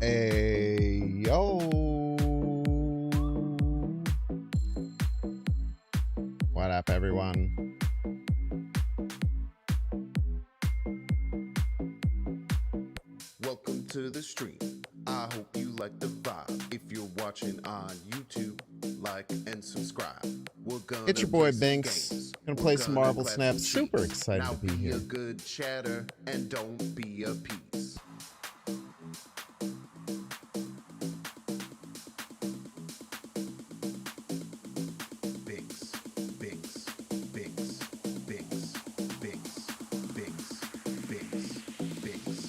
Hey, yo. What up, everyone? Welcome to the stream. I hope you like the vibe. If you're watching on YouTube, like and subscribe. We're gonna It's your boy play some Binks. games. Gonna We're play some gonna Marble clap Snap. some Super cheeks. excited Now to be here. a good chatter and don't be a piece. Binks, Binks, Binks, Binks, Binks, Binks, Binks, Binks.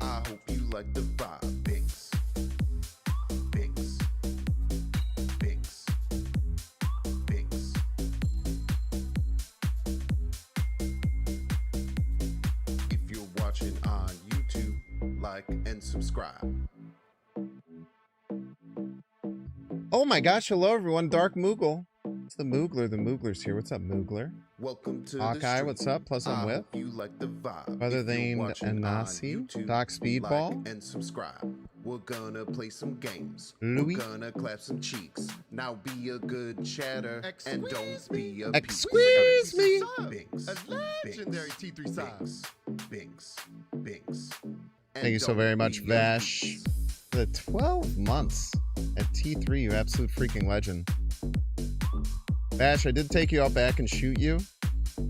I hope you like the vibe. Binks, Binks, Binks, Binks. If you're watching on YouTube, like and subscribe. Oh my gosh, hello everyone. Dark Moogle. It's the Moogler. The Moogler's here. What's up, Moogler? Welcome to Hawkeye, the stream. what's up? Plus I'm I with. hope you like the vibe. Other If you're than watching on Anasi, YouTube, Doc Speedball, like and subscribe. We're gonna play some games. Louis. We're gonna clap some cheeks. Now be a good chatter and don't be a Excuse me. Binks, A legendary T3 side. Binks, Binks, Binks. Thank you so very much, Vash. For the 12 months at T3, you absolute freaking legend. Vash, I did take you out back and shoot you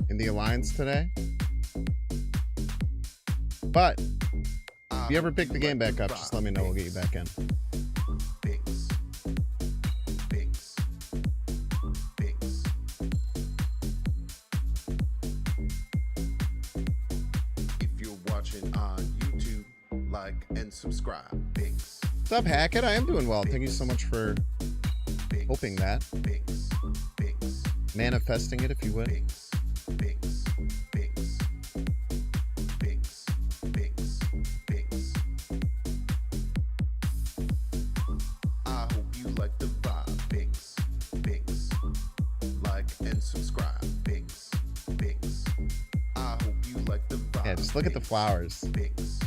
in the Alliance today. But if you ever pick the game back up, just let me know. We'll get you back in. Binks, Binks, Binks. If you're watching on YouTube, like and subscribe. Binks, What's up, Hackett? I am doing well. Thank you so much for Binks, hoping that. Binks, Binks, Manifesting it, if you would. Binks, Binks, Binks, Binks, Binks, Binks. I hope you like the vibe. Binks, Binks. Like and subscribe. Binks, Binks. I hope you like the vibe. Yeah, just look at the Binks, flowers. Binks.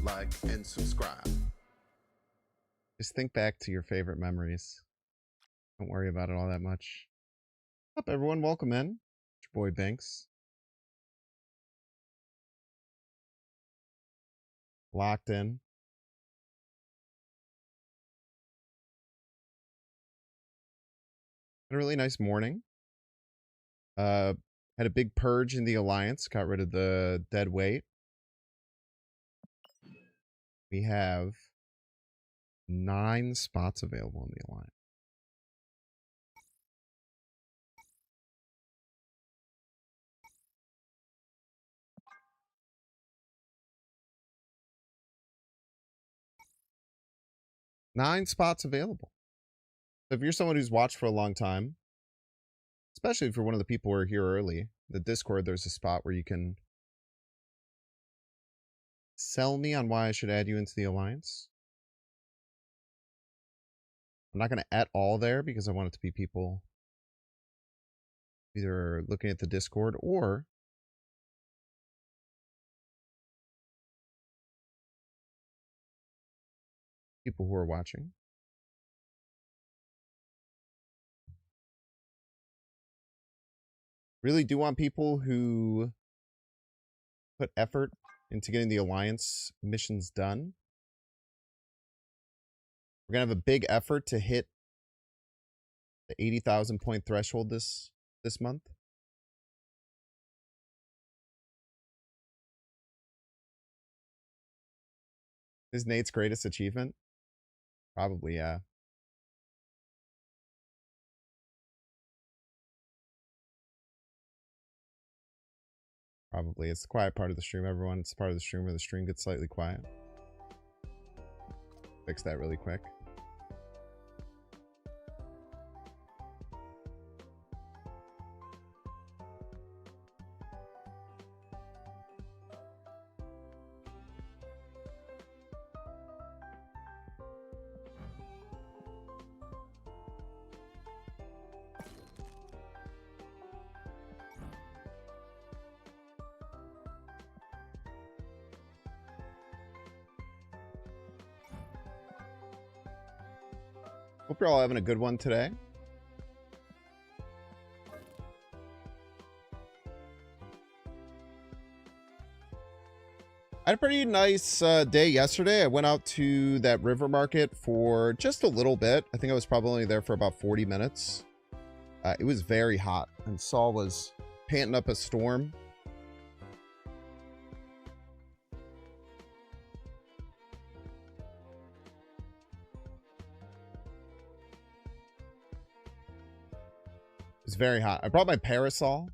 Like and subscribe. Just think back to your favorite memories. Don't worry about it all that much. What's up, everyone? Welcome in. It's your boy Banks. Locked in. Had a really nice morning. Had a big purge in the Alliance. Got rid of the dead weight. We have 9 spots available in the Alliance. Nine spots available. So if you're someone who's watched for a long time, especially if you're one of the people who are here early, the Discord, there's a spot where you can sell me on why I should add you into the Alliance. I'm not going to at all there because I want it to be people either looking at the Discord or people who are watching. Really do want people who put effort into getting the Alliance missions done. We're going to have a big effort to hit the 80,000 point threshold this month. Is Nate's greatest achievement? Probably, yeah. Probably. It's the quiet part of the stream, everyone. It's the part of the stream where the stream gets slightly quiet. Fix that really quick. Hope you're all having a good one today. I had a pretty nice day yesterday. I went out to that river market for just a little bit. I think I was probably only there for about 40 minutes. It was very hot, and Saul was panting up a storm. It was very hot. I brought my parasol.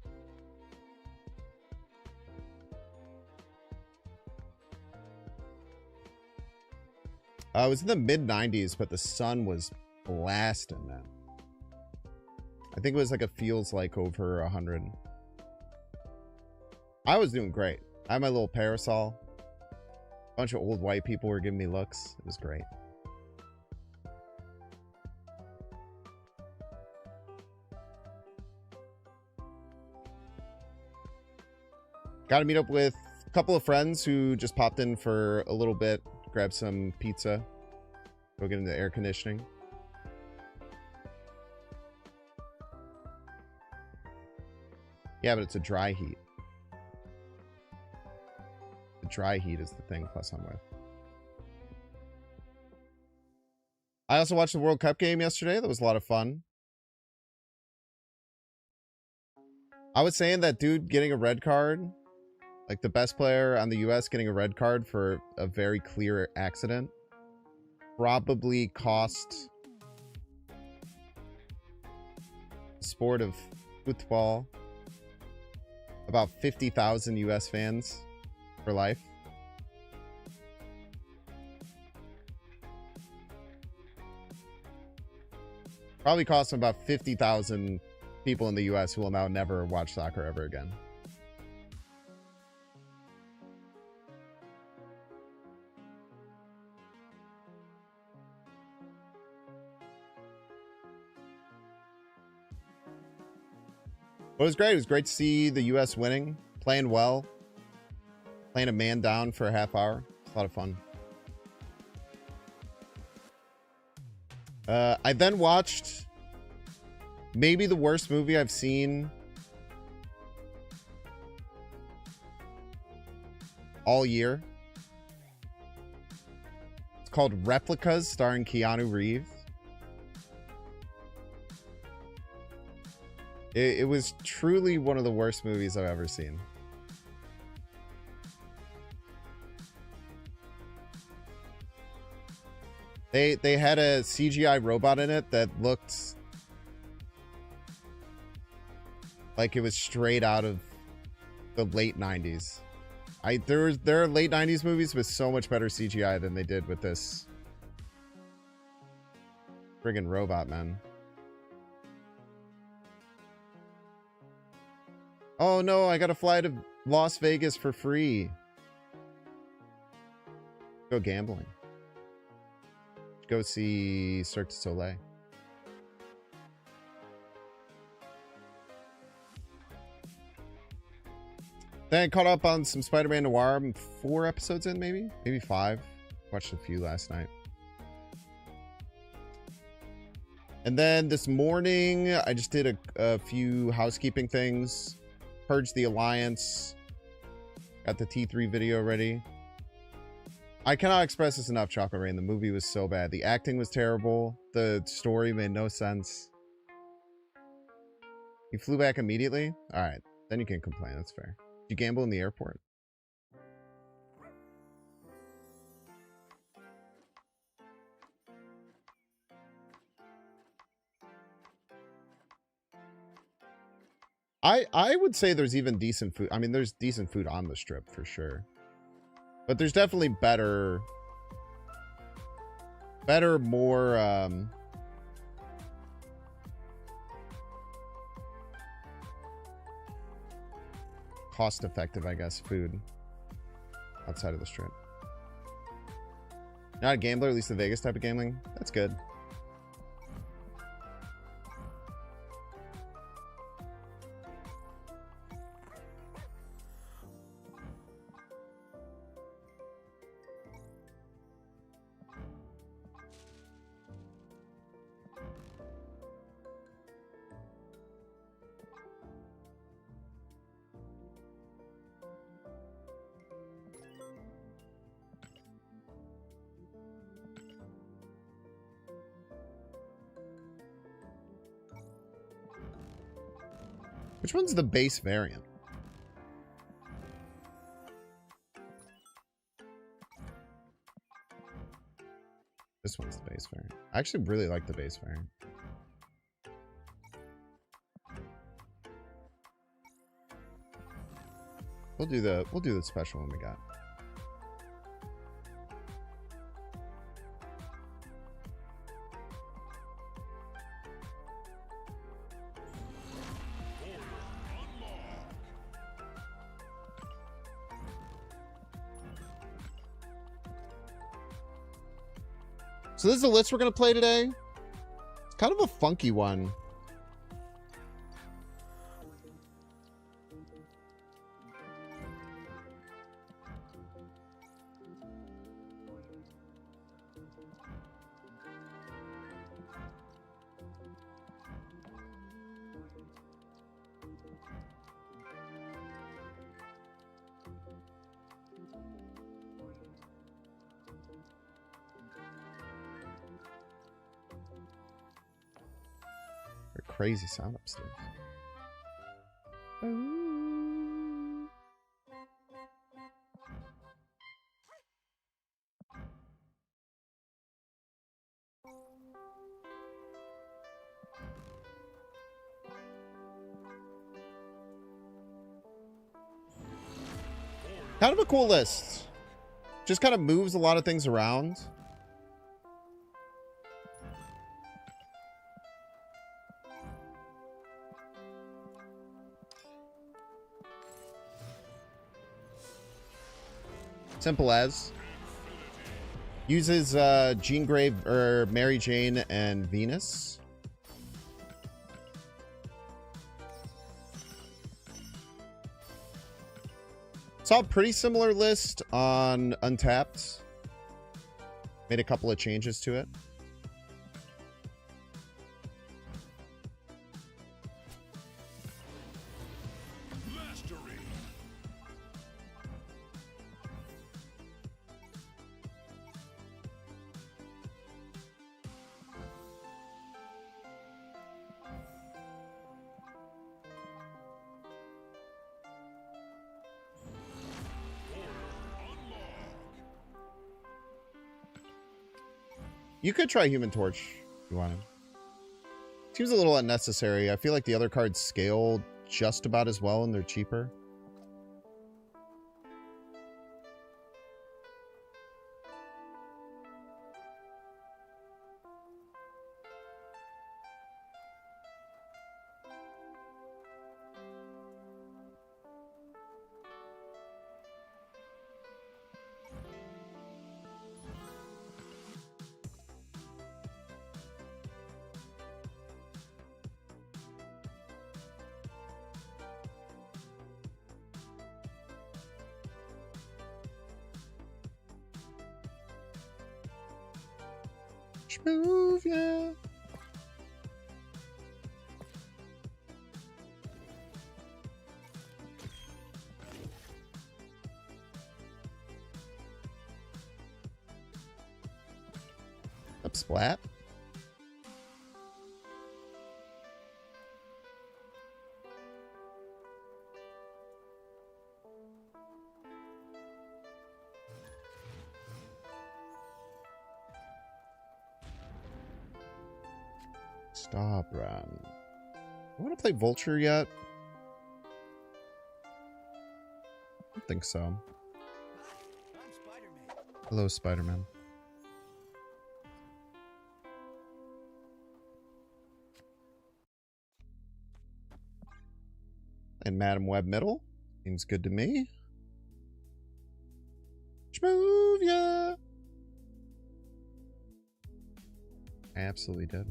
It was in the mid 90s, but the sun was blasting, man. I think it was like, it feels like over 100. I was doing great. I had my little parasol. A bunch of old white people were giving me looks. It was great. Got to meet up with a couple of friends who just popped in for a little bit. Grab some pizza. Go get into air conditioning. Yeah, but it's a dry heat. The dry heat is the thing plus I'm with. I also watched the World Cup game yesterday. That was a lot of fun. I was saying that dude getting a red card, like the best player on the US getting a red card for a very clear accident, probably cost the sport of football about 50,000 US fans for life. Probably cost them about 50,000 people in the US who will now never watch soccer ever again. It was great. It was great to see the U.S. winning, playing well, playing a man down for a half hour. It's a lot of fun. I then watched maybe the worst movie I've seen all year. It's called Replicas, starring Keanu Reeves. It was truly one of the worst movies I've ever seen. They had a CGI robot in it that looked like it was straight out of the late 90s. There are late 90s movies with so much better CGI than they did with this friggin' robot, man. Oh no, I gotta fly to Las Vegas for free. Go gambling. Go see Cirque du Soleil. Then I caught up on some Spider-Man Noir. I'm 4 episodes in, maybe 5. Watched a few last night. And then this morning, I just did a few housekeeping things. Purged the Alliance. Got the T3 video ready. I cannot express this enough, Chocolate Rain. The movie was so bad. The acting was terrible. The story made no sense. You flew back immediately? Alright. Then you can complain. That's fair. Did you gamble in the airport? I would say there's even decent food. I mean, there's decent food on the strip for sure. But there's definitely better, more, cost-effective, I guess, food outside of the strip. Not a gambler, at least the Vegas type of gambling. That's good. Which one's the base variant? This one's the base variant. I actually really like the base variant. We'll do the special one we got. So this is the list we're going to play today. It's kind of a funky one. Crazy sound upstairs. Kind of a cool list. Just kind of moves a lot of things around. Simple as. Uses Jean Grey or Mary Jane and Venus. Saw a pretty similar list on Untapped. Made a couple of changes to it. You could try Human Torch if you wanted. Seems a little unnecessary. I feel like the other cards scale just about as well and they're cheaper. Move, yeah. Up splat. Stop run. I want to play Vulture yet? I don't think so. Hello, Spider-Man. And Madam Web middle. Seems good to me. Schmoove, yeah. I absolutely did.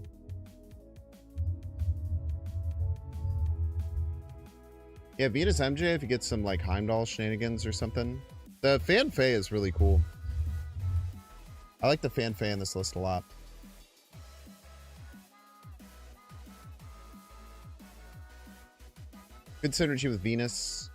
Yeah, Venus MJ if you get some like Heimdall shenanigans or something. The Fan Fae is really cool. I like the Fan Fae in this list a lot. Good synergy with Venus.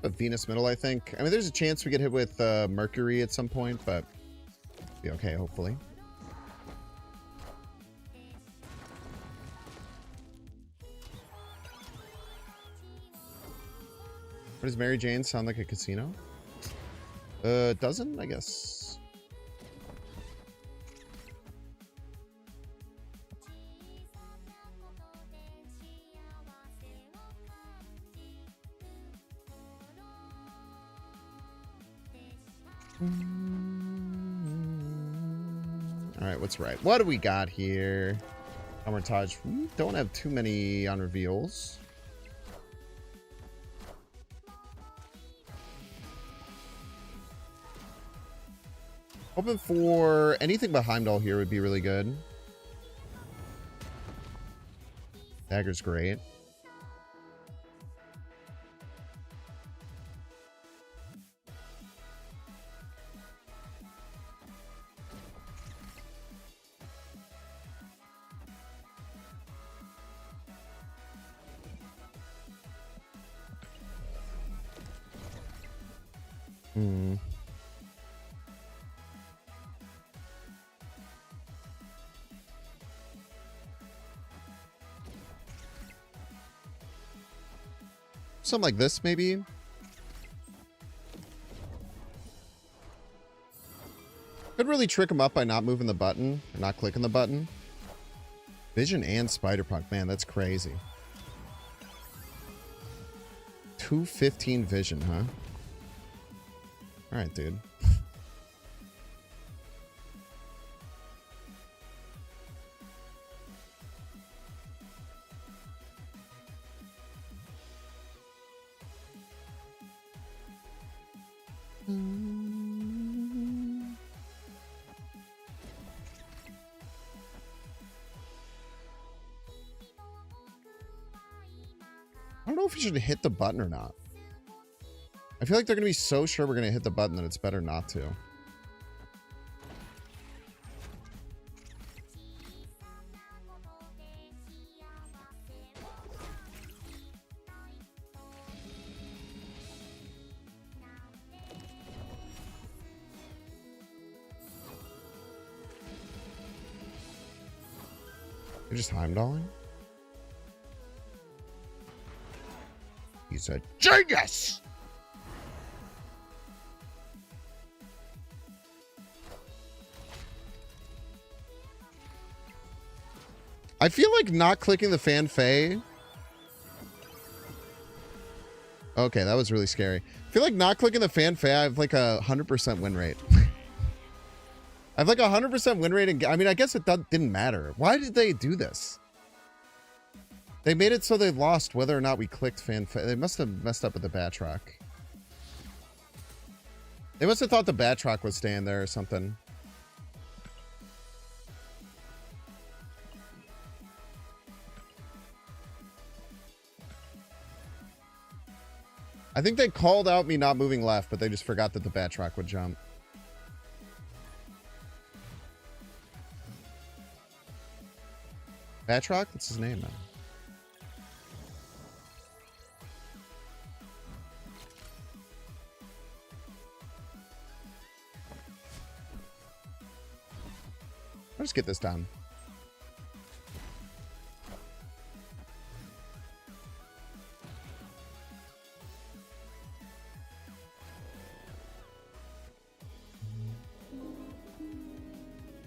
A Venus middle, I think. I mean, there's a chance we get hit with Mercury at some point, but be okay, hopefully. What does Mary Jane sound like a casino? Doesn't, I guess. All right, what's right? What do we got here? Armitage. We don't have too many on reveals. Hoping for anything but Heimdall here would be really good. Dagger's great. Something like this, maybe. Could really trick him up by not moving the button, or not clicking the button. Vision and Spider-Punk, man, that's crazy. 215 vision, huh? Alright, dude. I don't know if you should hit the button or not. I feel like they're going to be so sure we're going to hit the button that it's better not to. You're just Heimdalling? He's a genius! I feel like not clicking the Fan Fei. Okay, that was really scary. I feel like not clicking the Fan Fei, I have like a 100% win rate. I have like a 100% win rate. And I mean, I guess it didn't matter. Why did they do this? They made it so they lost whether or not we clicked Fan Fei. They must have messed up with the Batroc. They must have thought the Batroc was staying there or something. I think they called out me not moving left, but they just forgot that the Batroc would jump. Batroc? That's his name now. I'll just get this done.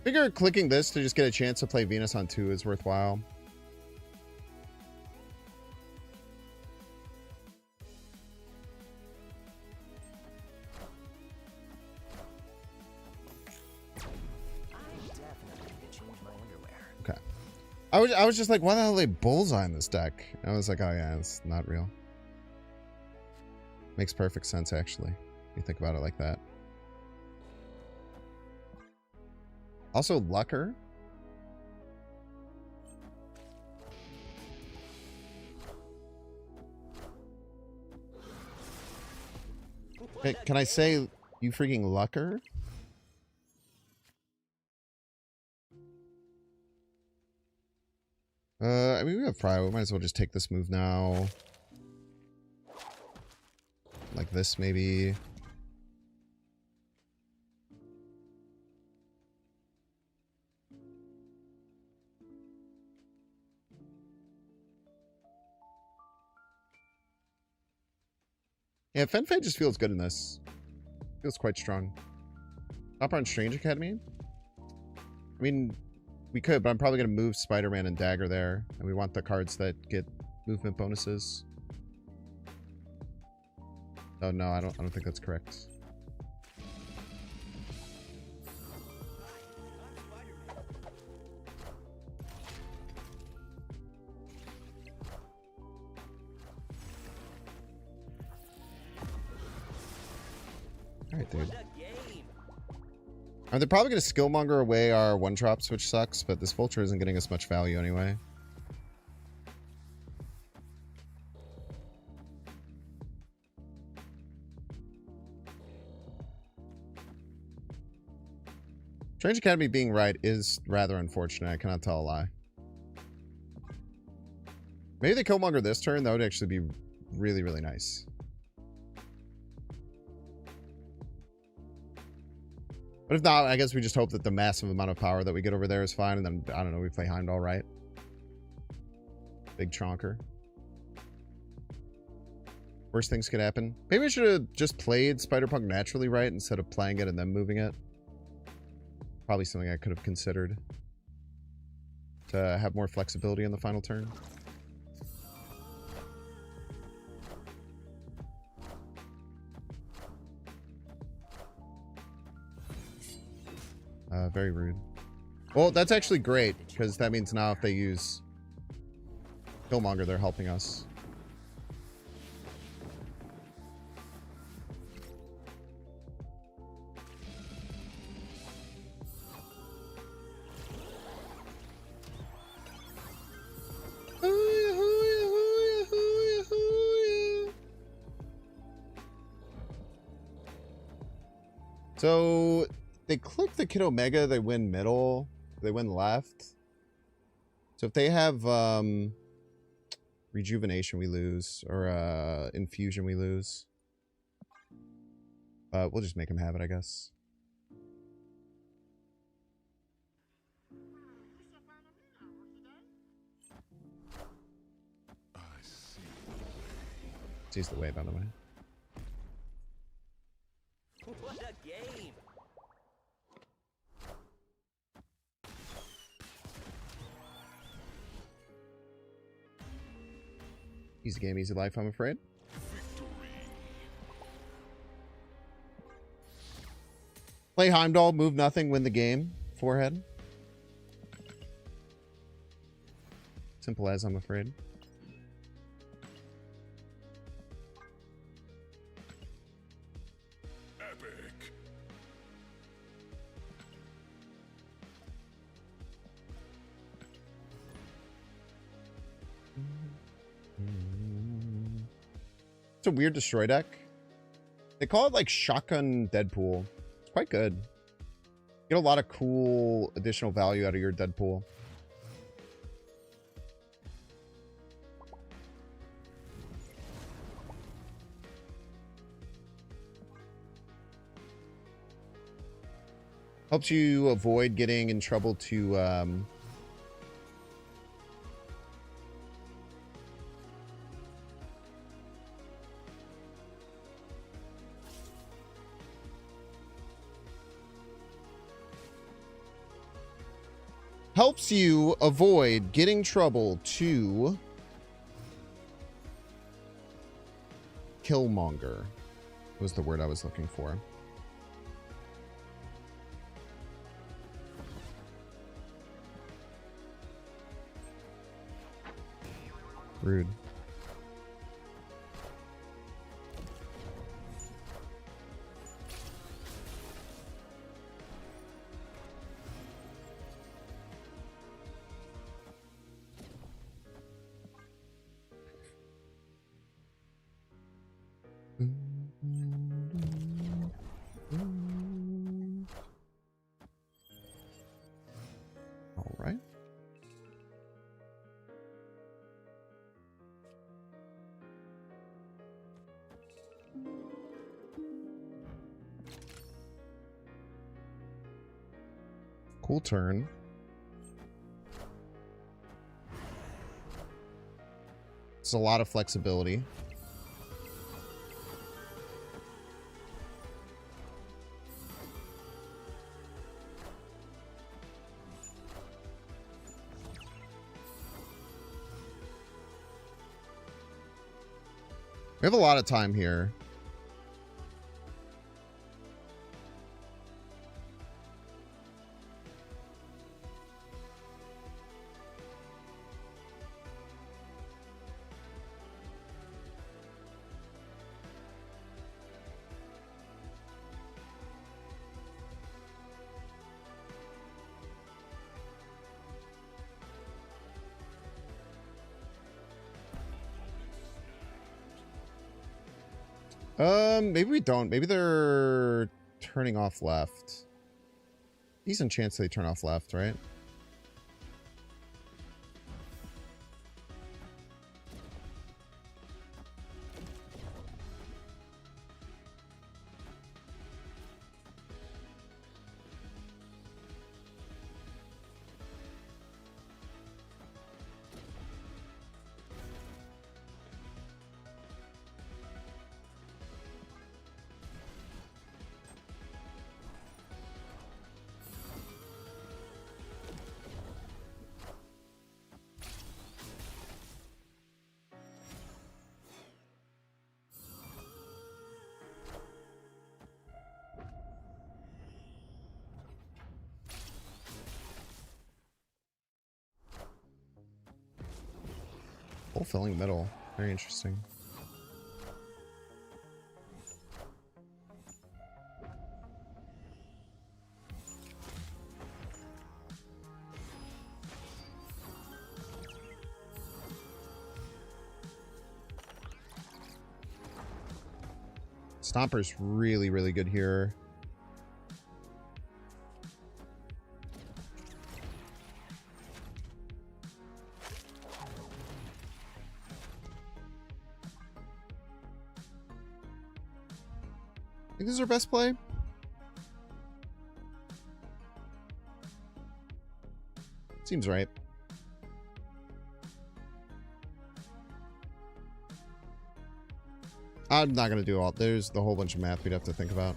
Figure clicking this to just get a chance to play Venus on 2 is worthwhile. Okay. I was just like, why the hell are they bullseye in this deck? And I was like, oh yeah, it's not real. Makes perfect sense, actually. If you think about it like that. Also, Lucker. Can I say you freaking lucker? I mean, we have Prio. We might as well just take this move now. Like this, maybe. Yeah, Fenfei just feels good in this. Feels quite strong. Top on Strange Academy? I mean, we could, but I'm probably going to move Spider-Man and Dagger there. And we want the cards that get movement bonuses. Oh, no, I don't think that's correct. Alright, dude. They're probably going to Skillmonger away our one-drops, which sucks, but this Vulture isn't getting us much value anyway. Strange Academy being right is rather unfortunate. I cannot tell a lie. Maybe they Killmonger this turn. That would actually be really, really nice. But if not, I guess we just hope that the massive amount of power that we get over there is fine. And then, I don't know, we play Heimdall right. Big chonker. Worst things could happen. Maybe we should have just played Spider-Punk naturally right instead of playing it and then moving it. Probably something I could have considered. To have more flexibility in the final turn. Very rude. Well, that's actually great, because that means now if they use Killmonger, they're helping us. So they click the Kid Omega, they win middle, they win left. So if they have Rejuvenation, we lose, or Infusion, we lose. We'll just make him have it, I guess. Sees the way, by the way. What a game! Easy game, easy life, I'm afraid. Play Heimdall, move nothing, win the game. Forehead. Simple as, I'm afraid. Epic. It's a weird destroy deck. They call it like Shotgun Deadpool. It's quite good. Get a lot of cool additional value out of your Deadpool. Helps you avoid getting in trouble to helps you avoid getting trouble to Killmonger was the word I was looking for. Rude. Cool turn. It's a lot of flexibility. We have a lot of time here. Maybe we don't. Maybe they're turning off left. Decent chance they turn off left, right? Full filling middle. Very interesting. Stomper's really, really good here. I think this is our best play. Seems right. I'm not going to do all. There's the whole bunch of math we'd have to think about.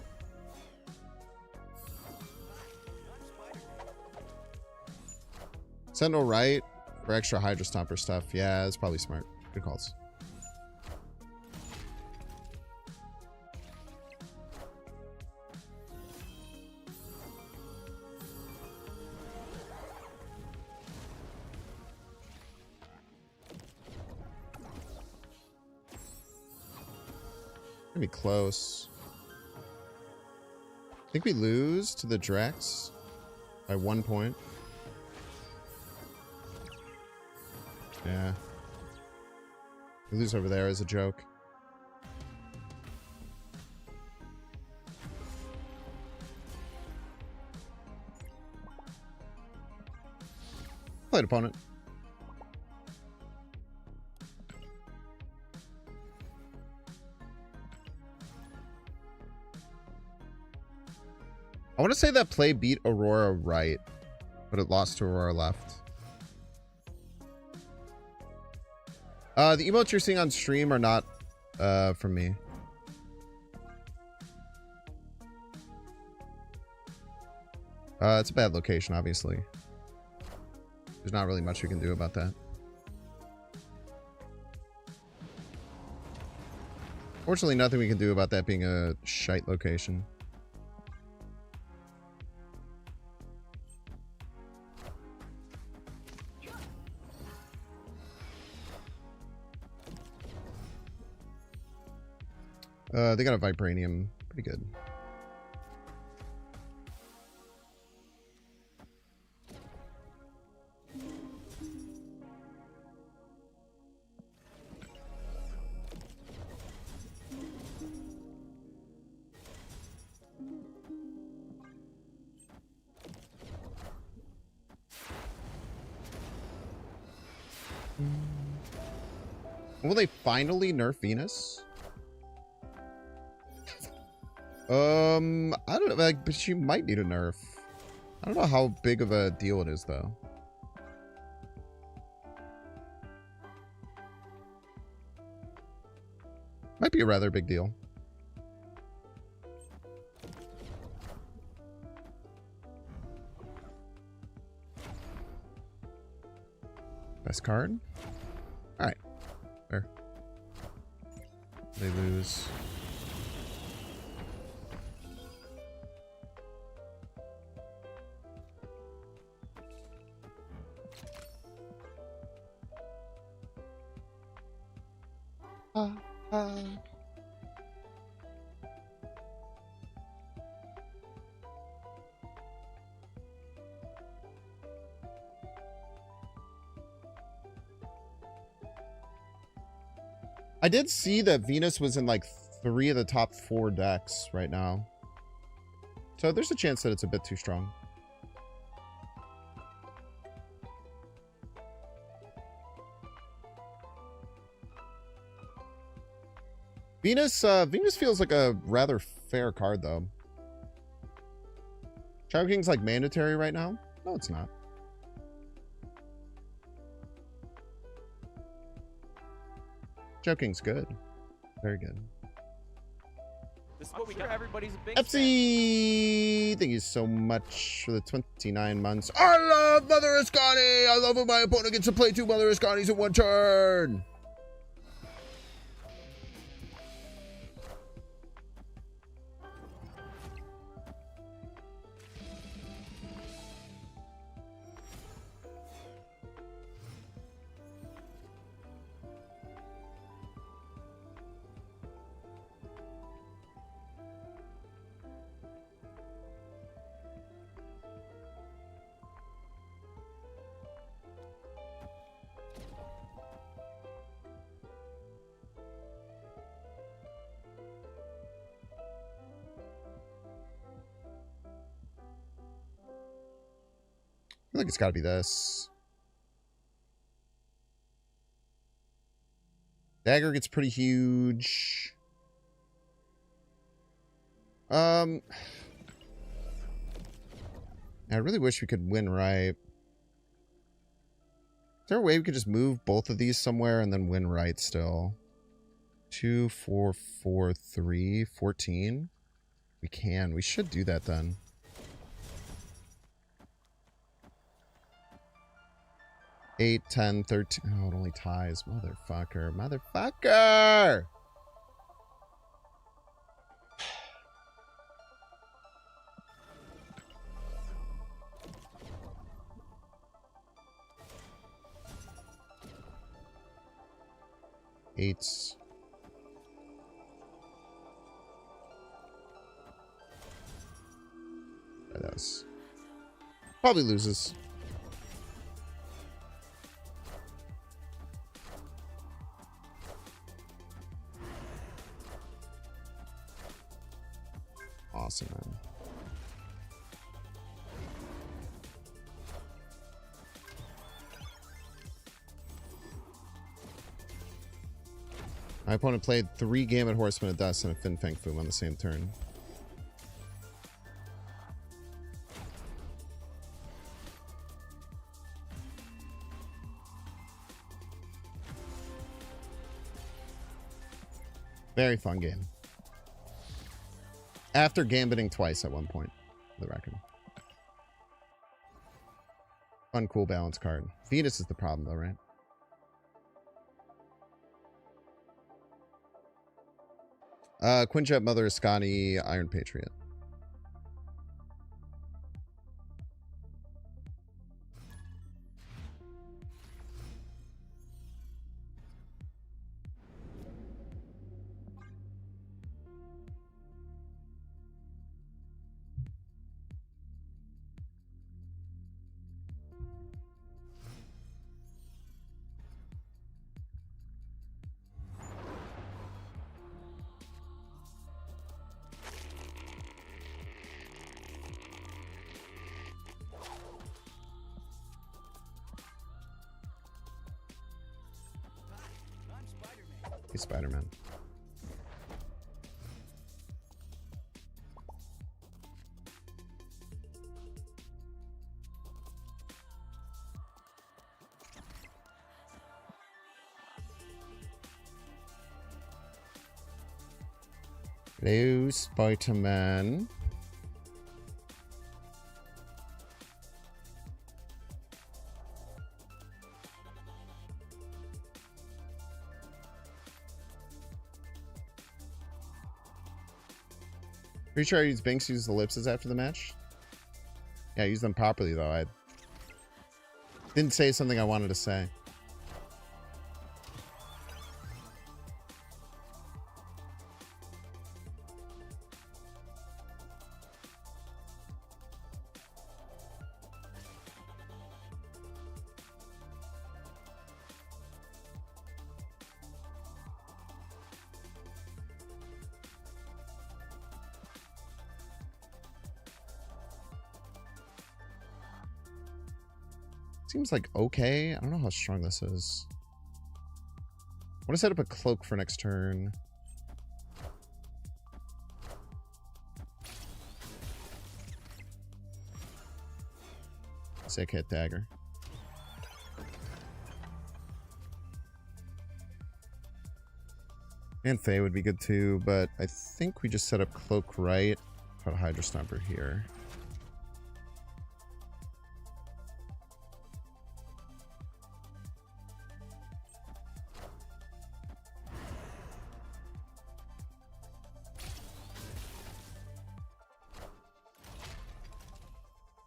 Sentinel right for extra Hydra Stomper stuff. Yeah, it's probably smart. Good calls. Gonna be close. I think we lose to the Drex by 1 point. Yeah. We lose over there as a joke. Played opponent. I want to say that play beat Aurora right, but it lost to Aurora left. The emotes you're seeing on stream are not from me. It's a bad location, obviously. There's not really much we can do about that. Fortunately, nothing we can do about that being a shite location. They got a Vibranium. Pretty good. Will they finally nerf Venus? I don't know, like, but she might need a nerf. I I don't know how big of a deal it is, though. Might be a rather big deal. Best card? Alright. There. They lose. I did see that Venus was in like 3 of the top 4 decks right now. So there's a chance that it's a bit too strong. Venus feels like a rather fair card, though. Shadow King's like mandatory right now? No, it's not. Shadow King's good. Very good. This is what we got. Everybody's a big FC, thank you so much for the 29 months. I love Mother Ascani. I love when my opponent gets to play 2 Mother Ascanis in 1 turn. I feel like it's got to be this. Dagger gets pretty huge. I really wish we could win right. Is there a way we could just move both of these somewhere and then win right still? 2, 4, 4, 3, 14. We can. We should do that then. 8, 10, 13. Oh, it only ties. Motherfucker. Motherfucker! Eights. That was... Probably loses. Awesome, man. My opponent played 3 Gambit Horsemen of Dust and a Fin Fang Foom on the same turn. Very fun game. After gambiting twice at one point, for the record. Fun, cool balance card. Venus is the problem, though, right? Quinjet, Mother Ascani, Iron Patriot. He's Spider-Man. Hello, Spider-Man. Pretty sure I used Binks use the ellipses after the match. Yeah, I used them properly though. I didn't say something I wanted to say. Seems like okay. I don't know how strong this is. I want to set up a cloak for next turn. Sick hit dagger. And Faye would be good too, but I think we just set up cloak right. Put a Hydra Stomper here.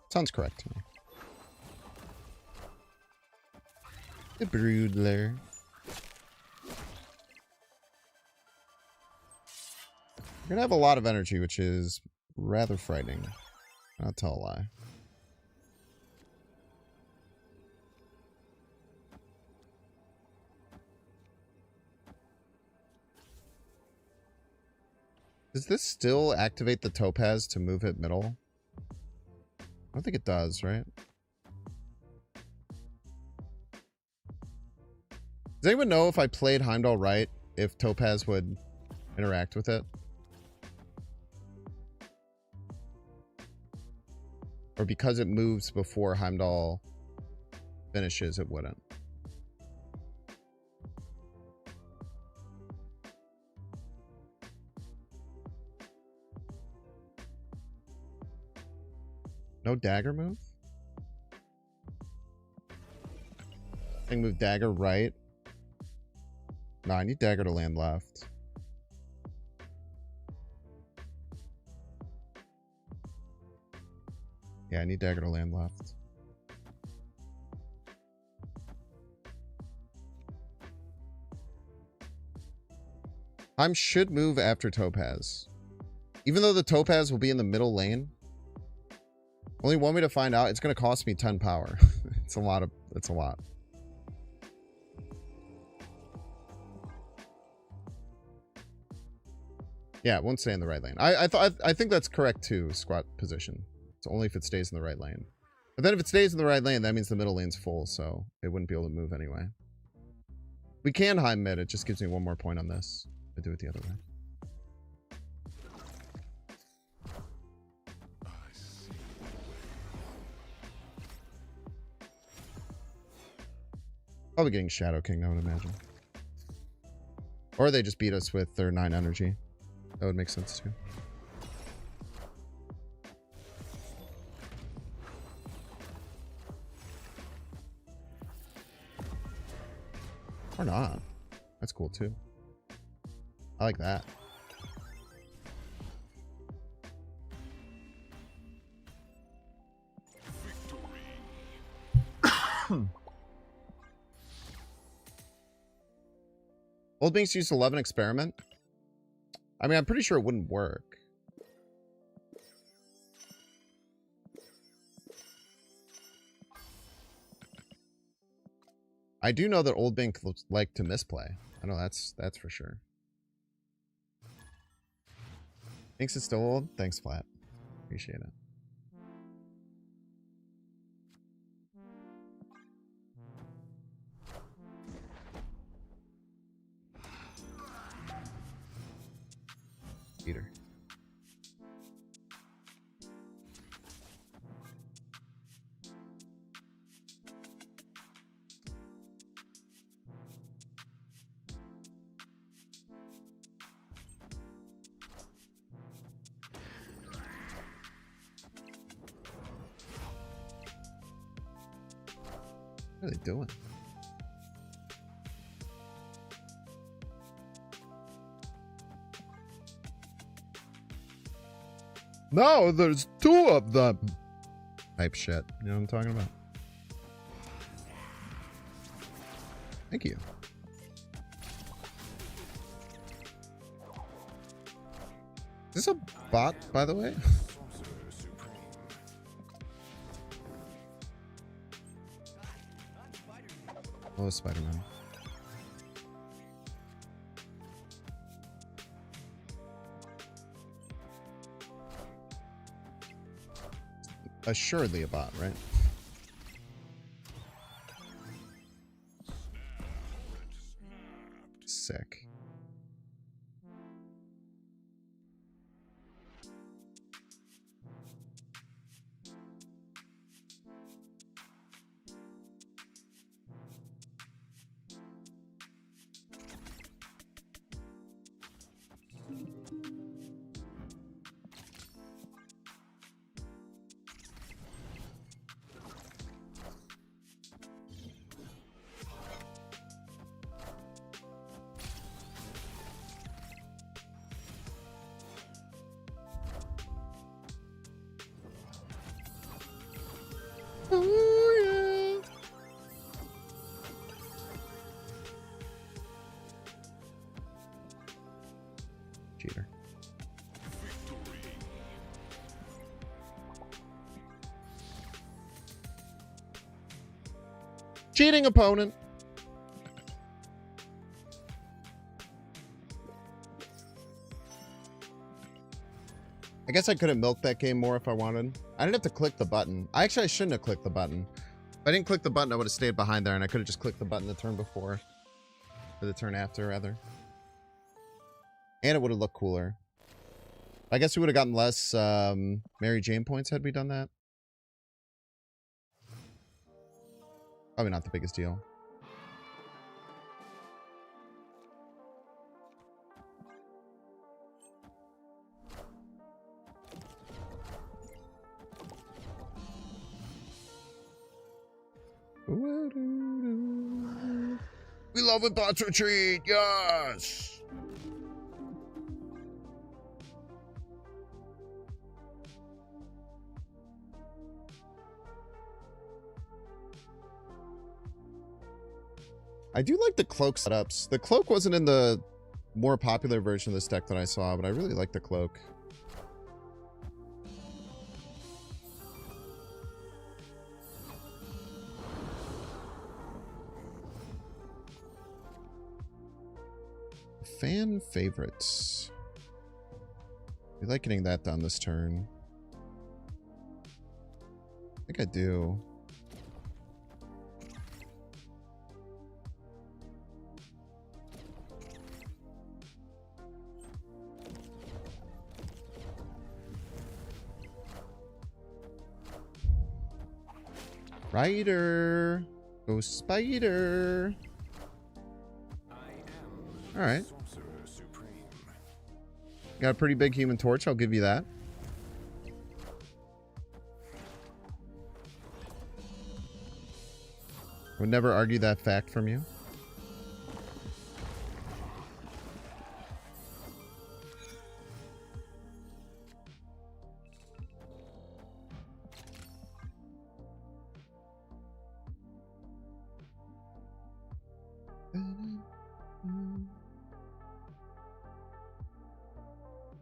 Sounds correct to me. The Broodler. We're gonna have a lot of energy, which is rather frightening. I'll tell a lie. Does this still activate the Topaz to move it middle? I don't think it does, right? Does anyone know if I played Heimdall right, if Topaz would interact with it? Or because it moves before Heimdall finishes, it wouldn't? No dagger move? Thing move dagger right. No, I need dagger to land left. Yeah, I need dagger to land left. Heim should move after Topaz. Even though the Topaz will be in the middle lane. Only one way to find out, it's going to cost me 10 power. It's a lot. Yeah, it won't stay in the right lane. I think that's correct too, squat position. It's only if it stays in the right lane. But then if it stays in the right lane, that means the middle lane's full, so it wouldn't be able to move anyway. We can high mid, it just gives me one more point on this. I do it the other way. Probably getting Shadow King, I would imagine. Or they just beat us with their 9 energy. That would make sense too. Or not. That's cool too. I like that. Old Binks used 11 experiment. I mean, I'm pretty sure it wouldn't work. I do know that Old Bink like to misplay. I know that's for sure. Binks is still old? Thanks, Flat. Appreciate it. Peter. What are they doing? No, there's two of them. Type shit. You know what I'm talking about? Thank you. Is this a bot, by the way? Oh, Spider-Man. Assuredly a bot, right? Sick. Oh, yeah. Cheater. Cheating opponent. I guess I could have milked that game more if I wanted. I didn't have to click the button. I shouldn't have clicked the button. If I didn't click the button, I would have stayed behind there, and I could have just clicked the button the turn before. Or the turn after, rather. And it would have looked cooler. I guess we would have gotten less Mary Jane points had we done that. Probably not the biggest deal. We love when bots retreat, yes! I do like the cloak setups. The cloak wasn't in the more popular version of this deck that I saw, but I really like the cloak. Fan favorites. You like getting that done this turn? I think I do. Rider. Go Spider. All right. Got a pretty big Human Torch, I'll give you that. Would never argue that fact from you.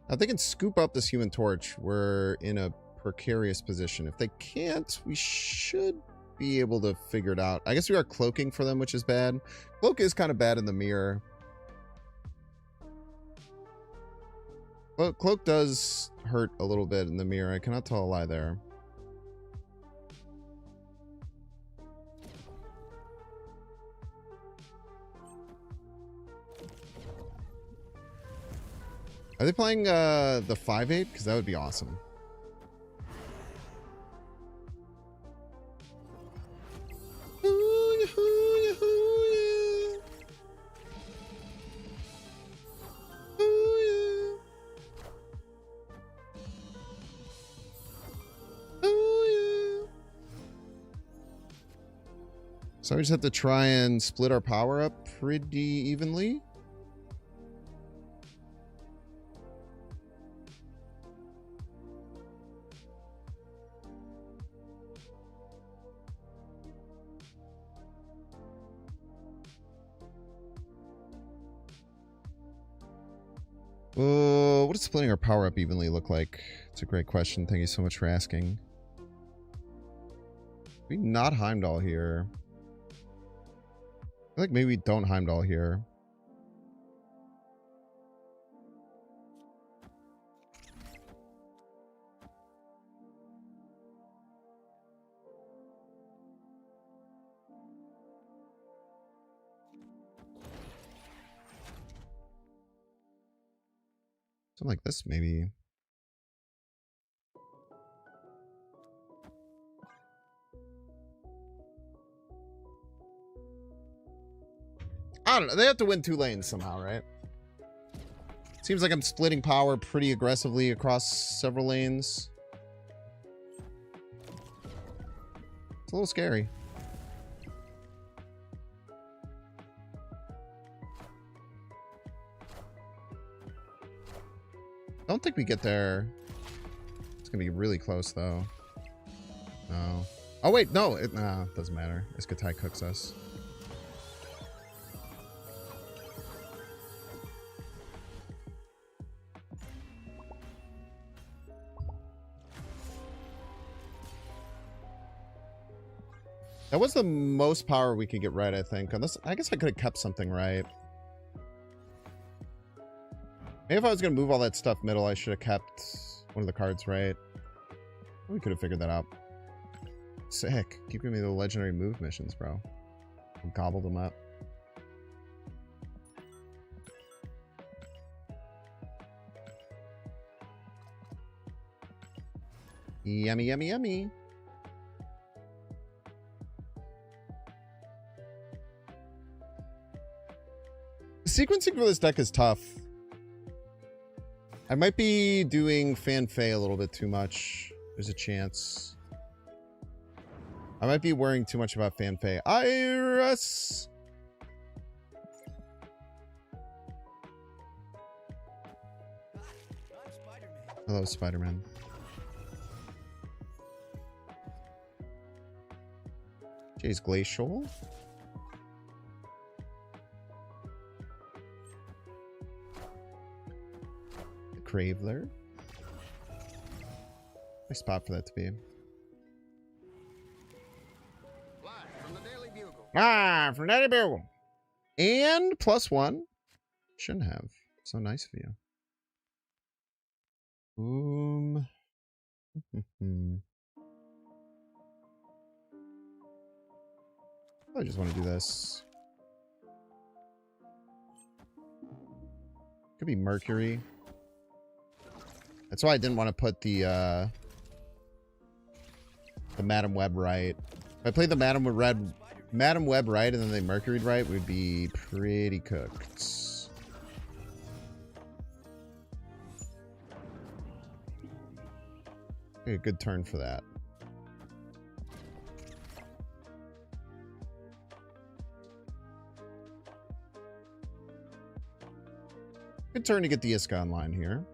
Now, if they can scoop up this Human Torch, we're in a precarious position. If they can't, we should be able to figure it out. I guess we are cloaking for them, which is bad. Cloak is kind of bad in the mirror. Well, Cloak does hurt a little bit in the mirror. I cannot tell a lie there. Are they playing the 5/8? Because that would be awesome. So we just have to try and split our power up pretty evenly. What does splitting our power up evenly look like? It's a great question. Thank you so much for asking. We not Heimdall here. I feel like maybe we don't Heimdall here. Something like this, maybe. I don't know. They have to win 2 lanes somehow, right? Seems like I'm splitting power pretty aggressively across several lanes. It's a little scary. I don't think we get there. It's gonna be really close though. No. Oh wait, no, it doesn't matter. Iskatai cooks us. That was the most power we could get right, I think. Unless, I guess I could have kept something right. Maybe if I was going to move all that stuff middle, I should have kept one of the cards right. We could have figured that out. Sick. Keep giving me the legendary move missions, bro. Gobbled them up. Yummy, yummy, yummy. Sequencing for this deck is tough. I might be doing Fan Fey a little bit too much. There's a chance. I might be worrying too much about Fan Fey. Iris! Hello, Spider-Man. Jay's Glacial. Craveler. Nice spot for that to be. From the Daily Bugle. From Daily Bugle. And +1. Shouldn't have. So nice of you. Boom. I just want to do this. Could be Mercury. That's why I didn't want to put the Madam Web right. If I played the Madam Web right and then they Mercury'd right, we'd be pretty cooked. Okay, a good turn for that. Good turn to get the Iska online here.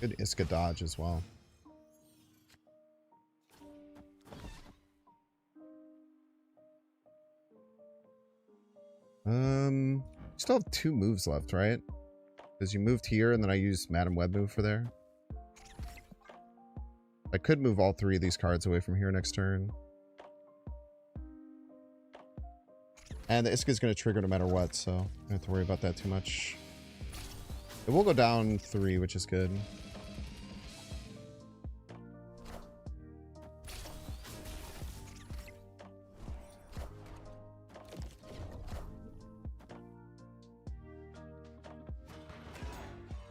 Good Iska dodge as well. Still have 2 moves left, right? Because you moved here and then I used Madam Web move for there. I could move all 3 of these cards away from here next turn. And the Iska is going to trigger no matter what, so I don't have to worry about that too much. It will go down 3, which is good.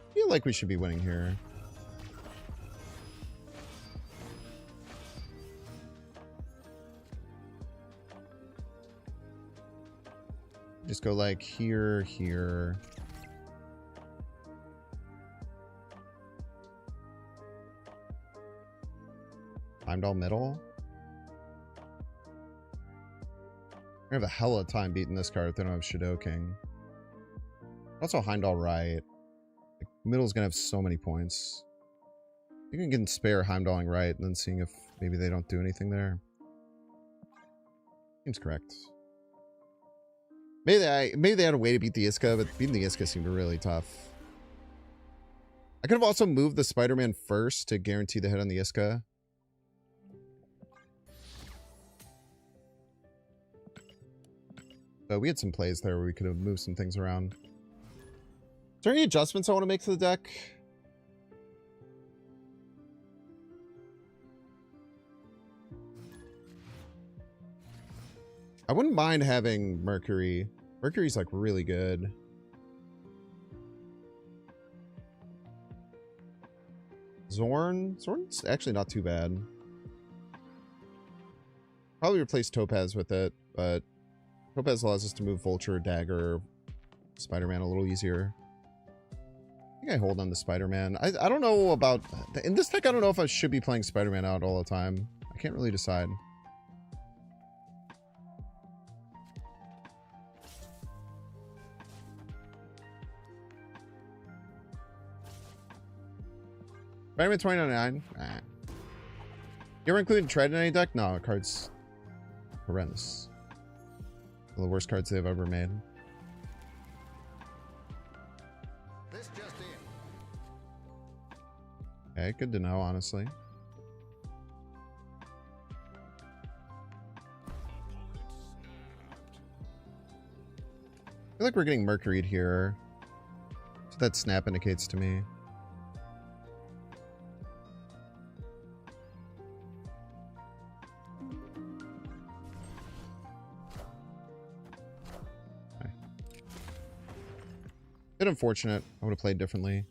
I feel like we should be winning here. Just go like here, here. Heimdall middle. I have a hell of a time beating this card if they don't have Shadow King. Also Heimdall right. Like, middle's gonna have so many points. You can spare Heimdalling right and then seeing if maybe they don't do anything there. Seems correct. Maybe they had a way to beat the Iska, but beating the Iska seemed really tough. I could have also moved the Spider-Man first to guarantee the hit on the Iska. So we had some plays there where we could have moved some things around. Is there any adjustments I want to make to the deck? I wouldn't mind having Mercury. Mercury's like really good. Zorn's actually not too bad. Probably replace Topaz with it, but Topaz allows us to move Vulture, Dagger, Spider-Man a little easier. I think I hold on to Spider-Man. I don't know about... In this deck, I don't know if I should be playing Spider-Man out all the time. I can't really decide. Spider-Man 2099? Nah. You ever included Tread in any deck? No, the card's horrendous. One of the worst cards they've ever made. This just in. Okay, good to know, honestly. I feel like we're getting Mercuried here. That's what that snap indicates to me. Bit unfortunate. I would have played differently.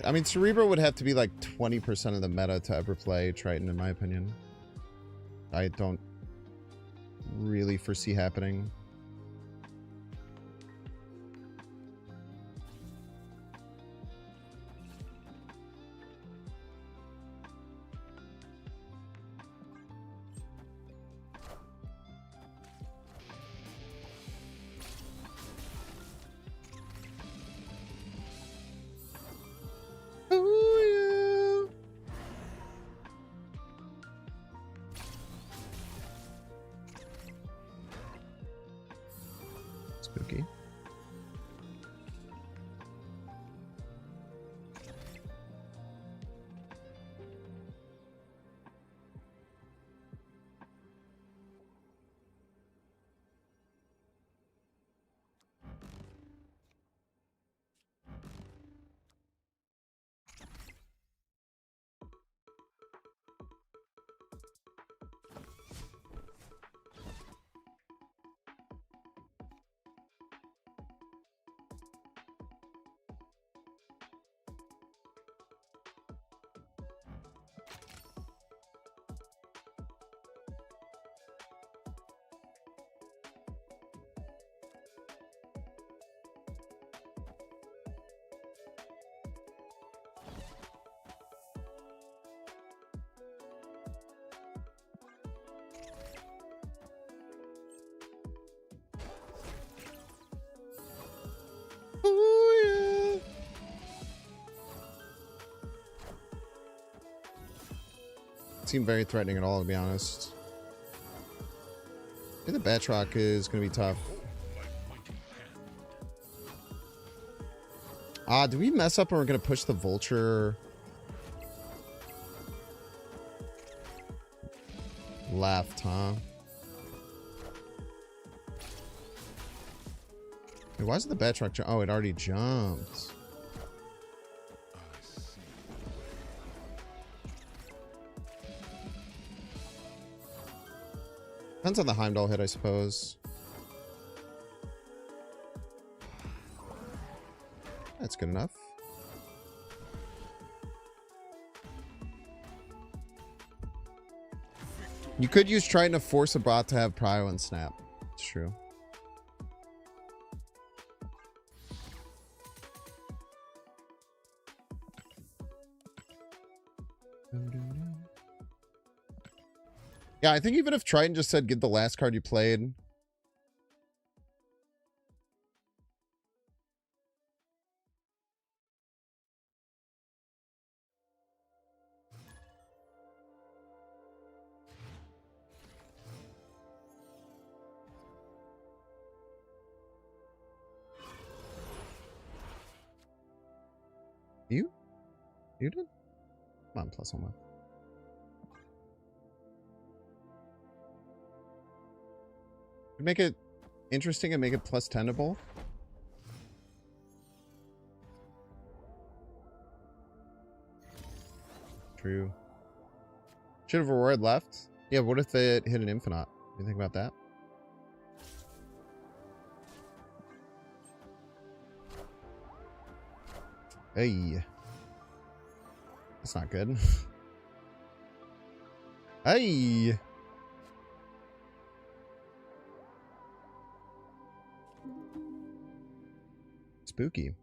I mean, Cerebro would have to be like 20% of the meta to ever play Triton, in my opinion. I don't really foresee happening. Spooky. Oh, yeah. Seem very threatening at all, to be honest. I think the Batroc is going to be tough. Do we mess up and we're going to push the Vulture left, huh? Wait, why is the Batroc jump? Oh, it already jumped. Depends on the Heimdall hit, I suppose. That's good enough. You could use Triton to force a bot to have prio and snap. It's true. Yeah, I think even if Triton just said, get the last card you played. You did? Come on, plus 1 left. Make it interesting and make it plus tendable. True. Should have a word left. Yeah, what if it hit an infinite? What do you think about that? Hey. That's not good. Hey. Spooky.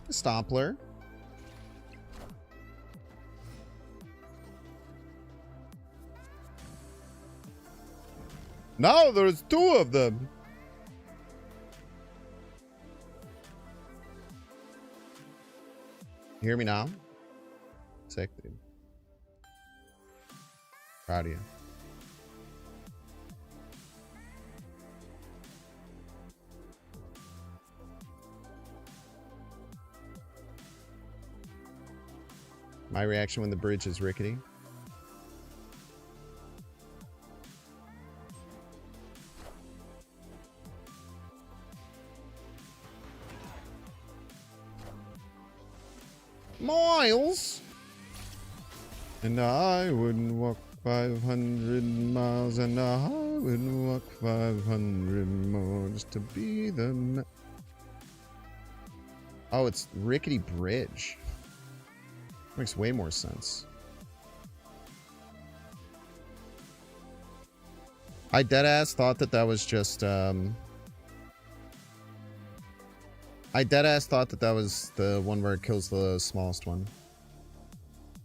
A Stompler. No, there's 2 of them. You hear me now? Sick, dude. Proud of you. My reaction when the bridge is rickety. Miles. And I wouldn't walk 500 miles, and I wouldn't walk 500 more just to be the. Oh, it's rickety bridge. Makes way more sense. I deadass thought that was just I deadass thought that was the one where it kills the smallest one.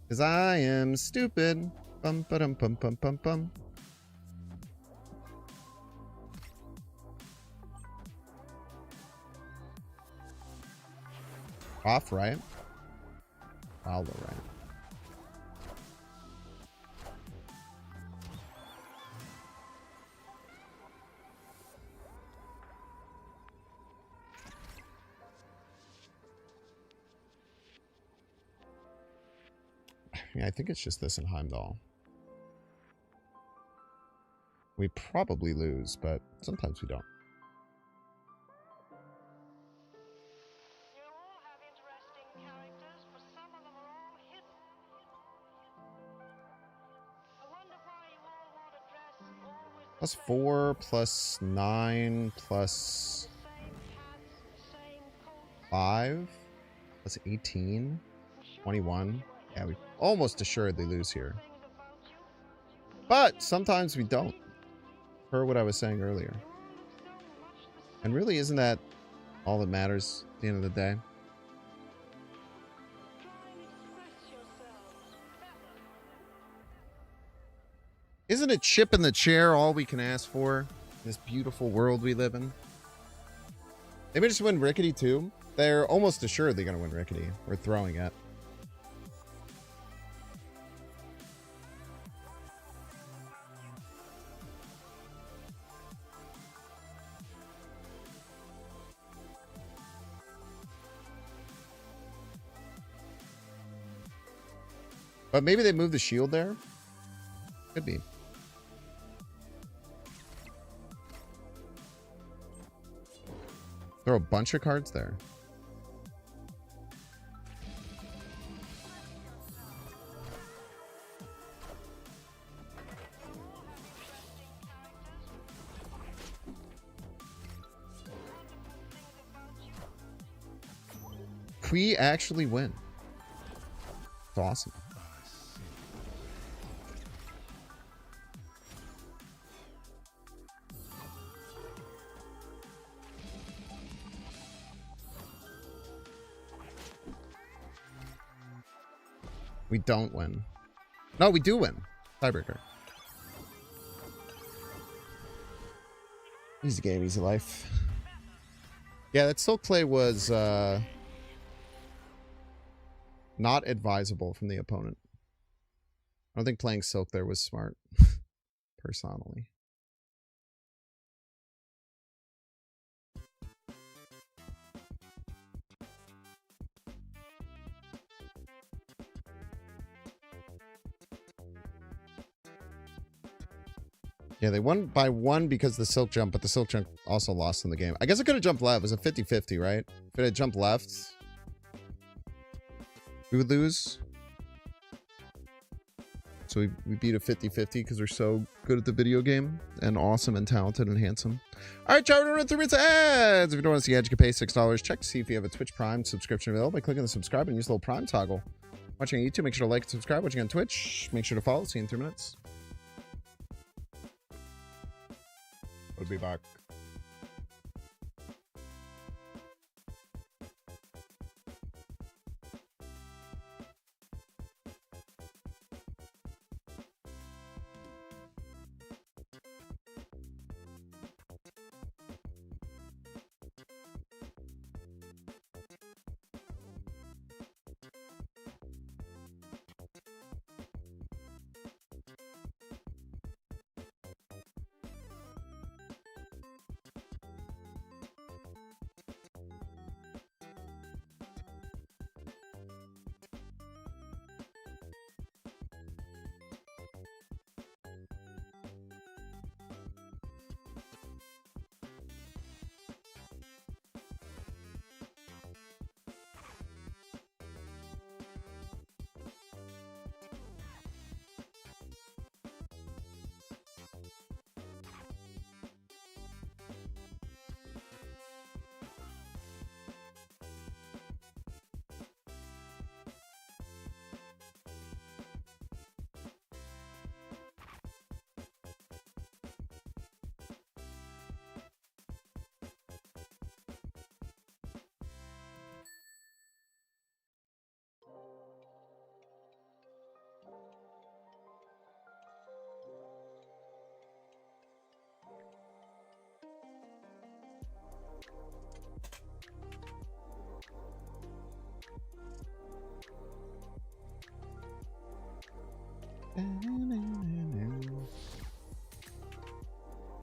Cause I am stupid. Bum ba dum bum bum bum bum. Off right. Aldo right. Yeah, I think it's just this in Heimdall. We probably lose, but sometimes we don't. +4, +9, +5, +18, 21. Yeah, we almost assuredly lose here. But sometimes we don't. Per what I was saying earlier. And really, isn't that all that matters at the end of the day? Isn't a chip in the chair all we can ask for in this beautiful world we live in? They may just win Rickety too. They're almost assuredly going to win Rickety. We're throwing it. But maybe they moved the shield there. Could be. Throw a bunch of cards there. We actually win. It's awesome. We don't win. No, we do win. Tiebreaker. Easy game, easy life. Yeah, that Silk play was not advisable from the opponent. I don't think playing Silk there was smart, personally. Yeah, they won by 1 because of the Silk jump, but the Silk jump also lost in the game. I guess it could have jumped left. It was a 50-50, right? If it had jumped left, we would lose. So we beat a 50-50 because we're so good at the video game and awesome and talented and handsome. All right, chat, we're running 3 minutes of ads. If you don't want to see ads, you can pay $6. Check to see if you have a Twitch Prime subscription available by clicking the subscribe and use the little Prime toggle. Watching on YouTube, make sure to like and subscribe. Watching on Twitch, make sure to follow. See you in 3 minutes. We'll be back.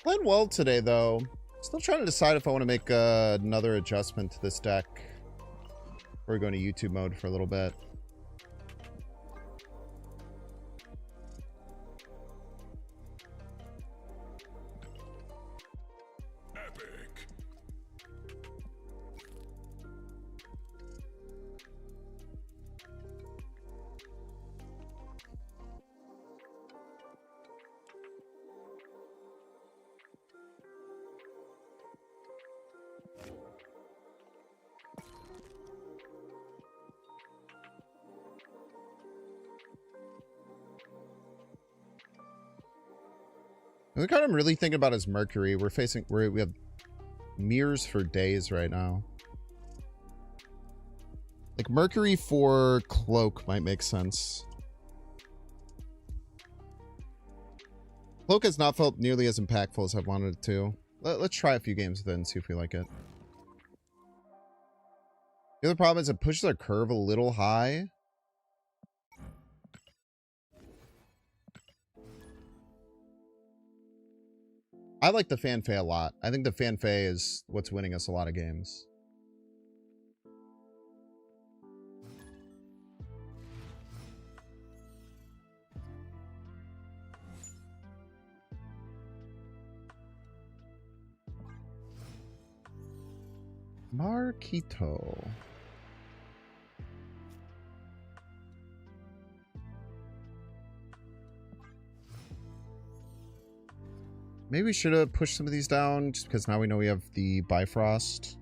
Playing well today, though. Still trying to decide if I want to make another adjustment to this deck. We're going to YouTube mode for a little bit. Epic. The card I'm really thinking about is Mercury. We have mirrors for days right now. Like Mercury for Cloak might make sense. Cloak has not felt nearly as impactful as I wanted it to. Let's try a few games with it and see if we like it. The other problem is it pushes our curve a little high. I like the Fanfei a lot. I think the Fanfei is what's winning us a lot of games. Marquito. Maybe we should have pushed some of these down just because now we know we have the Bifrost.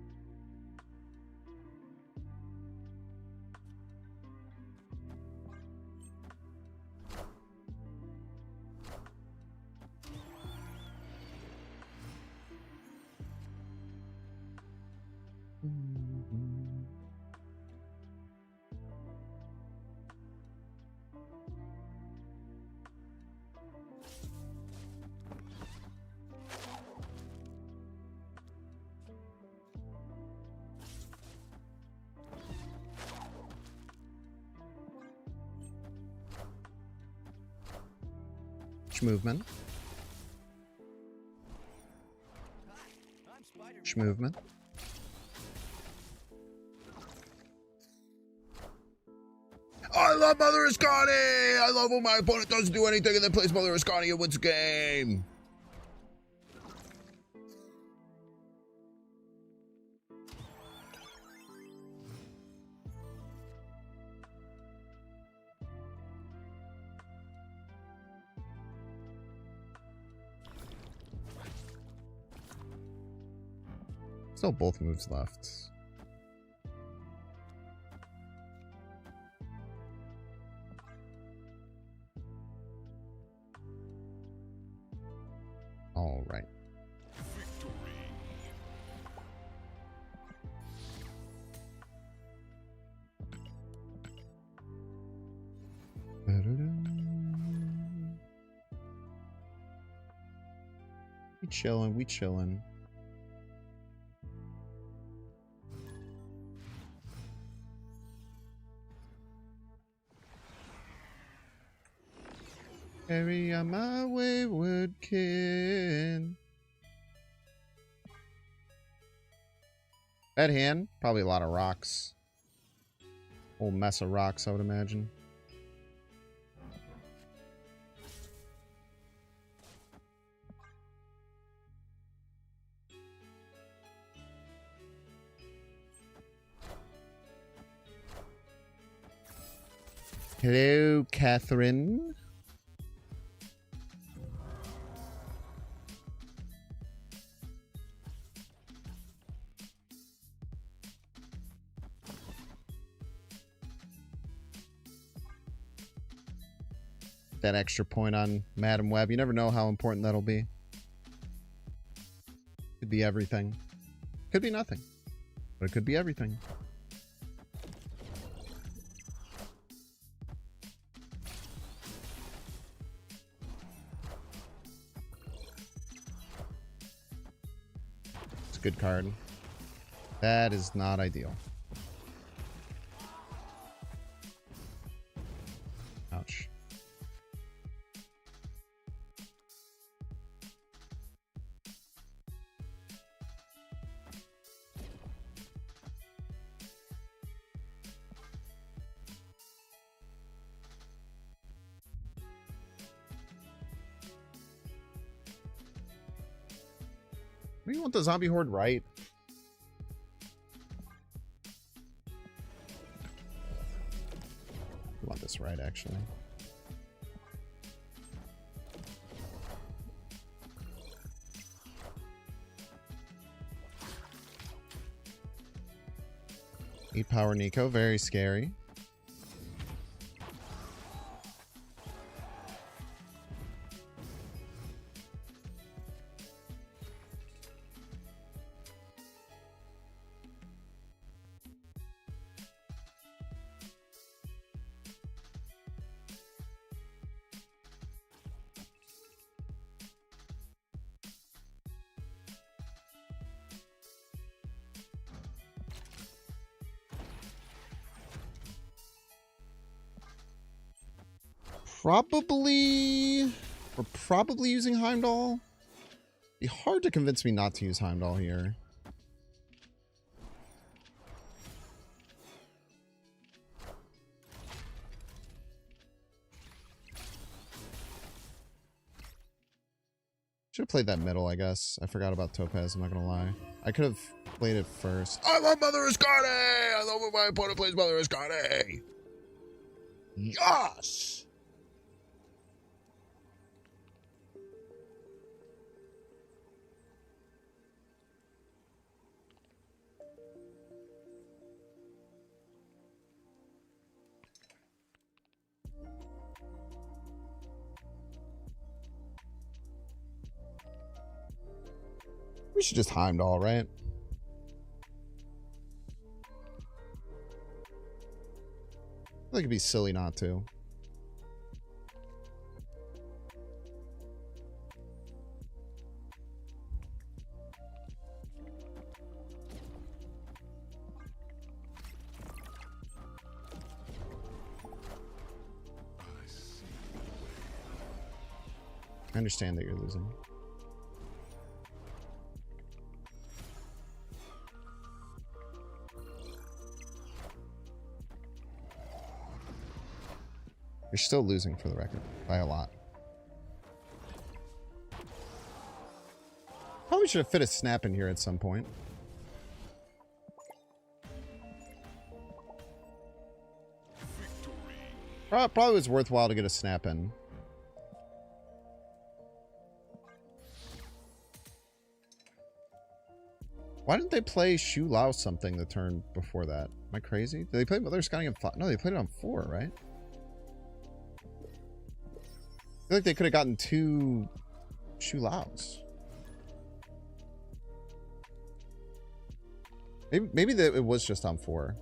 Schmovement. Schmovement. I love Mother Ascani! I love when my opponent doesn't do anything and then plays Mother Ascani and wins the game. Still both moves left. All right. We chillin', we chillin'. Carry on my wayward kid. Bad hand, probably a lot of rocks. Whole mess of rocks, I would imagine. Hello, Catherine. That extra point on Madam Web. You never know how important that'll be. Could be everything. Could be nothing. But it could be everything. It's a good card. That is not ideal. Ouch. Do you want the zombie horde right? I want this right, actually. Eight power Nico, very scary. We're probably using Heimdall. Be hard to convince me not to use Heimdall here. Should have played that middle, I guess. I forgot about Topaz, I'm not gonna lie. I could have played it first. I love Mother Ascani! I love when my opponent plays Mother Ascani! Yes! We should just Heimdall, right? I think it'd be silly not to. understand that you're losing. You're still losing, for the record, by a lot. Probably should have fit a snap in here at some point. Probably was worthwhile to get a snap in. Why didn't they play Shu Lao something the turn before that? Am I crazy? Did they play Mother Scouting on 5? No, they played it on 4, right? I feel like they could have gotten 2 Shu Laos. Maybe it was just on 4.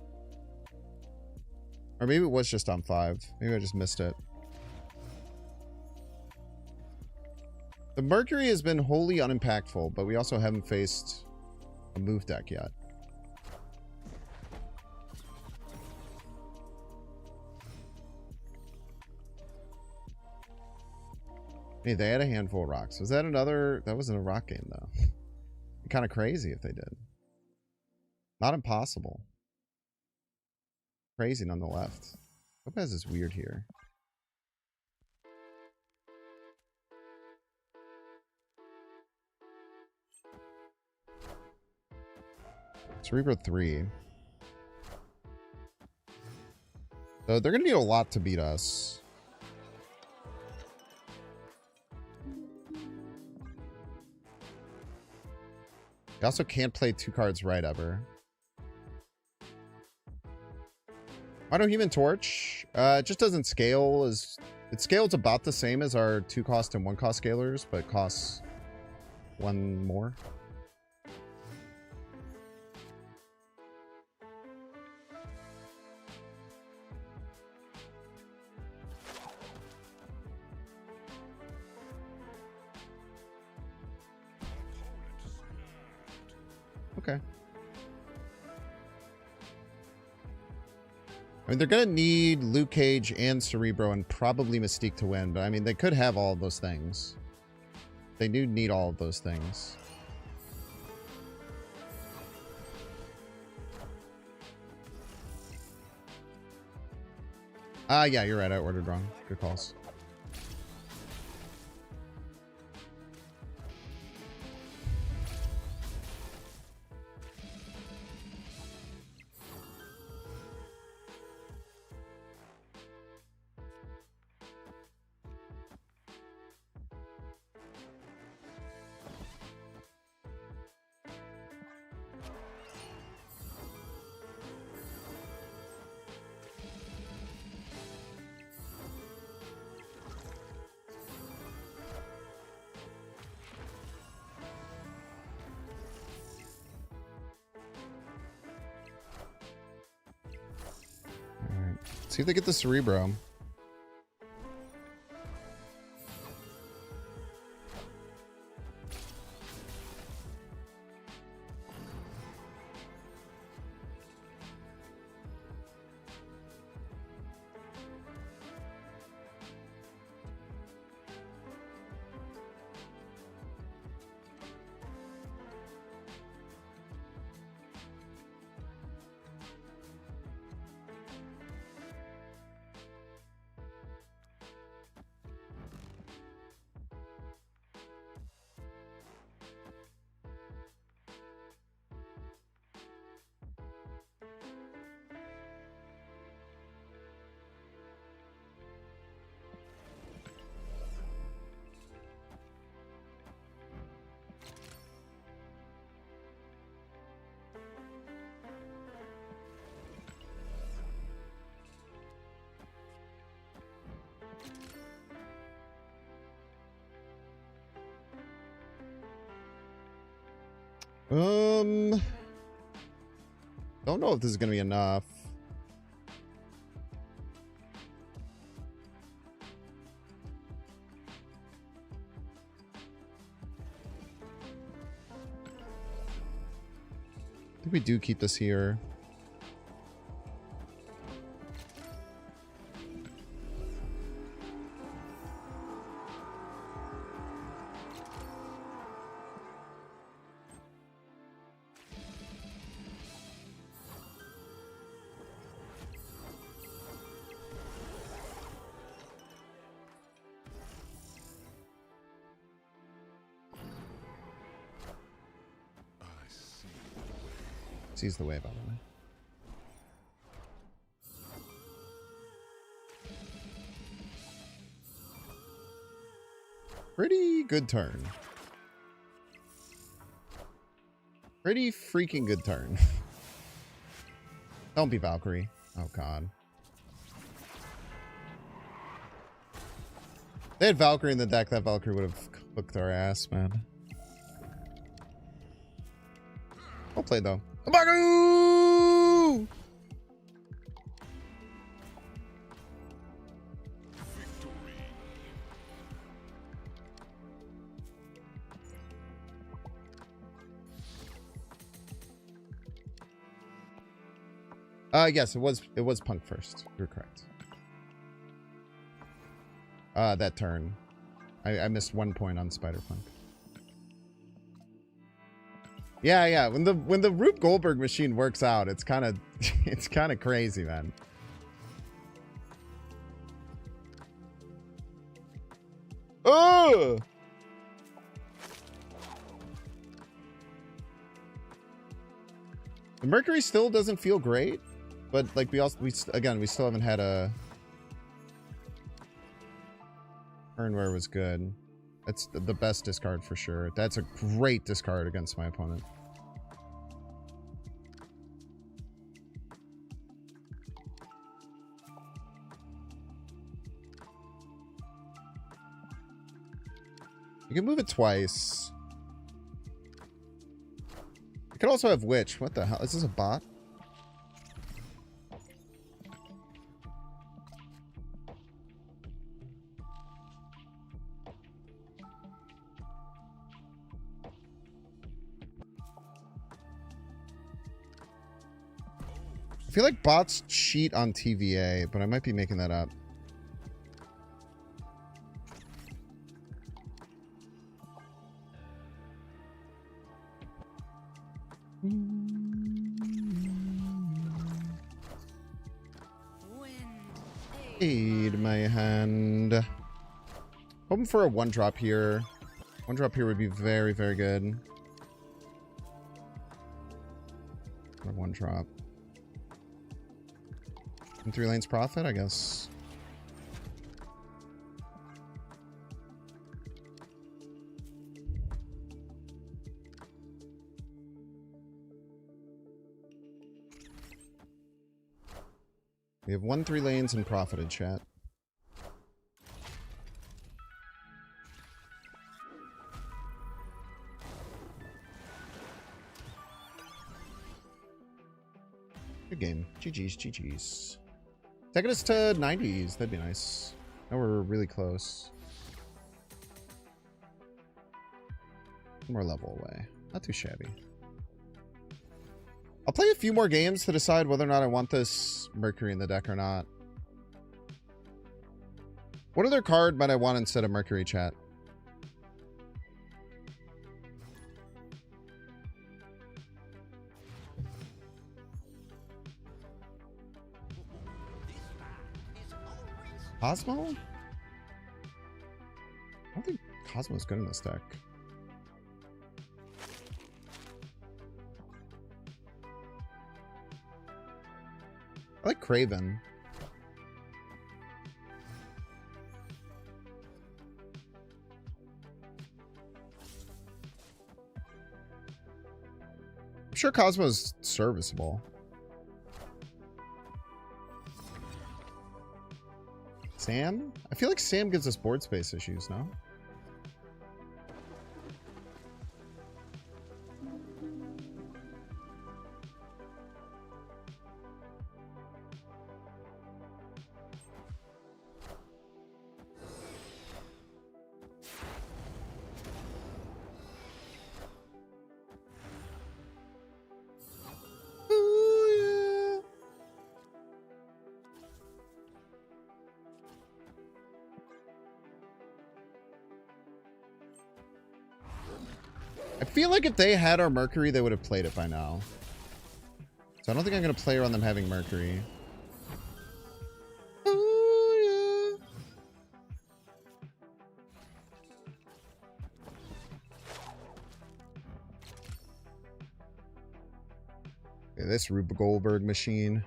Or maybe it was just on 5. Maybe I just missed it. The Mercury has been wholly unimpactful, but we also haven't faced a move deck yet. Hey, they had a handful of rocks. Was that another... That wasn't a rock game, though. Kind of crazy if they did. Not impossible. Crazy on the left. Topaz is weird here. Cerebro 3. So they're going to need a lot to beat us. They also can't play 2 cards right ever. Why no Human Torch? It just doesn't scale as... It scales about the same as our 2 cost and 1 cost scalers, but costs 1 more. Okay. I mean, they're going to need Luke Cage and Cerebro and probably Mystique to win, but I mean, they could have all of those things. They do need all of those things. Yeah, you're right. I ordered wrong. Good calls. See if they get the Cerebro. Don't know if this is going to be enough. I think we do keep this here. Seize the wave, by the way. Pretty good turn. Pretty freaking good turn. Don't be Valkyrie. Oh, God. If they had Valkyrie in the deck, that Valkyrie would have cooked our ass, man. Well played, though. Abaku! Yes, it was Punk first. You're correct. That turn. I missed 1 point on Spider-Punk. Yeah. When the Rube Goldberg machine works out, it's kind of it's kind of crazy, man. Oh! The Mercury still doesn't feel great, but like we still haven't had a turn where it was good. That's the best discard for sure. That's a great discard against my opponent. You can move it twice. You could also have Witch. What the hell? Is this a bot? I feel like bots cheat on TVA, but I might be making that up. Aid my hand. Hoping for a 1-drop here. 1-drop here would be very, very good. Or 1-drop. And 3 lanes profit, I guess. We have 1 3 lanes and profited, chat. Good game. GG's, GG's. Taking us to 90s. That'd be nice. Now we're really close. One more level away. Not too shabby. I'll play a few more games to decide whether or not I want this Mercury in the deck or not. What other card might I want instead of Mercury, chat? Cosmo? I don't think Cosmo's good in this deck. I like Craven. I'm sure Cosmo's serviceable. Sam? I feel like Sam gives us board space issues, no? I feel like if they had our Mercury, they would have played it by now. So I don't think I'm going to play around them having Mercury. Oh, yeah. This Rube Goldberg machine.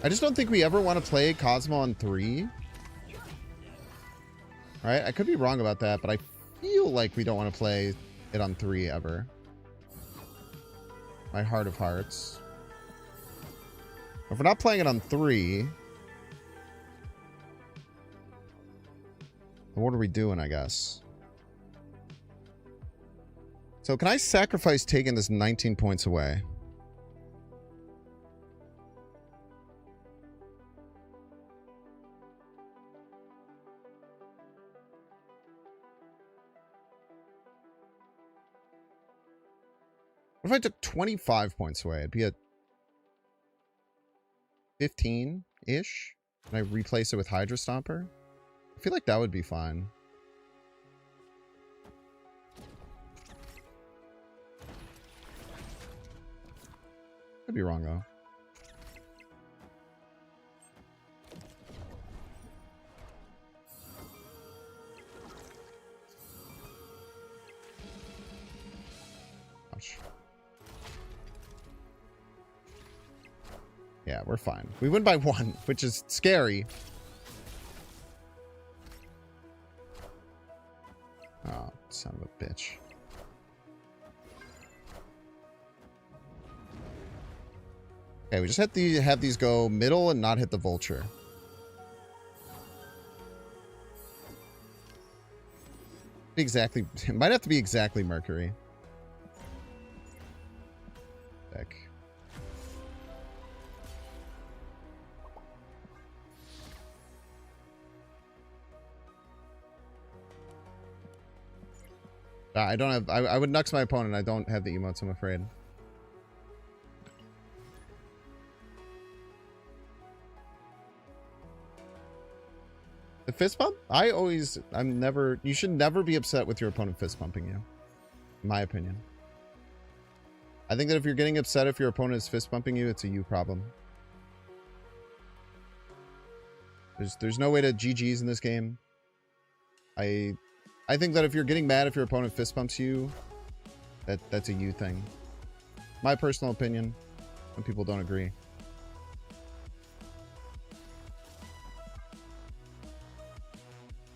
I just don't think we ever want to play Cosmo on 3. Right? I could be wrong about that, but I feel like we don't want to play it on 3 ever. My heart of hearts. If we're not playing it on 3, then what are we doing, I guess? So can I sacrifice taking this 19 points away? What if I took 25 points away? It'd be at 15-ish. And I replace it with Hydra Stomper? I feel like that would be fine. Could be wrong, though. Ouch. Yeah, we're fine. We win by 1, which is scary. Oh, son of a bitch. Okay, we just have to have these go middle and not hit the vulture. Exactly. It might have to be exactly Mercury. Heck. I don't have... I would nux my opponent. I don't have the emotes, I'm afraid. The fist bump? I'm never... You should never be upset with your opponent fist bumping you. In my opinion. I think that if you're getting upset if your opponent is fist bumping you, it's a you problem. There's no way to GG's in this game. I think that if you're getting mad if your opponent fist bumps you, that's a you thing. My personal opinion. Some people don't agree.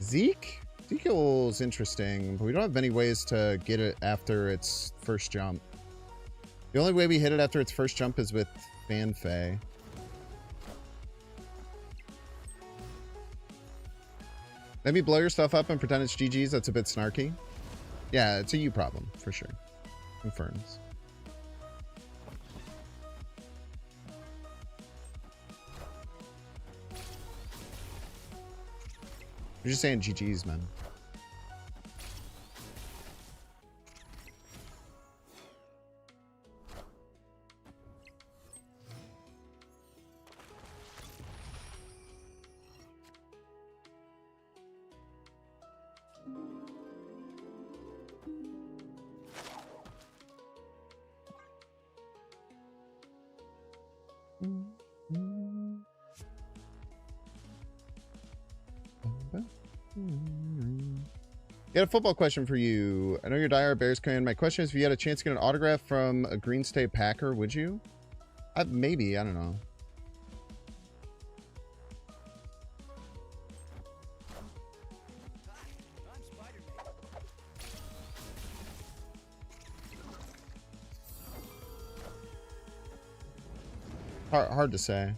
Zeke? Ezekiel's interesting, but we don't have many ways to get it after its first jump. The only way we hit it after its first jump is with Fanfei. Maybe blow your stuff up and pretend it's GG's. That's a bit snarky. Yeah, it's a you problem, for sure. Confirms. You're just saying GG's, man. Got a football question for you. I know you're a diehard Bears fan. My question is, if you had a chance to get an autograph from a Green State Packer, would you? Maybe. I don't know. Hard to say.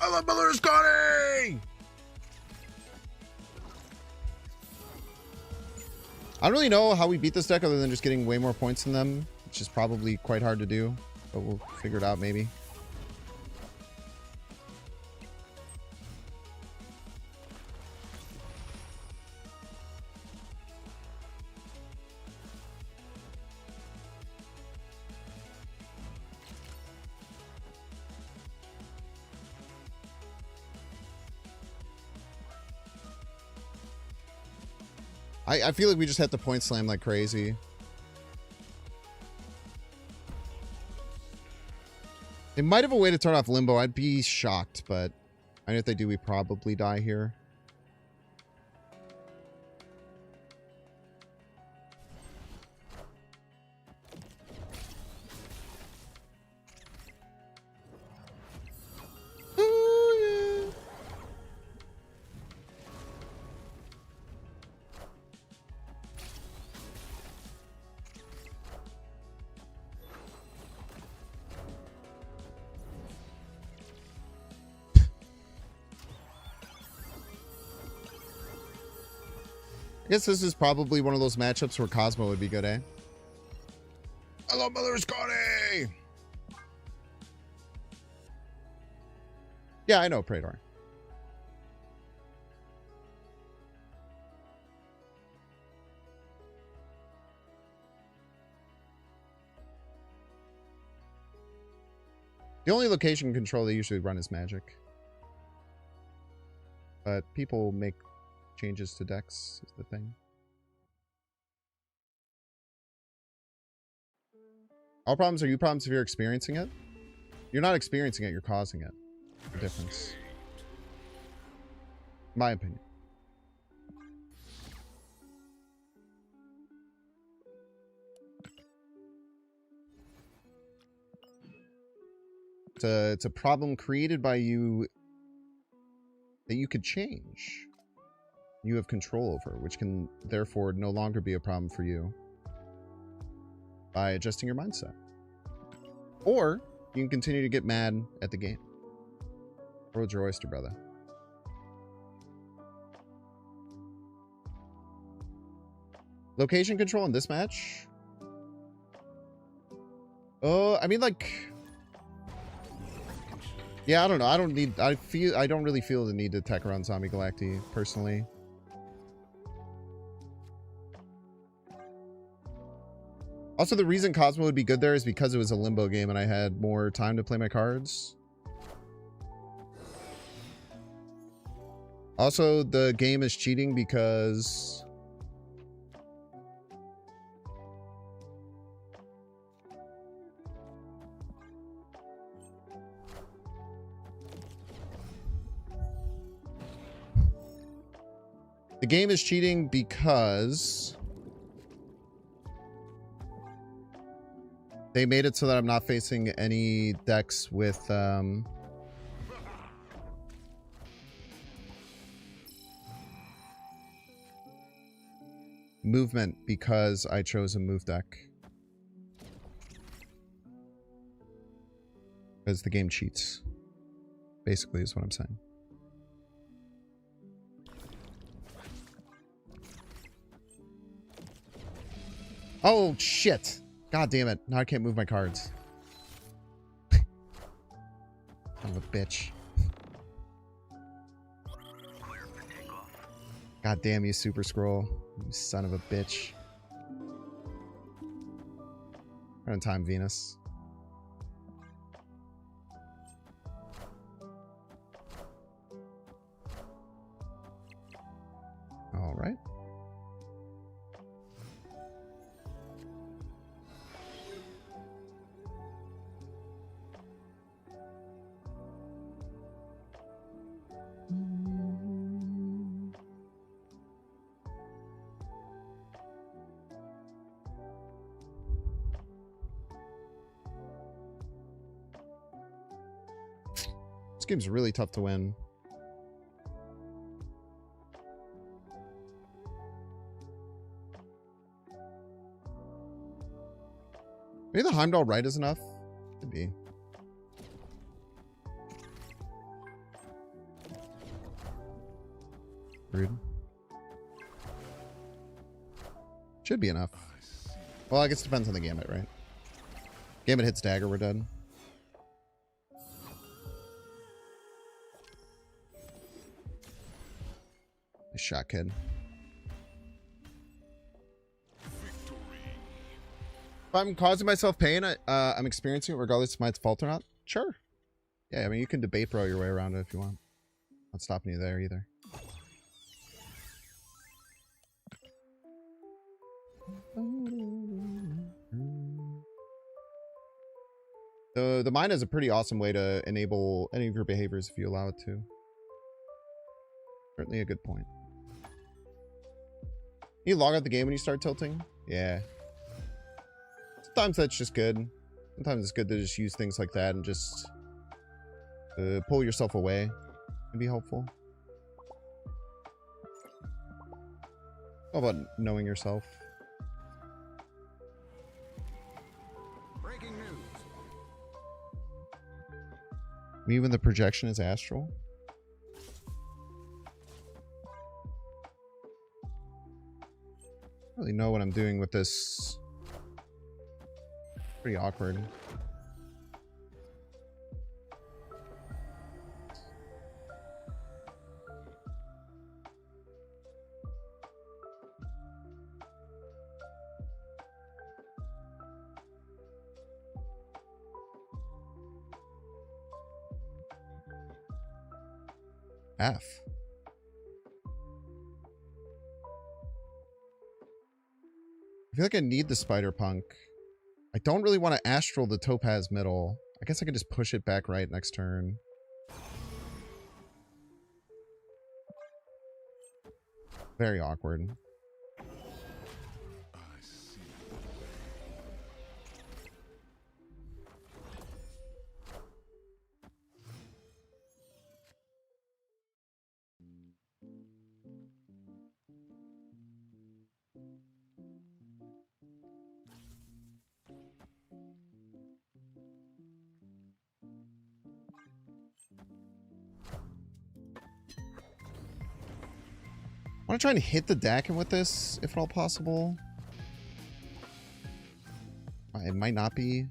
I love Miller Scotty! I don't really know how we beat this deck other than just getting way more points than them, which is probably quite hard to do, but we'll figure it out maybe. I feel like we just had to point slam like crazy. They might have a way to turn off Limbo. I'd be shocked, but I know if they do, we probably die here. I guess this is probably one of those matchups where Cosmo would be good, eh? Hello, Mother Scotty! Yeah, I know Praetor. The only location control they usually run is Magic. But people make changes to decks is the thing. All problems are you problems if you're experiencing it. You're not experiencing it, you're causing it. The difference. My opinion. It's a problem created by you that you could change. You have control over, which can therefore no longer be a problem for you by adjusting your mindset. Or you can continue to get mad at the game. World's your oyster, brother. Location control in this match? I mean, like, yeah, I don't know. I don't really feel the need to tech around Zombie Galacti personally. Also, the reason Cosmo would be good there is because it was a Limbo game and I had more time to play my cards. Also, the game is cheating because they made it so that I'm not facing any decks with movement because I chose a move deck. Because the game cheats. Basically is what I'm saying. Oh, shit. God damn it. Now I can't move my cards. Son of a bitch. God damn you, Super Scroll. You son of a bitch. Right on time, Venus. All right. This game's really tough to win. Maybe the Heimdall right is enough? Could be. Rude. Should be enough. Well, I guess it depends on the Gambit, right? Gambit hits dagger, we're dead. Nice shot, kid. If I'm causing myself pain, I'm experiencing it regardless if it's my fault or not. Sure. Yeah, I mean, you can debate bro your way around it if you want. Not stopping you there either. The mine is a pretty awesome way to enable any of your behaviors if you allow it to. Certainly a good point. You log out the game when you start tilting? Yeah. Sometimes that's just good. Sometimes it's good to just use things like that and just pull yourself away. Can be helpful. How about knowing yourself? Breaking news. Me when the projection is astral? I don't really know what I'm doing with this. Pretty awkward. F. I feel like I need the spider punk. I don't really want to astral the topaz middle. I guess I can just push it back right next turn. Very awkward. I see. I want to try and hit the Dakin with this, if at all possible. It might not be.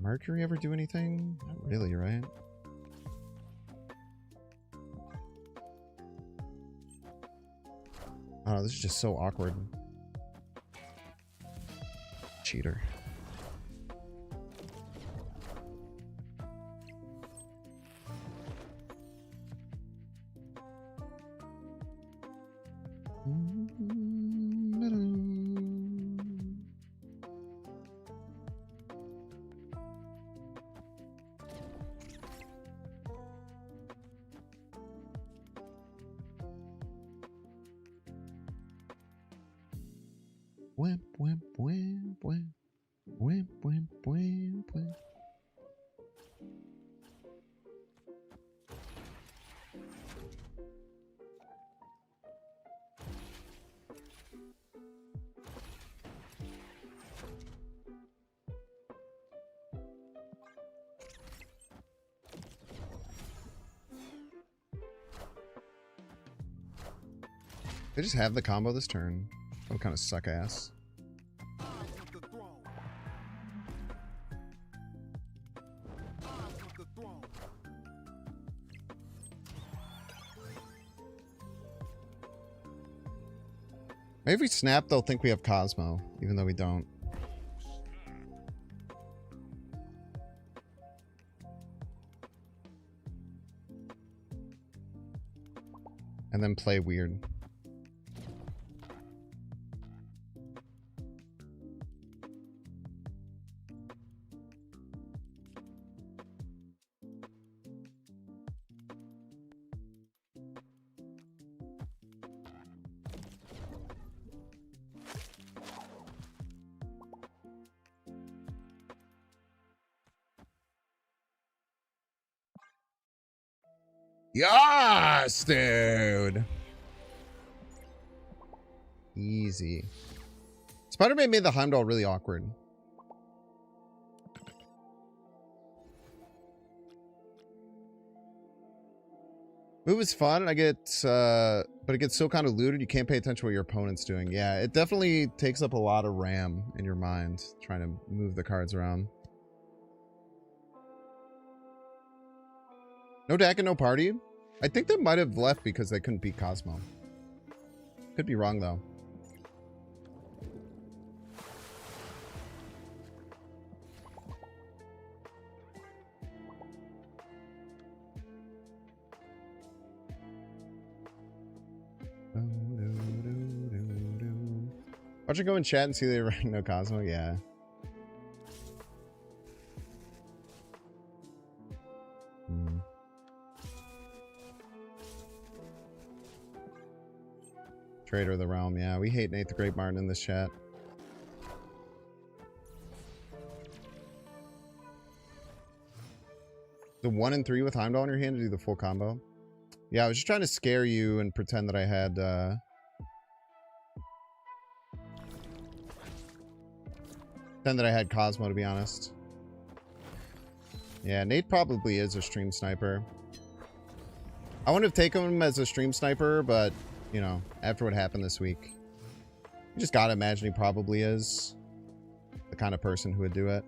Mercury ever do anything? Not really, right? Oh, this is just so awkward. Cheater. Wimp, wimp, wimp, wimp. Wimp, wimp, wimp, wimp. They just have the combo this turn. Some kind of suck ass. I want the throne. I want the throne. Maybe if we snap, they'll think we have Cosmo, even though we don't. And then play weird. Yes, dude. Easy. Spider-Man made the Heimdall really awkward. Move is fun. But it gets so kind of looted, you can't pay attention to what your opponent's doing. Yeah, it definitely takes up a lot of RAM in your mind, trying to move the cards around. No deck and no party? I think they might have left because they couldn't beat Cosmo. Could be wrong, though. Watch it go in chat and see they rank no Cosmo. Yeah. Hmm. Trader of the Realm. Yeah, we hate Nate the Great Martin in this chat. The 1 and 3 with Heimdall in your hand to do the full combo. Yeah, I was just trying to scare you and pretend that I had Cosmo, to be honest. Yeah, Nate probably is a stream sniper. I wouldn't have taken him as a stream sniper, but, you know, after what happened this week, you just gotta imagine he probably is the kind of person who would do it.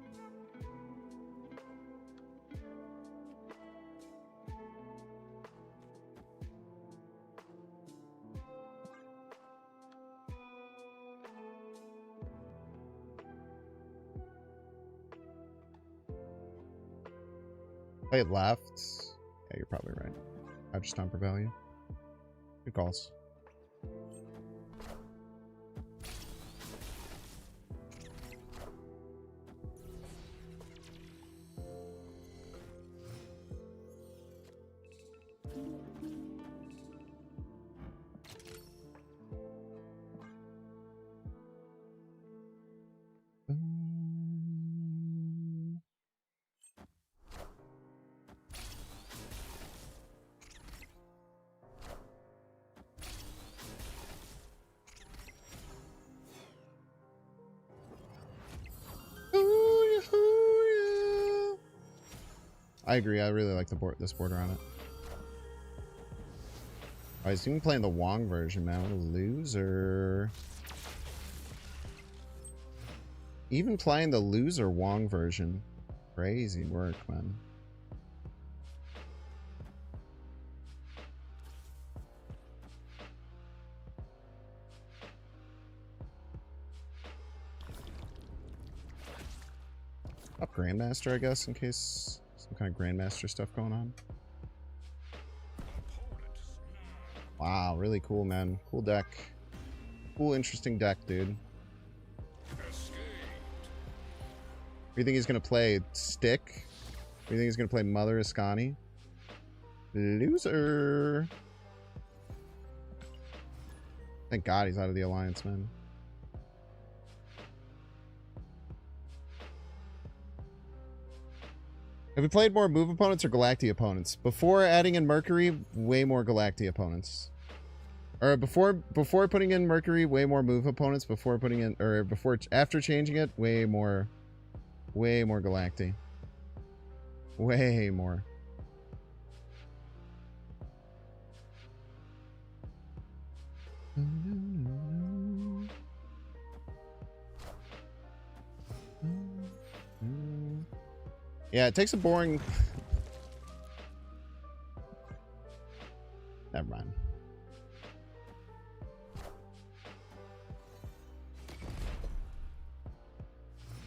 Play it left. Yeah, you're probably right. I just stomper value. Good calls. I agree. I really like this border on it. Oh, he's even playing the Wong version, man. What a loser. Even playing the loser Wong version. Crazy work, man. Up Grandmaster, I guess, in case some kind of Grandmaster stuff going on. Wow, really cool, man. Cool deck. Cool, interesting deck, dude. You think he's gonna play Stick? You think he's gonna play Mother Ascani? Loser. Thank God he's out of the alliance, man. Have we played more move opponents or Galacti opponents? Before adding in Mercury, way more Galacti opponents. Or before putting in Mercury, way more move opponents. Before putting in, or after changing it, way more Galacti. Way more. Yeah, it takes a boring... Never mind.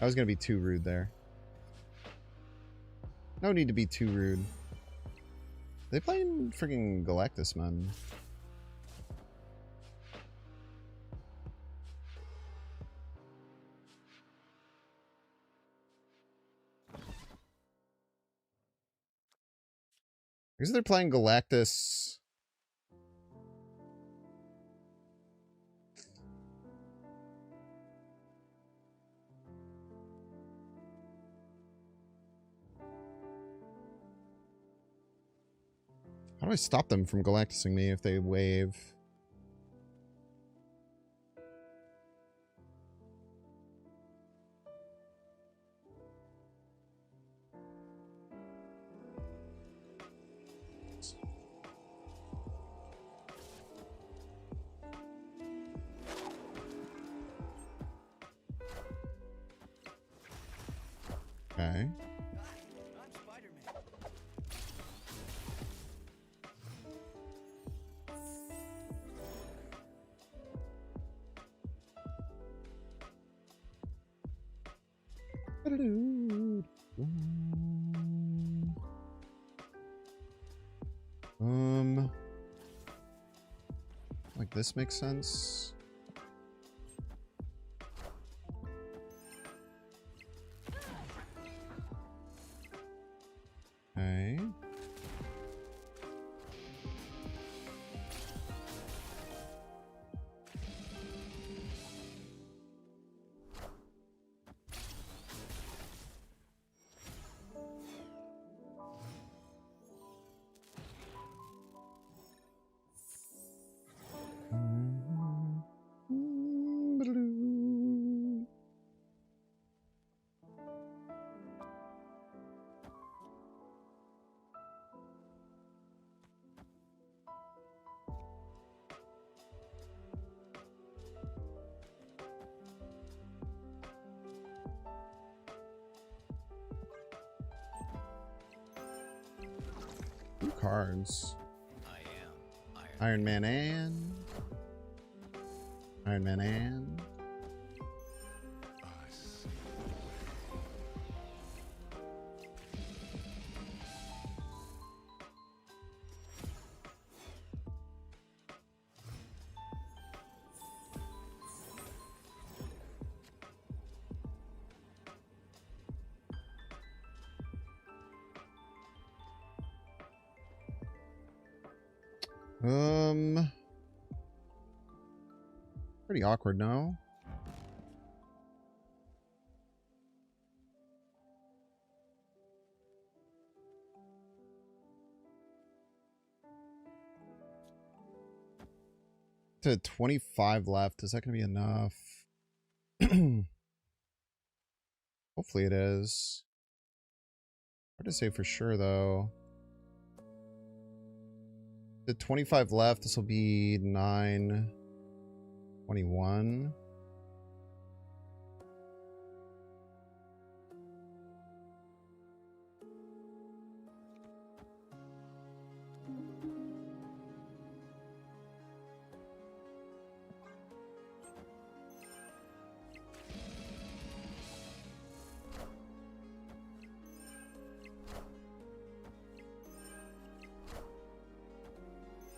I was gonna be too rude there. No need to be too rude. They playing freaking Galactus, man. I guess they're playing Galactus. How do I stop them from Galactusing me if they wave? Okay. Like this makes sense. 2 cards. Iron Man and Iron Man and pretty awkward, no? To 25 left. Is that going to be enough? Hopefully it is. Hard to say for sure, though. The 25 left. This will be 921.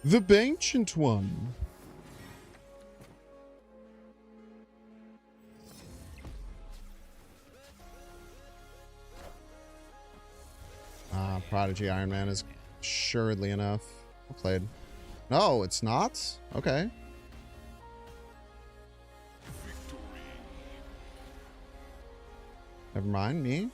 The ancient one. Prodigy Iron Man is assuredly enough. Well played. No, it's not? Okay. Never mind me.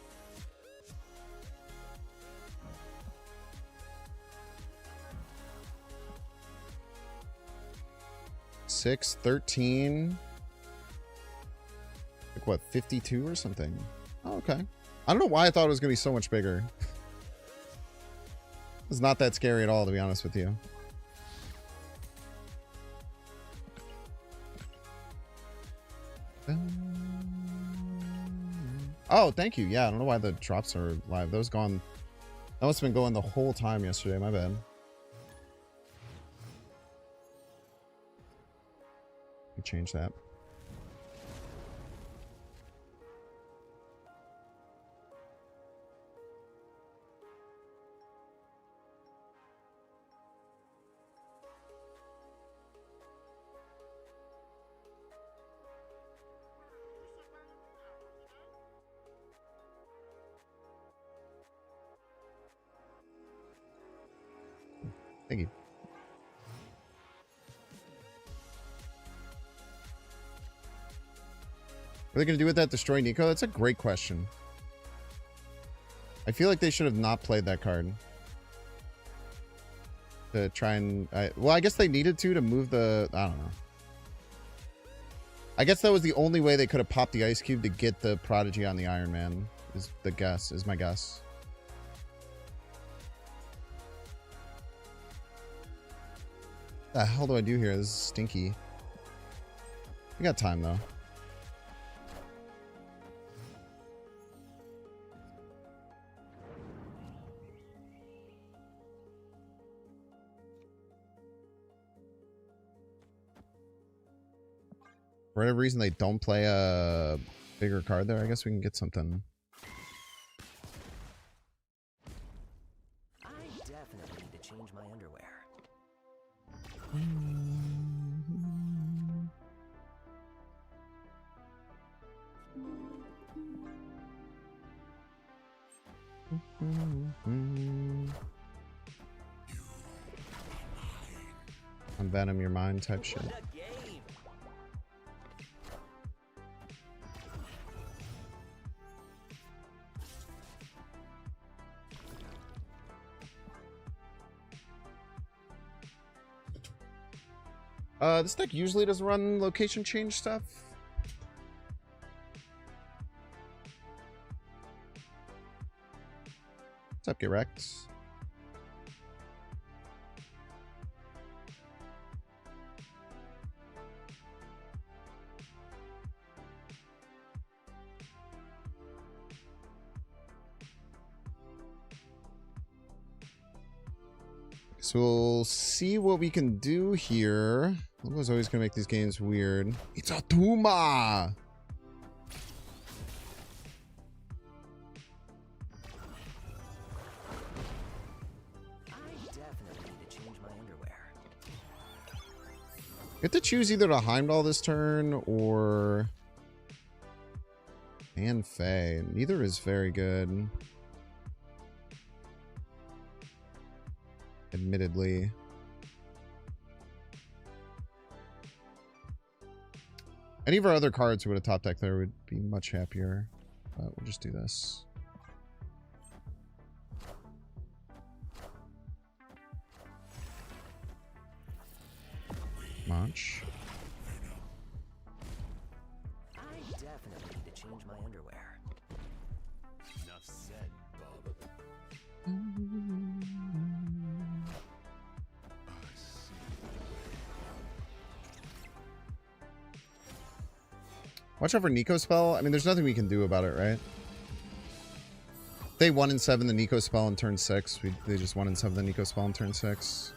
Six, 13. Like what, 52 or something? Oh, okay. I don't know why I thought it was going to be so much bigger. It's not that scary at all, to be honest with you. Oh, thank you. Yeah, I don't know why the drops are live. Those gone. That must have been going the whole time yesterday. My bad. Let me change that. Thank you. What are they going to do with that Destroy Nico? That's a great question. I feel like they should have not played that card. To try and... well, I guess they needed to move the... I don't know. I guess that was the only way they could have popped the Ice Cube to get the Prodigy on the Iron Man. Is the guess. Is my guess. What the hell do I do here? This is stinky. We got time, though. For whatever reason, they don't play a bigger card there. I guess we can get something. I definitely need to change my underwear. Unvenom your mind type shit. What a game! This deck usually doesn't run location change stuff. What's up, Get Wrecked? So we'll see what we can do here. Logo's always gonna make these games weird. It's a Tuma! I definitely need to change my underwear. You have to choose either to Heimdall this turn or Fan Fey. Neither is very good. Admittedly. Any of our other cards who would have top deck there would be much happier. But we'll just do this. Much. I definitely need to change my underwear. Enough said, Bob. Watch out for Nico spell. I mean, there's nothing we can do about it, right? They 1 and 7 the Nico spell in turn 6. They just 1 and 7 the Nico spell in turn 6.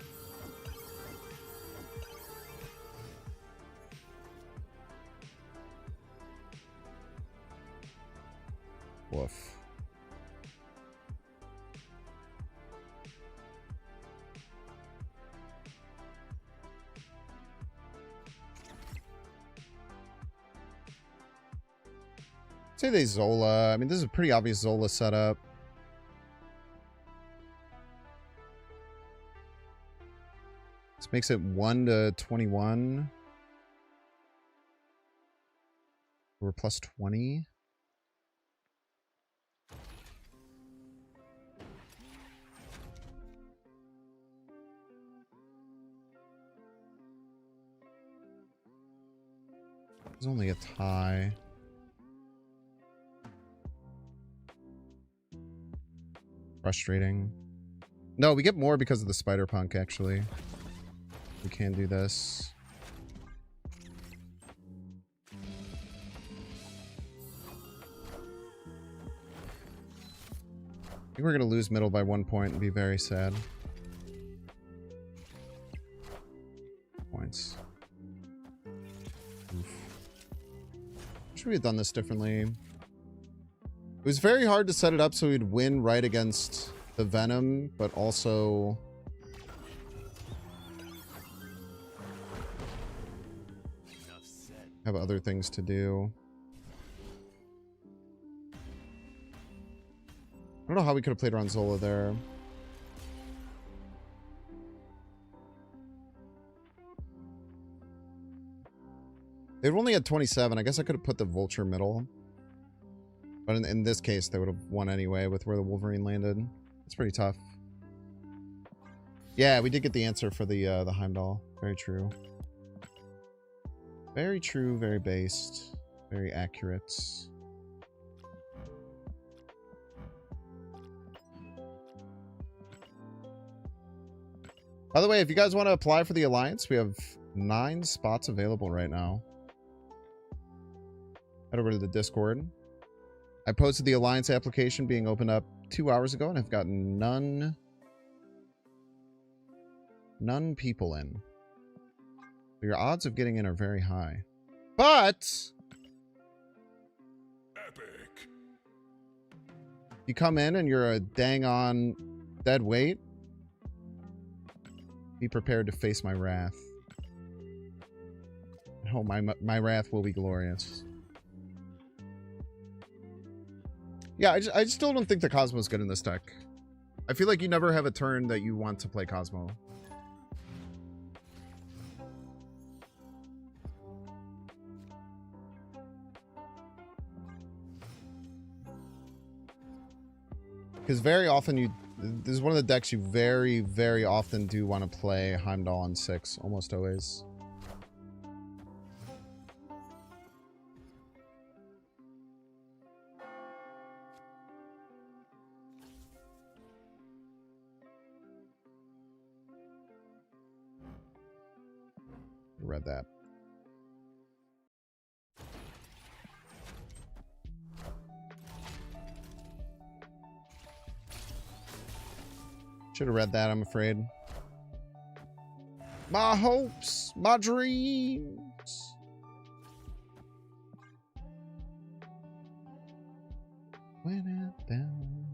Woof. Say they Zola. I mean, this is a pretty obvious Zola setup. This makes it 1 to 21. We're plus 20. There's only a tie. Frustrating. No, we get more because of the Spider Punk, actually. We can do this. I think we're going to lose middle by 1 point and be very sad. Points. Oof. Should we have done this differently? It was very hard to set it up so we'd win right against the Venom, but also have other things to do. I don't know how we could have played around Zola there. They've only had 27. I guess I could have put the Vulture middle. But in this case, they would have won anyway with where the Wolverine landed. It's pretty tough. Yeah, we did get the answer for the Heimdall. Very true. Very true, very based. Very accurate. By the way, if you guys want to apply for the Alliance, we have 9 spots available right now. Head over to the Discord. I posted the Alliance application being opened up 2 hours ago, and I've gotten none people in. So your odds of getting in are very high. But Epic. if you come in and you're a dang on dead weight, be prepared to face my wrath. Oh, my wrath will be glorious. Yeah, I still don't think the Cosmo's good in this deck. I feel like you never have a turn that you want to play Cosmo. Because very often this is one of the decks you very, very often do want to play Heimdall on 6, almost always. Read that. Should have read that, I'm afraid. My hopes, my dreams. Went it down.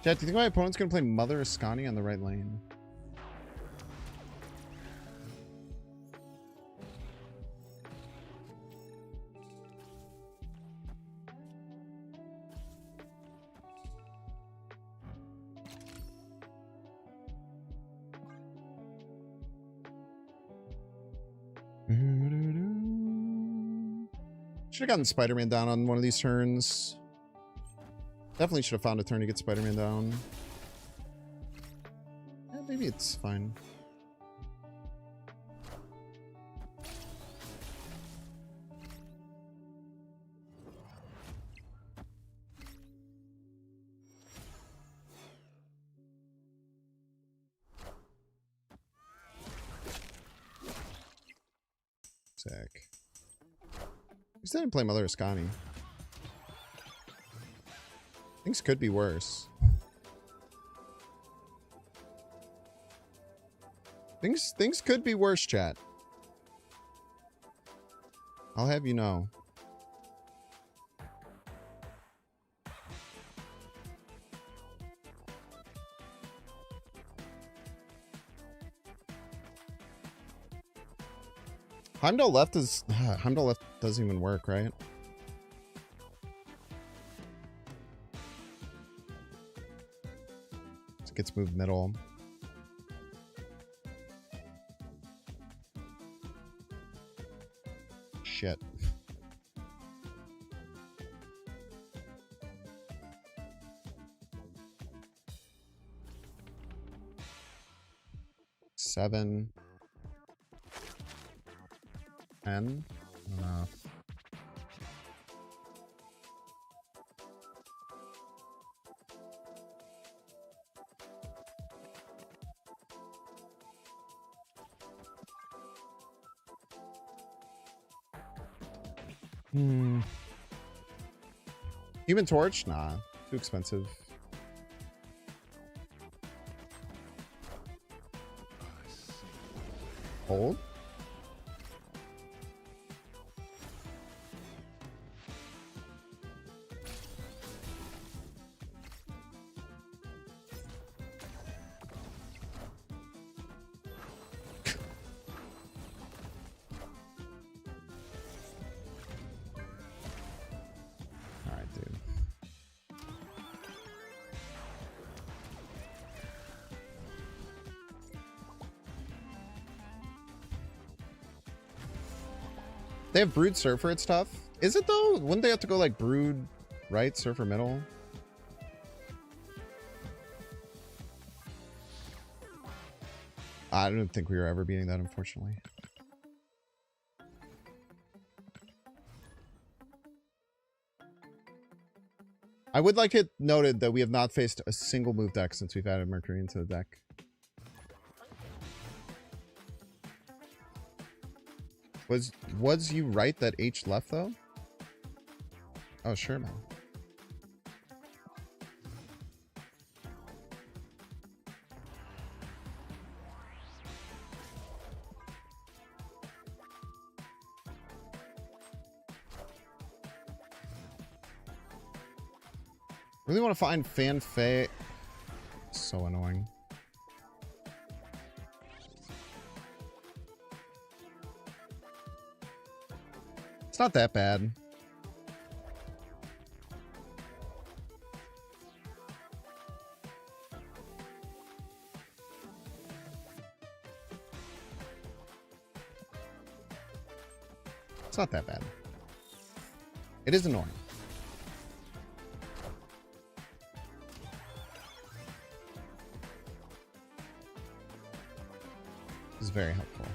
Chat, do you think my opponent's gonna play Mother Ascani on the right lane? Should have gotten Spider-Man down on one of these turns. Definitely should have found a turn to get Spider-Man down. Yeah, maybe it's fine. Sick. He didn't play Mother Ascani. Things could be worse. Things could be worse, chat. I'll have you know. Heimdall left is Heimdall left doesn't even work, right? It gets moved middle. Shit. Seven. 10. Enough. Human Torch? Nah. Too expensive. Hold? They have Brood Surfer, it's tough. Is it though? Wouldn't they have to go like Brood right, Surfer middle? I don't think we were ever beating that, unfortunately. I would like it noted that we have not faced a single move deck since we've added Mercury into the deck. Was you right that H left though? Oh sure, man. Really want to find Fan Fei. So annoying. It's not that bad. It's not that bad. It is annoying. This is very helpful.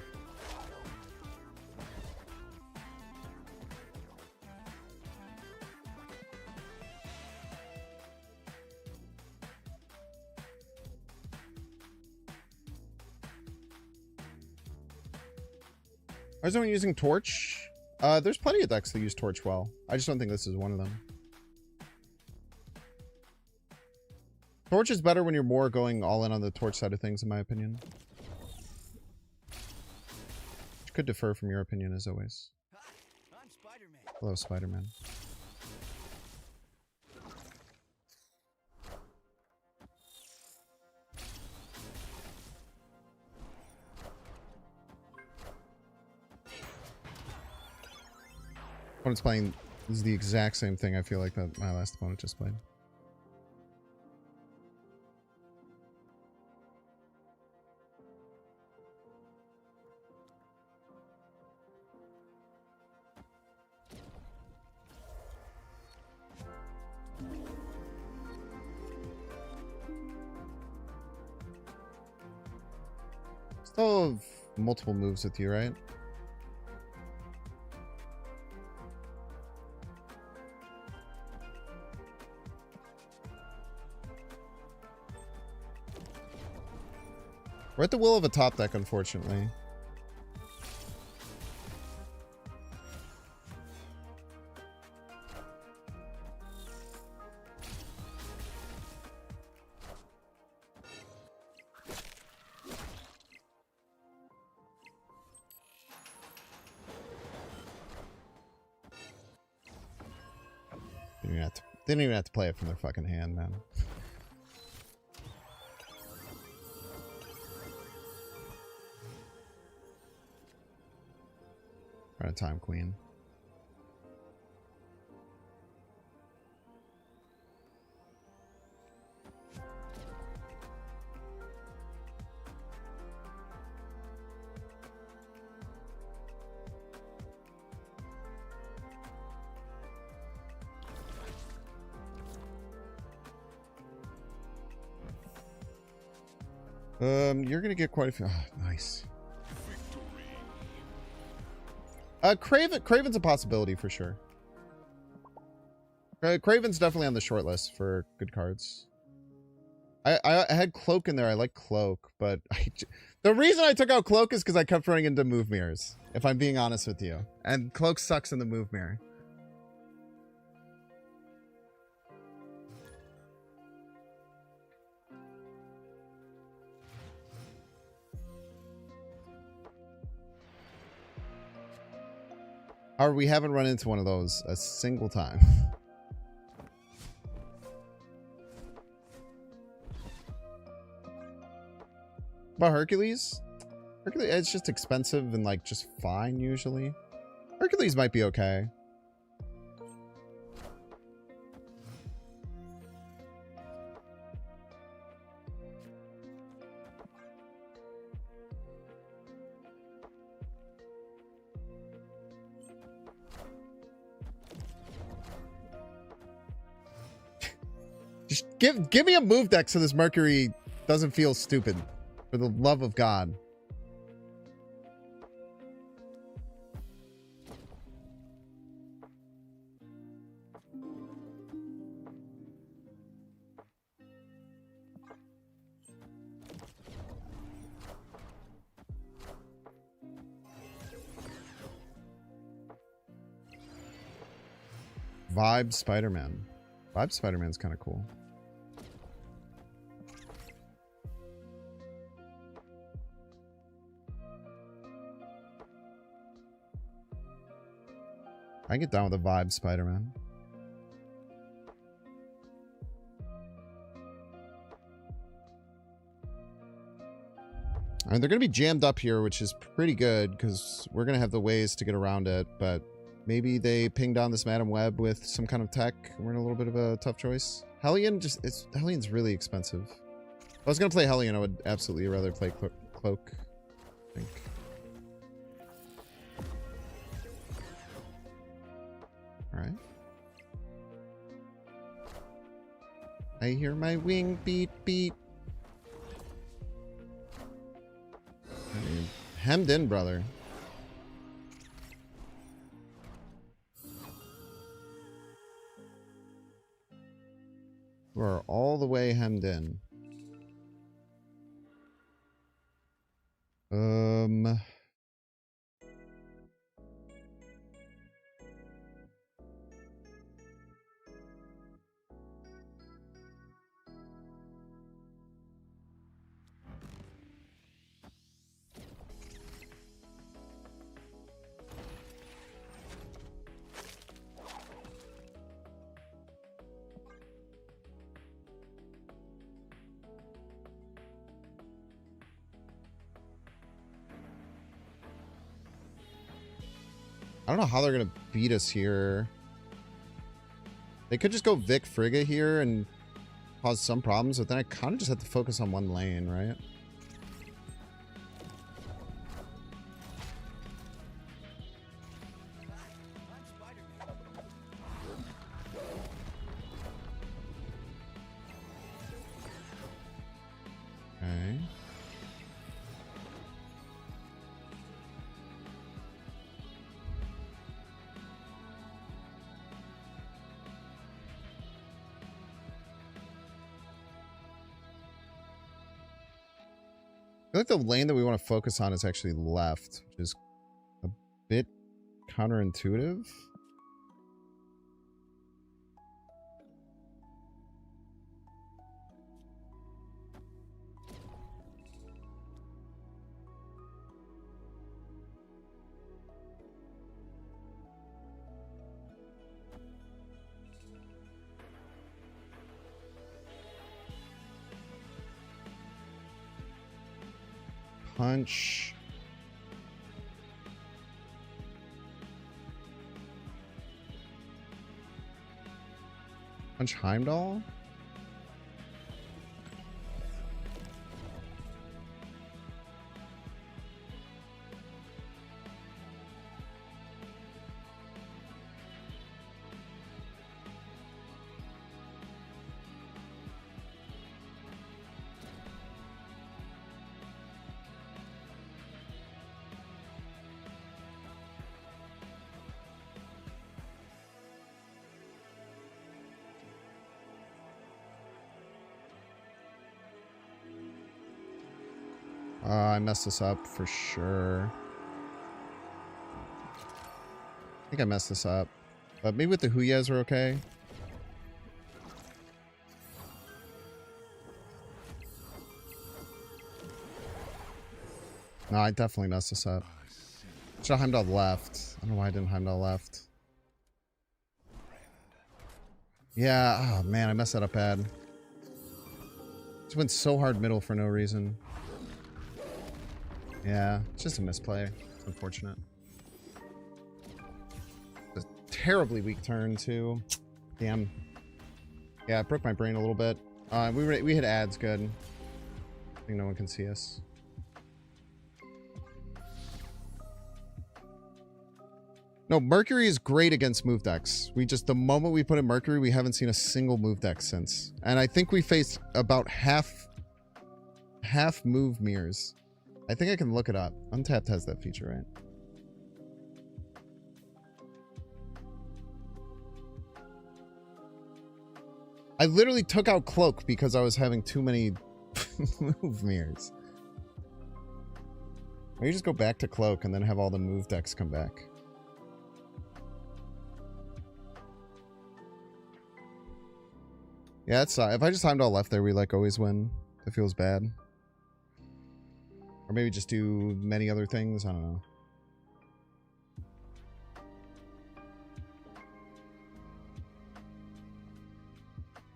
Why is everyone using Torch? There's plenty of decks that use Torch well. I just don't think this is one of them. Torch is better when you're more going all in on the Torch side of things, in my opinion. Which could differ from your opinion, as always. I'm Spider-Man. Hello, Spider-Man. Opponent's playing is the exact same thing I feel like that my last opponent just played. Still have multiple moves with you, right? We're at the will of a top deck, unfortunately. They didn't even have to play it from their fucking hand, man. We're out of time, Queen. You're gonna get quite a few. Oh, nice. Craven's a possibility for sure. Craven's definitely on the short list for good cards. I had Cloak in there. I like Cloak, but the reason I took out Cloak is because I kept running into move mirrors, if I'm being honest with you. And Cloak sucks in the move mirror. Or we haven't run into one of those a single time. About Hercules? Hercules, it's just expensive and like just fine usually. Hercules might be okay. Just give me a move deck so this Mercury doesn't feel stupid. For the love of God. Vibe Spider-Man. Vibe Spider-Man's kind of cool. I can get down with a Vibe Spider-Man. And they're going to be jammed up here, which is pretty good because we're going to have the ways to get around it. But maybe they ping down this Madam Web with some kind of tech. We're in a little bit of a tough choice. Hellion, Hellion's really expensive. If I was going to play Hellion, I would absolutely rather play Cloak, I think. Alright. I hear my wing beat beat. Hemmed in, brother. We're all the way hemmed in. I don't know how they're gonna beat us here. They could just go Vic Frigga here and cause some problems, but then I kind of just have to focus on one lane, right? Okay. I feel like the lane that we want to focus on is actually left, which is a bit counterintuitive. Punch. Punch Heimdall? I messed this up for sure. I think I messed this up. But maybe with the Huyas we're okay. No, I definitely messed this up. Should have Heimdall left. I don't know why I didn't Heimdall left. Yeah, oh man, I messed that up bad. Just went so hard middle for no reason. Yeah, it's just a misplay. It's unfortunate. A terribly weak turn too. Damn. Yeah, it broke my brain a little bit. We hit ads good. I think no one can see us. No, Mercury is great against move decks. We just, the moment we put in Mercury, we haven't seen a single move deck since. And I think we faced about half move mirrors. I think I can look it up. Untapped has that feature, right? I literally took out Cloak because I was having too many move mirrors. Maybe just go back to Cloak and then have all the move decks come back. Yeah, it's if I just timed all left there, we like always win. It feels bad. Or maybe just do many other things. I don't know.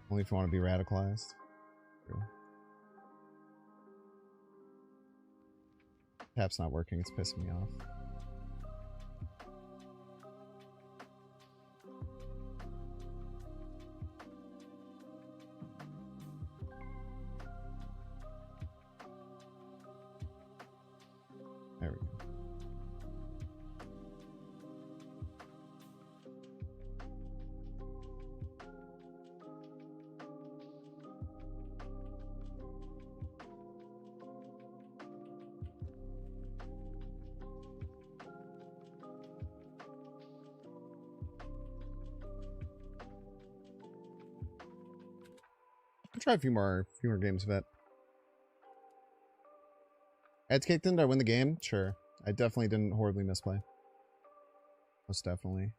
Only if you want to be radicalized. True. Tap's not working. It's pissing me off. There we go. I'll try a few more games of it. Ads kicked in, did I win the game? Sure. I definitely didn't horribly misplay. Most definitely.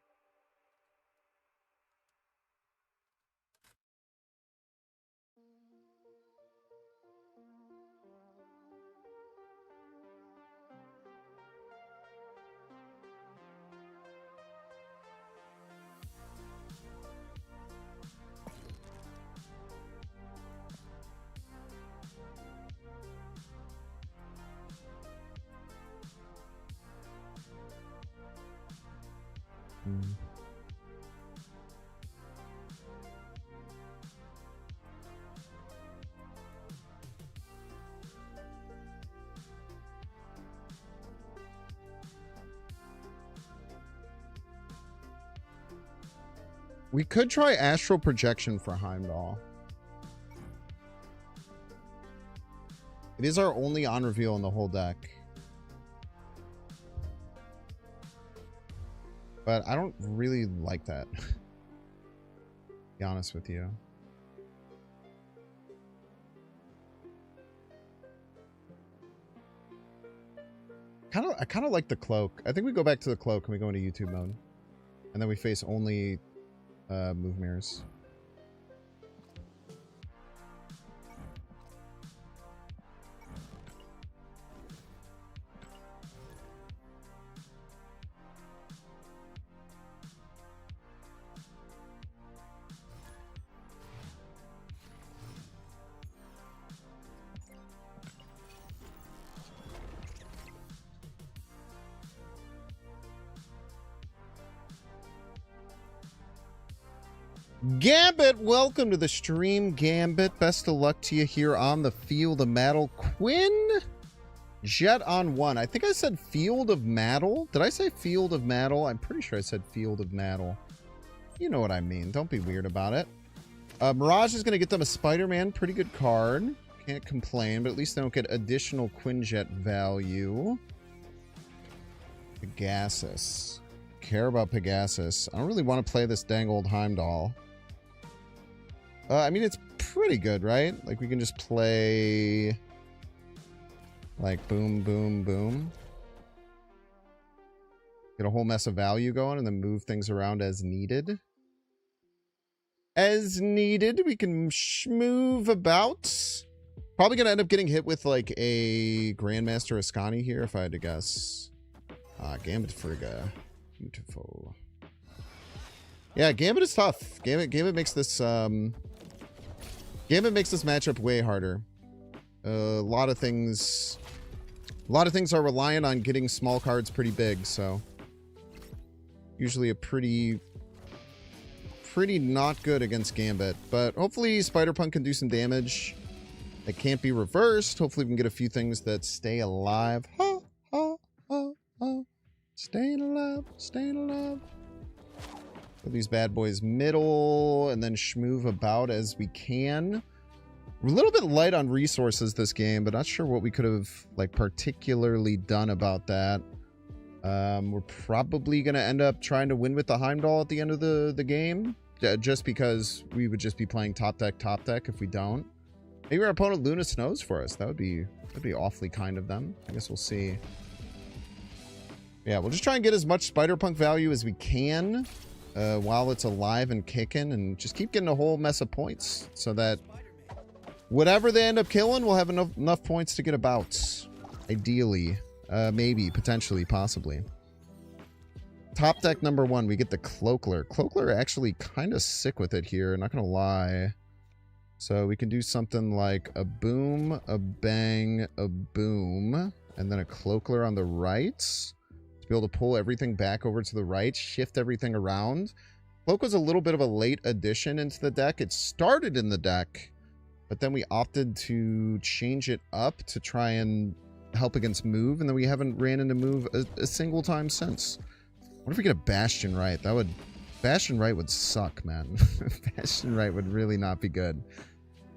We could try Astral Projection for Heimdall. It is our only on reveal in the whole deck. But I don't really like that. To be honest with you. I kind of like the cloak. I think we go back to the cloak and we go into YouTube mode. And then we face only move mirrors. Gambit, welcome to the stream, Gambit. Best of luck to you here on the Field of Metal. Quinn Jet on 1. I think I said Field of Metal. Did I say Field of Metal? I'm pretty sure I said Field of Metal. You know what I mean. Don't be weird about it. Mirage is going to get them a Spider-Man. Pretty good card. Can't complain, but at least they don't get additional Quinjet value. Pegasus. Care about Pegasus. I don't really want to play this dang old Heimdall. I mean, it's pretty good, right? Like, we can just play... like, boom, boom, boom. Get a whole mess of value going and then move things around as needed. As needed, we can move about. Probably going to end up getting hit with, like, a Grandmaster Ascani here, if I had to guess. Gambit Frigga. Beautiful. Yeah, Gambit is tough. Gambit makes this, Gambit makes this matchup way harder. A lot of things are reliant on getting small cards pretty big, so usually a pretty not good against Gambit. But hopefully Spider-Punk can do some damage that can't be reversed. Hopefully we can get a few things that stay alive. Ha, ha, ha, ha. Staying alive, staying alive. Put these bad boys middle and then schmoove about as we can. We're a little bit light on resources this game, but not sure what we could have like particularly done about that. We're probably going to end up trying to win with the Heimdall at the end of the game, just because we would just be playing top deck if we don't. Maybe our opponent Luna Snows for us. That'd be awfully kind of them. I guess we'll see. Yeah, we'll just try and get as much Spider-Punk value as we can while it's alive and kicking, and just keep getting a whole mess of points so that whatever they end up killing, we'll have enough points to get about. Ideally. Maybe, potentially, possibly. Top deck number 1, we get the Cloakler. Cloakler actually kind of sick with it here, not gonna lie. So we can do something like a boom, a bang, a boom, and then a Cloakler on the right. To be able to pull everything back over to the right, shift everything around. Cloak was a little bit of a late addition into the deck. It started in the deck, but then we opted to change it up to try and help against move, and then we haven't ran into move a single time since. What if we get a Bastion Right? Bastion Right would suck, man. Bastion Right would really not be good.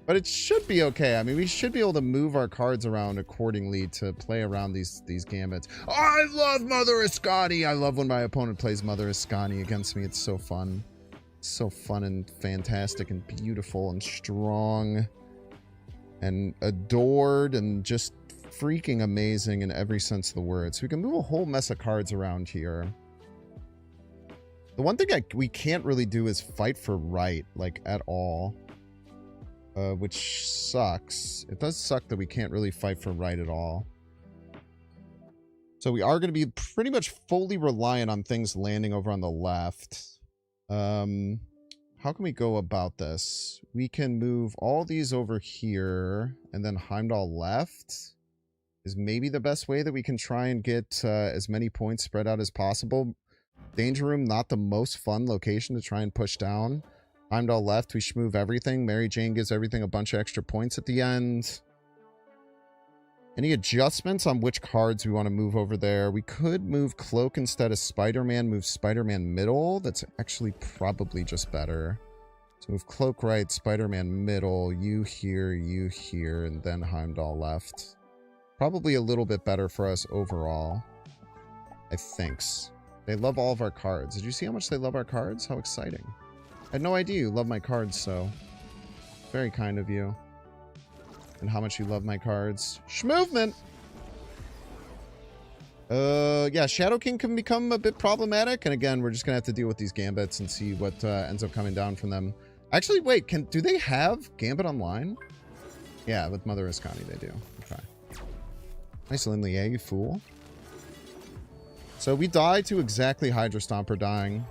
But it should be okay. I mean, we should be able to move our cards around accordingly to play around these gambits. Oh, I love Mother Ascani. I love when my opponent plays Mother Ascani against me. It's so fun. It's so fun and fantastic and beautiful and strong and adored and just freaking amazing in every sense of the word. So we can move a whole mess of cards around here. The one thing we can't really do is fight for right, like, at all. Which sucks. It does suck that we can't really fight for right at all. So we are going to be pretty much fully reliant on things landing over on the left. How can we go about this? We can move all these over here, and then Heimdall left is maybe the best way that we can try and get as many points spread out as possible. Danger Room, not the most fun location to try and push down. Heimdall left, we schmoove everything. Mary Jane gives everything a bunch of extra points at the end. Any adjustments on which cards we want to move over there? We could move Cloak instead of Spider-Man. Move Spider-Man middle. That's actually probably just better. So move Cloak right, Spider-Man middle, you here, and then Heimdall left. Probably a little bit better for us overall. I thinks. They love all of our cards. Did you see how much they love our cards? How exciting. I had no idea you love my cards, so very kind of you. And how much you love my cards. Schmovement! Yeah, Shadow King can become a bit problematic. And again, we're just going to have to deal with these Gambits and see what ends up coming down from them. Actually, wait, do they have Gambit online? Yeah, with Mother Ascani they do. Okay. Nice Lin Lie, you fool. So we die to exactly Hydra Stomper dying.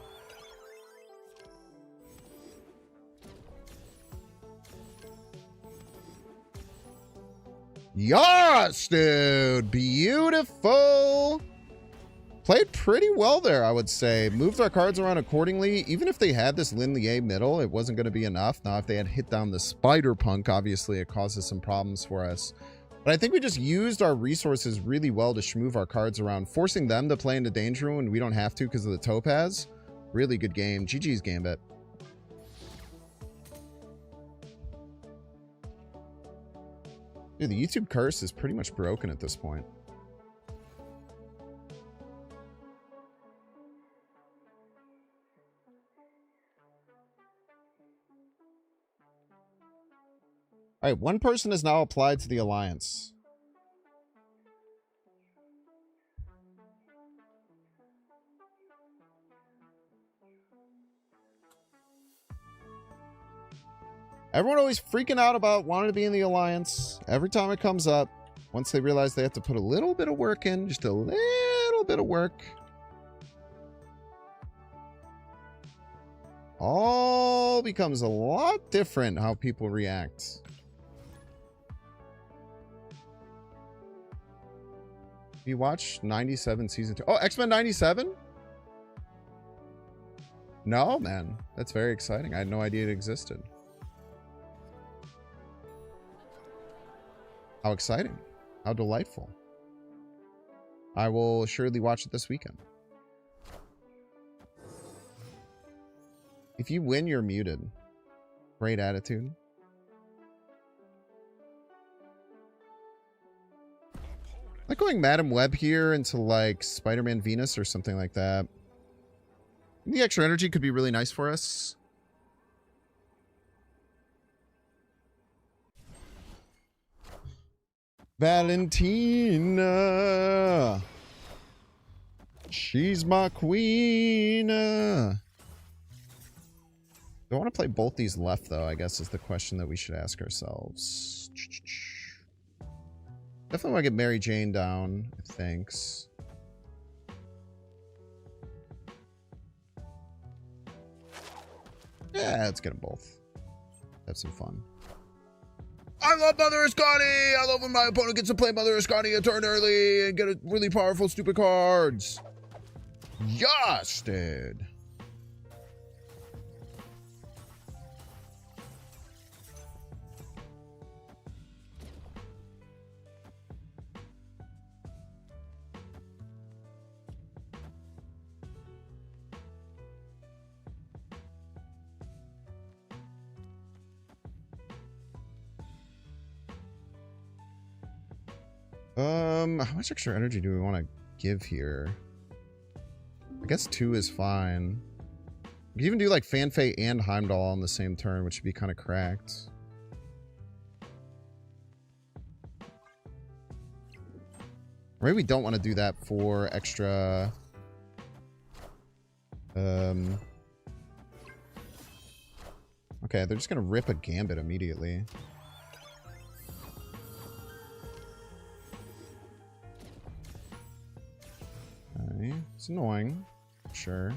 Yes, dude. Beautiful. Played pretty well there, I would say. Moved our cards around accordingly. Even if they had this Lin Lie middle, it wasn't going to be enough. Now, if they had hit down the Spider-Punk, obviously it causes some problems for us. But I think we just used our resources really well to schmoove our cards around, forcing them to play into Danger Room when we don't have to because of the Topaz. Really good game. GG's Gambit. Dude, the YouTube curse is pretty much broken at this point. All right, one person has now applied to the Alliance. Everyone always freaking out about wanting to be in the Alliance. Every time it comes up, once they realize they have to put a little bit of work in, just a little bit of work, all becomes a lot different how people react. You watch 97 season 2. Oh, X-Men 97? No, man. That's very exciting. I had no idea it existed. How exciting. How delightful. I will surely watch it this weekend. If you win, you're muted. Great attitude. Like going Madam Web here into like Spider-Man Venus or something like that. The extra energy could be really nice for us. Valentina. She's my queen. Do I want to play both these left, though? I guess is the question that we should ask ourselves. Definitely want to get Mary Jane down, I think. Yeah, let's get them both. Have some fun. I love Mother Ascani! I love when my opponent gets to play Mother Ascani a turn early and get a really powerful, stupid cards. Yes, dude. How much extra energy do we want to give here? I guess 2 is fine. We could even do like Fanfei and Heimdall on the same turn, which would be kind of cracked. Maybe we don't want to do that for extra... Okay, they're just going to rip a Gambit immediately. Okay, it's annoying. Sure.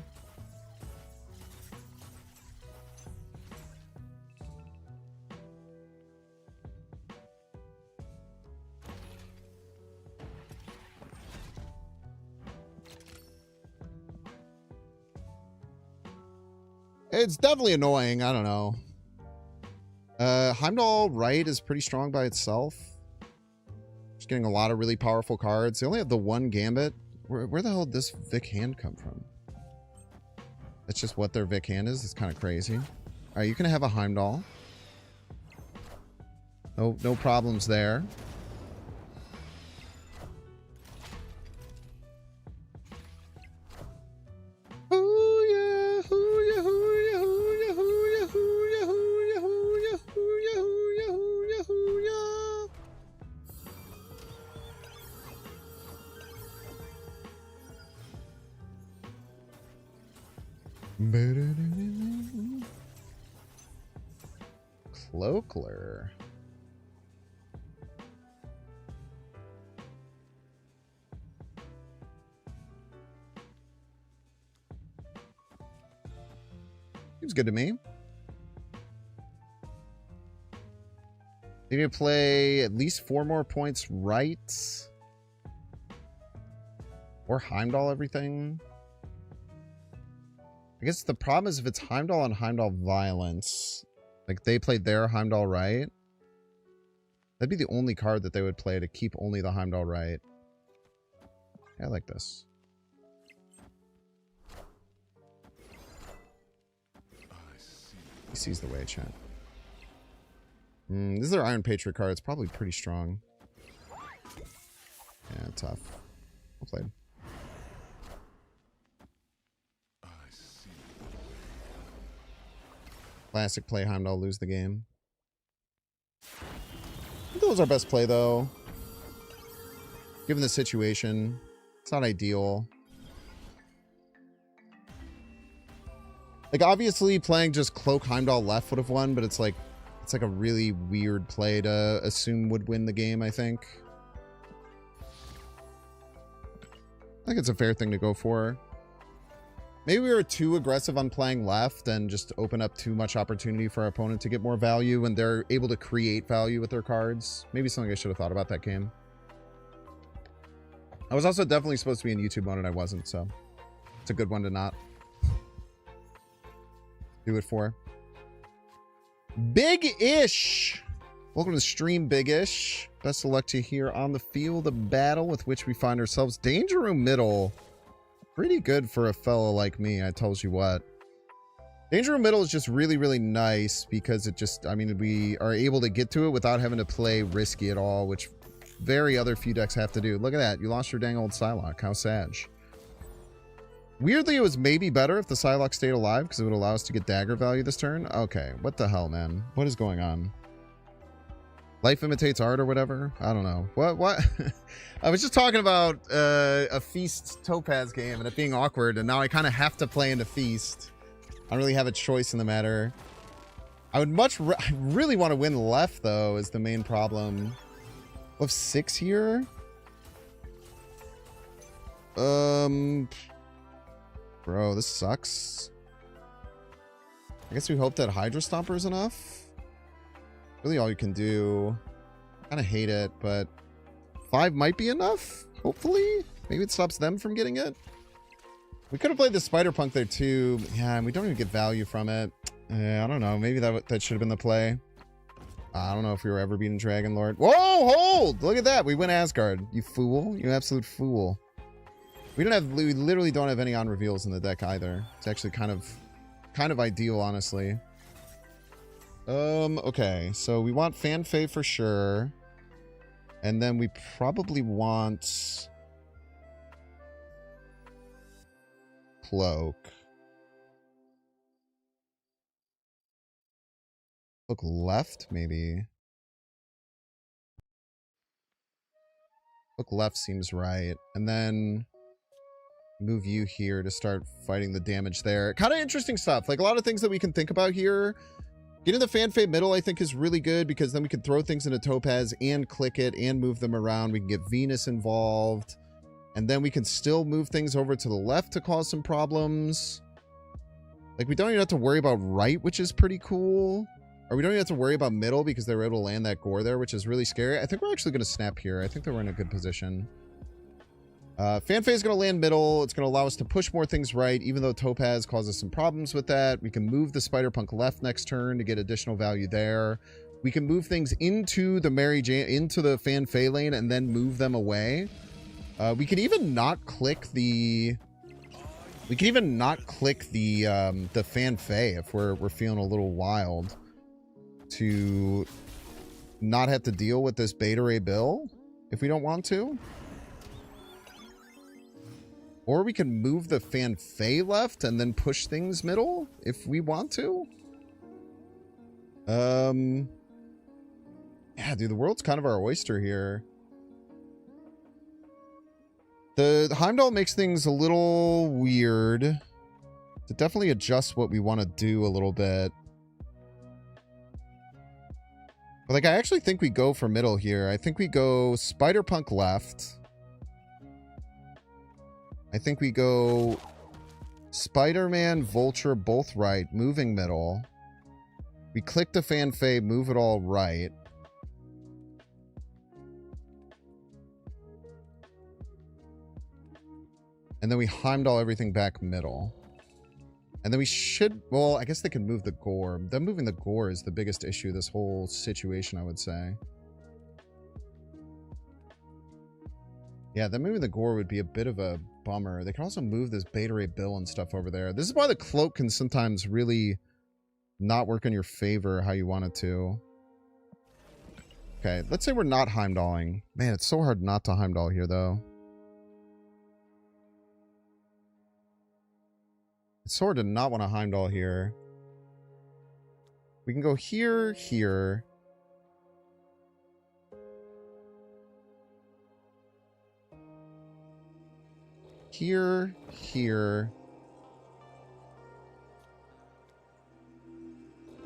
It's definitely annoying. I don't know. Heimdall right is pretty strong by itself. Just getting a lot of really powerful cards. They only have the one Gambit. Where the hell did this Vic hand come from? That's just what their Vic hand is. It's kind of crazy. All right, you can have a Heimdall. No problems there. Cloakler. Seems good to me. Need to play at least 4 more points right. Or Heimdall everything. I guess the problem is if it's Heimdall on Heimdall Violence, like they played their Heimdall right, that'd be the only card that they would play to keep only the Heimdall right. Yeah, I like this. He sees the way, chat. This is their Iron Patriot card. It's probably pretty strong. Yeah, tough. Well played. Classic play Heimdall, lose the game. I think that was our best play, though. Given the situation, it's not ideal. Like, obviously, playing just Cloak Heimdall left would have won, but it's like a really weird play to assume would win the game, I think. I think it's a fair thing to go for. Maybe we were too aggressive on playing left and just open up too much opportunity for our opponent to get more value when they're able to create value with their cards. Maybe something I should have thought about that game. I was also definitely supposed to be in YouTube mode and I wasn't, so it's a good one to not do it for. Big-ish! Welcome to the stream, Big-ish. Best of luck to you here on the field of battle with which we find ourselves. Danger Room Middle. Pretty good for a fellow like me, I tells you what. Danger Room Middle is just really, really nice because it just, I mean, we are able to get to it without having to play risky at all, which very other few decks have to do. Look at that. You lost your dang old Psylocke. How sad. Weirdly, it was maybe better if the Psylocke stayed alive because it would allow us to get dagger value this turn. Okay, what the hell, man? What is going on? Life imitates art or whatever? I don't know. What? I was just talking about a Feast Topaz game and it being awkward, and now I kind of have to play into Feast. I don't really have a choice in the matter. I really want to win left, though, is the main problem. We'll have 6 here? Bro, this sucks. I guess we hope that Hydra Stomper is enough. Really all you can do. I kind of hate it, but 5 might be enough, hopefully. Maybe it stops them from getting it. We could have played the Spider-Punk there too. Yeah, and we don't even get value from it. I don't know. Maybe that should have been the play. I don't know if we were ever beating Dragon Lord. Whoa, hold! Look at that. We win Asgard. You fool. You absolute fool. We literally don't have any on reveals in the deck either. It's actually kind of ideal, honestly. Okay, so we want Fan Fae for sure. And then we probably want Cloak. Look left, maybe. Look left seems right. And then move you here to start fighting the damage there. Kind of interesting stuff. Like a lot of things that we can think about here. Getting the Fan Fae middle, I think, is really good because then we can throw things into Topaz and click it and move them around. We can get Venus involved. And then we can still move things over to the left to cause some problems. Like, we don't even have to worry about right, which is pretty cool. Or we don't even have to worry about middle because they were able to land that gore there, which is really scary. I think we're actually going to snap here. I think that we're in a good position. Fanfei is going to land middle. It's going to allow us to push more things right, even though Topaz causes some problems with that. We can move the Spider-Punk left next turn to get additional value there. We can move things into the Mary Jane, into the Fanfei lane, and then move them away. We can even not click the... We can even not click the Fanfei if we're feeling a little wild, to not have to deal with this Beta Ray Bill if we don't want to. Or we can move the Fanfei left and then push things middle if we want to. Yeah, dude, the world's kind of our oyster here. The Heimdall makes things a little weird. To definitely adjust what we want to do a little bit. But like, I actually think we go for middle here. I think we go Spider-Punk left. I think we go Spider-Man, Vulture, both right, moving middle. We click the Fanfei, move it all right. And then we Heimdall everything back middle. And then we should... Well, I guess they can move the Gore. Them moving the Gore is the biggest issue this whole situation, I would say. Yeah, them moving the Gore would be a bit of a bummer. They can also move this Beta Ray Bill and stuff over there. This is why the Cloak can sometimes really not work in your favor how you want it to. Okay, let's say we're not Heimdalling. Man, it's so hard not to Heimdall here, though. It's so hard to not want to Heimdall here. We can go here, here. Here, here.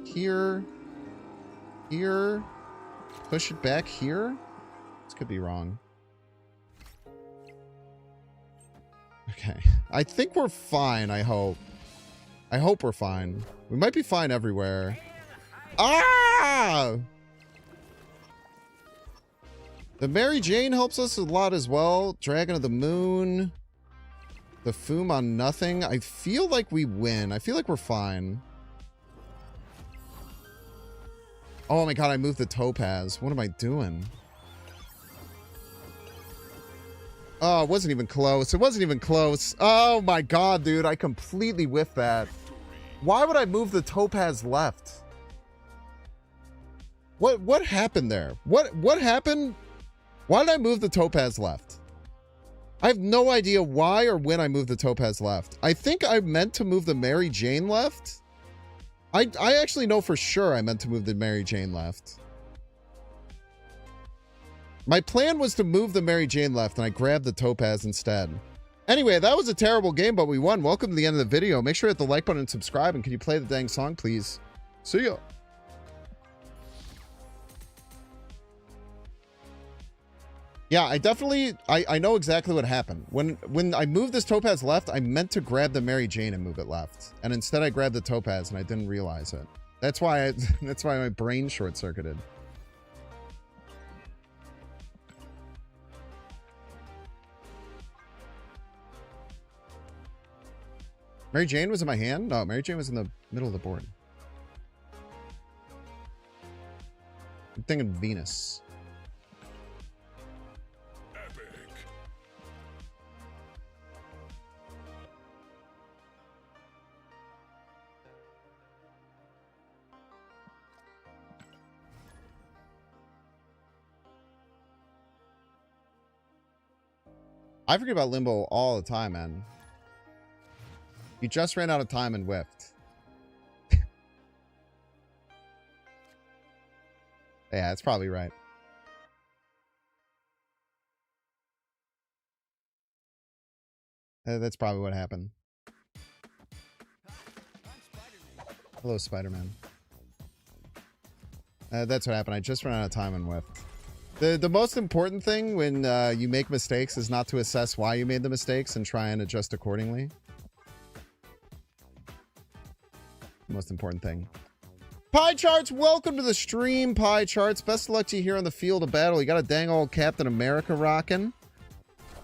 Here. Here. Push it back here? This could be wrong. Okay. I think we're fine, I hope. I hope we're fine. We might be fine everywhere. Ah! The Mary Jane helps us a lot as well. Dragon of the Moon. The Foom on nothing. I feel like we win. I feel like we're fine. Oh my god, I moved the Topaz. What am I doing? Oh, it wasn't even close. It wasn't even close. Oh my god, dude. I completely whiffed that. Why would I move the Topaz left? What happened there? What happened? Why did I move the Topaz left? I have no idea why or when I moved the Topaz left. I think I meant to move the Mary Jane left. I actually know for sure I meant to move the Mary Jane left. My plan was to move the Mary Jane left, and I grabbed the Topaz instead. Anyway, that was a terrible game, but we won. Welcome to the end of the video. Make sure to hit the like button and subscribe, and can you play the dang song, please? See ya. Yeah, I definitely... I know exactly what happened. When I moved this Topaz left, I meant to grab the Mary Jane and move it left. And instead I grabbed the Topaz, and I didn't realize it. That's why that's why my brain short-circuited. Mary Jane was in my hand? No, Mary Jane was in the middle of the board. I'm thinking Venus. Epic. I forget about Limbo all the time, man. You just ran out of time and whiffed. Yeah, that's probably right. That's probably what happened. Hello, Spider-Man. That's what happened. I just ran out of time and whiffed. The most important thing when you make mistakes is not to assess why you made the mistakes and try and adjust accordingly. Most important thing. Pie Charts, welcome to the stream, Pie Charts. Best of luck to you here on the field of battle. You got a dang old Captain America rocking.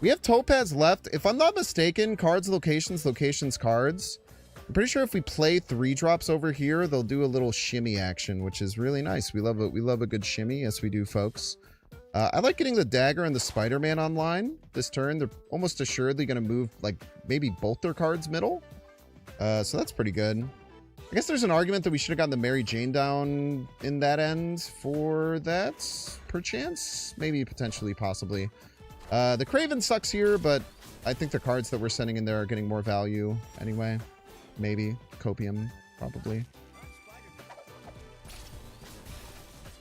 We have Topaz left. If I'm not mistaken, cards, locations, locations, cards. I'm pretty sure if we play 3-drops over here, they'll do a little shimmy action, which is really nice. We love a good shimmy. Yes, we do, folks. I like getting the dagger and the Spider-Man online this turn. They're almost assuredly going to move, like, maybe both their cards middle. So that's pretty good. I guess there's an argument that we should have gotten the Mary Jane down in that end for that, perchance. Maybe, potentially, possibly. The Kraven sucks here, but I think the cards that we're sending in there are getting more value anyway. Maybe. Copium, probably.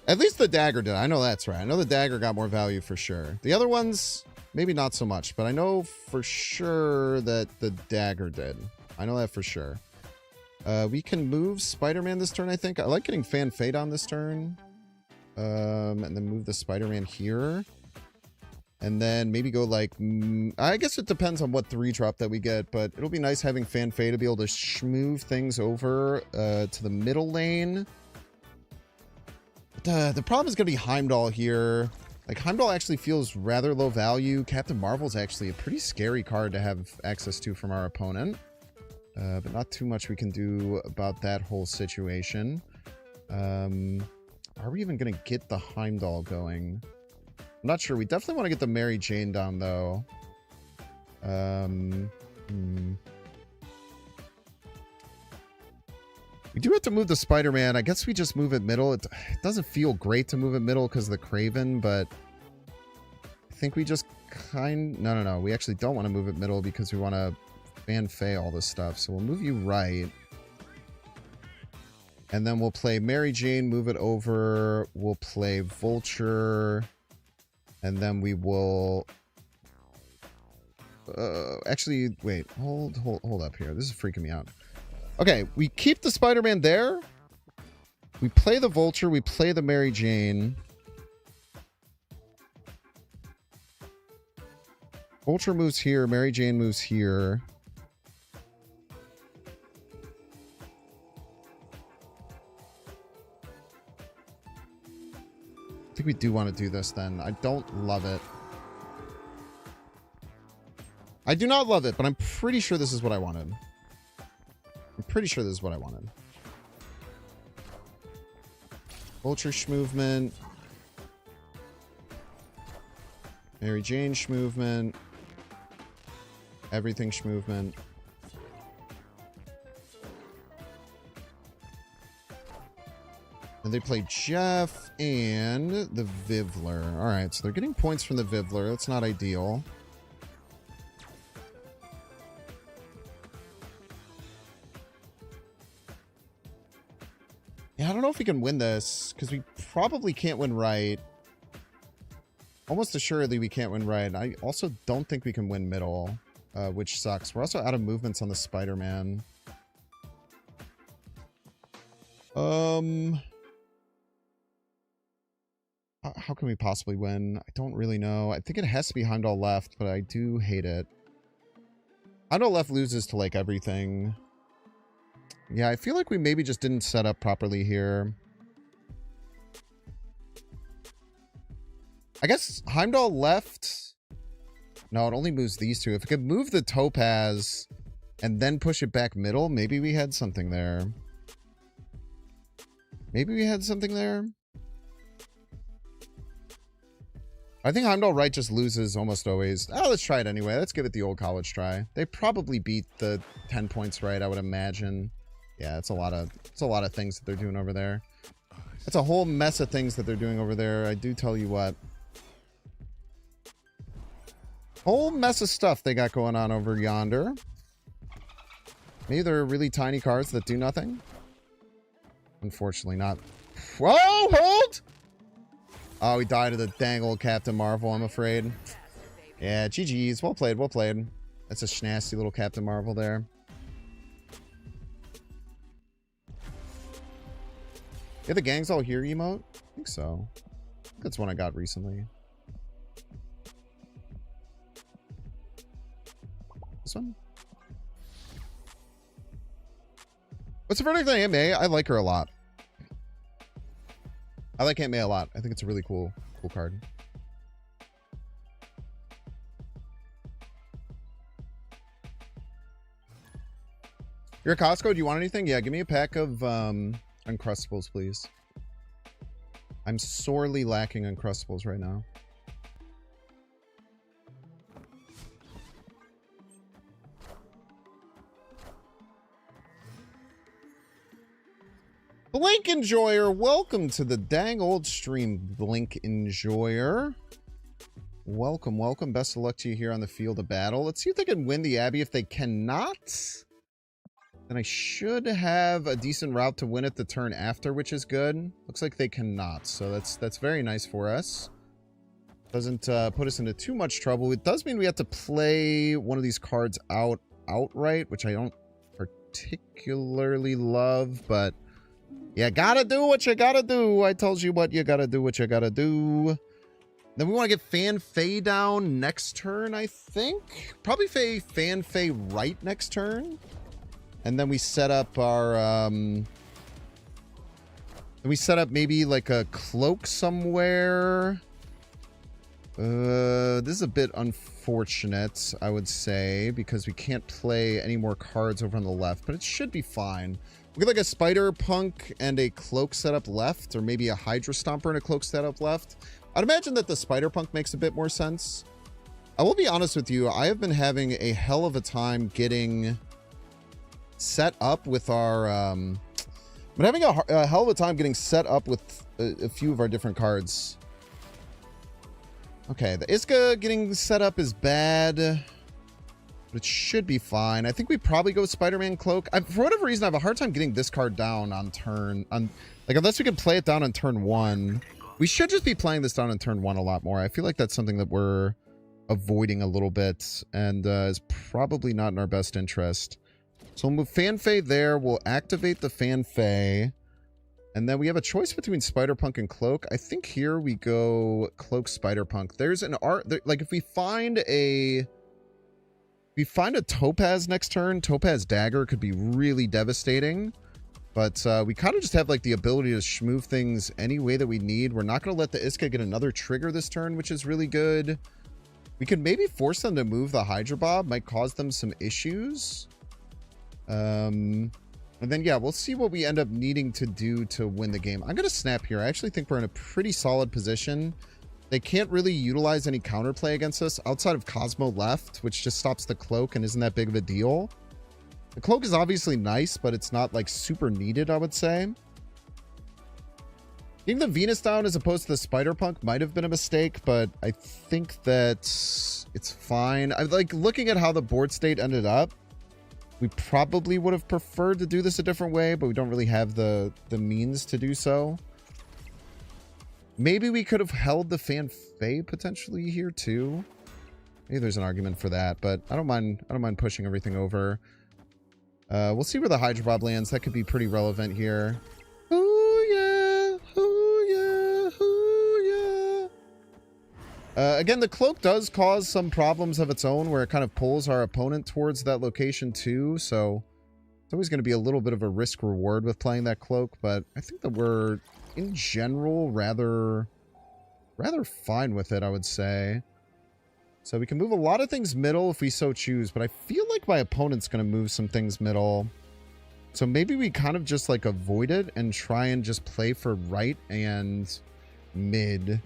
At least the dagger did. I know that's right. I know the dagger got more value for sure. The other ones, maybe not so much, but I know for sure that the dagger did. I know that for sure. We can move Spider-Man this turn, I think. I like getting Fan Fade on this turn. And then move the Spider-Man here. And then maybe go like... I guess it depends on what 3-drop that we get, but it'll be nice having Fan Fade to be able to move things over to the middle lane. The problem is going to be Heimdall here. Like, Heimdall actually feels rather low value. Captain Marvel's actually a pretty scary card to have access to from our opponent. But not too much we can do about that whole situation. Are we even going to get the Heimdall going? I'm not sure. We definitely want to get the Mary Jane down, though. We do have to move the Spider-Man. I guess we just move it middle. It doesn't feel great to move it middle because of the Kraven, but I think we just No. We actually don't want to move it middle because we want to Fan Fey all this stuff. So we'll move you right. And then we'll play Mary Jane, move it over. We'll play Vulture. And then we will... actually, wait. Hold up here. This is freaking me out. Okay, we keep the Spider-Man there. We play the Vulture. We play the Mary Jane. Vulture moves here. Mary Jane moves here. I think we do want to do this then. I don't love it. I do not love it, but I'm pretty sure this is what I wanted. I'm pretty sure this is what I wanted. Vulture schmovement. Mary Jane schmovement. Everything schmovement. And they play Jeff and the Vivler. Alright, so they're getting points from the Vivler. That's not ideal. Yeah, I don't know if we can win this, because we probably can't win right. Almost assuredly we can't win right. I also don't think we can win middle, which sucks. We're also out of movements on the Spider-Man. How can we possibly win? I don't really know. I think it has to be Heimdall left, but I do hate it. Heimdall left loses to, like, everything. Yeah, I feel like we maybe just didn't set up properly here. I guess Heimdall left. No, it only moves these two. If it could move the Topaz and then push it back middle, maybe we had something there. Maybe we had something there. I think Heimdall right just loses almost always. Oh, let's try it anyway. Let's give it the old college try. They probably beat the 10 points right, I would imagine. Yeah, it's a lot of things that they're doing over there. It's a whole mess of things that they're doing over there. I do tell you what. Whole mess of stuff they got going on over yonder. Maybe they're really tiny cards that do nothing. Unfortunately not. Whoa, hold! Oh, we died to the dang old Captain Marvel, I'm afraid. Yeah, GG's. Well played, well played. That's a schnasty little Captain Marvel there. Yeah, the gang's all here emote? I think so. I think that's one I got recently. This one? What's the verdict on Aunt May? I like her a lot. I like Aunt May a lot. I think it's a really cool card. You're at Costco. Do you want anything? Yeah, give me a pack of Uncrustables, please. I'm sorely lacking Uncrustables right now. Blink Enjoyer, welcome to the dang old stream, Blink Enjoyer. Welcome, welcome. Best of luck to you here on the field of battle. Let's see if they can win the Abbey. If they cannot, then I should have a decent route to win it the turn after, which is good. Looks like they cannot, so that's very nice for us. Doesn't put us into too much trouble. It does mean we have to play one of these cards outright, which I don't particularly love, but you gotta do what you gotta do. I told you what you gotta do, what you gotta do. Then we want to get Fan Fei down next turn, I think. Probably Fan Fei right next turn. And then we set up our... then we set up maybe like a cloak somewhere. This is a bit unfortunate, I would say, because we can't play any more cards over on the left. But it should be fine. We get like a Spider Punk and a cloak setup left, or maybe a Hydra Stomper and a cloak setup left. I'd imagine that the Spider Punk makes a bit more sense. I will be honest with you, I have been having a hell of a time getting set up with our... I'm having a hell of a time getting set up with a few of our different cards. Okay, the Iska getting set up is bad, but it should be fine. I think we probably go Spider-Man Cloak. For whatever reason, I have a hard time getting this card down on turn... like, unless we can play it down on turn 1... We should just be playing this down in turn 1 a lot more. I feel like that's something that we're avoiding a little bit and is probably not in our best interest. So we'll move Fan Fei there. We'll activate the Fan Fei. And then we have a choice between Spider Punk and Cloak. I think here we go Cloak Spider Punk. There's an art... like, if we find a... Topaz next turn, Topaz Dagger could be really devastating. But we kind of just have like the ability to schmooze things any way that we need. We're not going to let the Iska get another trigger this turn, which is really good. We could maybe force them to move the Hydra Bob. Might cause them some issues. And then, yeah, we'll see what we end up needing to do to win the game. I'm going to snap here. I actually think we're in a pretty solid position. They can't really utilize any counterplay against us outside of Cosmo left, which just stops the Cloak and isn't that big of a deal. The Cloak is obviously nice, but it's not like super needed, I would say. Getting the Venus down as opposed to the Spider Punk might have been a mistake, but I think that it's fine. I like looking at how the board state ended up. We probably would have preferred to do this a different way, but we don't really have the means to do so. Maybe we could have held the Fan Fei potentially here too. Maybe there's an argument for that, but I don't mind pushing everything over. We'll see where the Hydra Bob lands. That could be pretty relevant here. Ooh, yeah. Ooh, yeah. Ooh, yeah. Again, the Cloak does cause some problems of its own where it kind of pulls our opponent towards that location too. So it's always going to be a little bit of a risk reward with playing that Cloak. But I think that we're, in general, rather fine with it, I would say. So we can move a lot of things middle if we so choose, but I feel like my opponent's going to move some things middle. So maybe we kind of just like avoid it and try and just play for right and mid.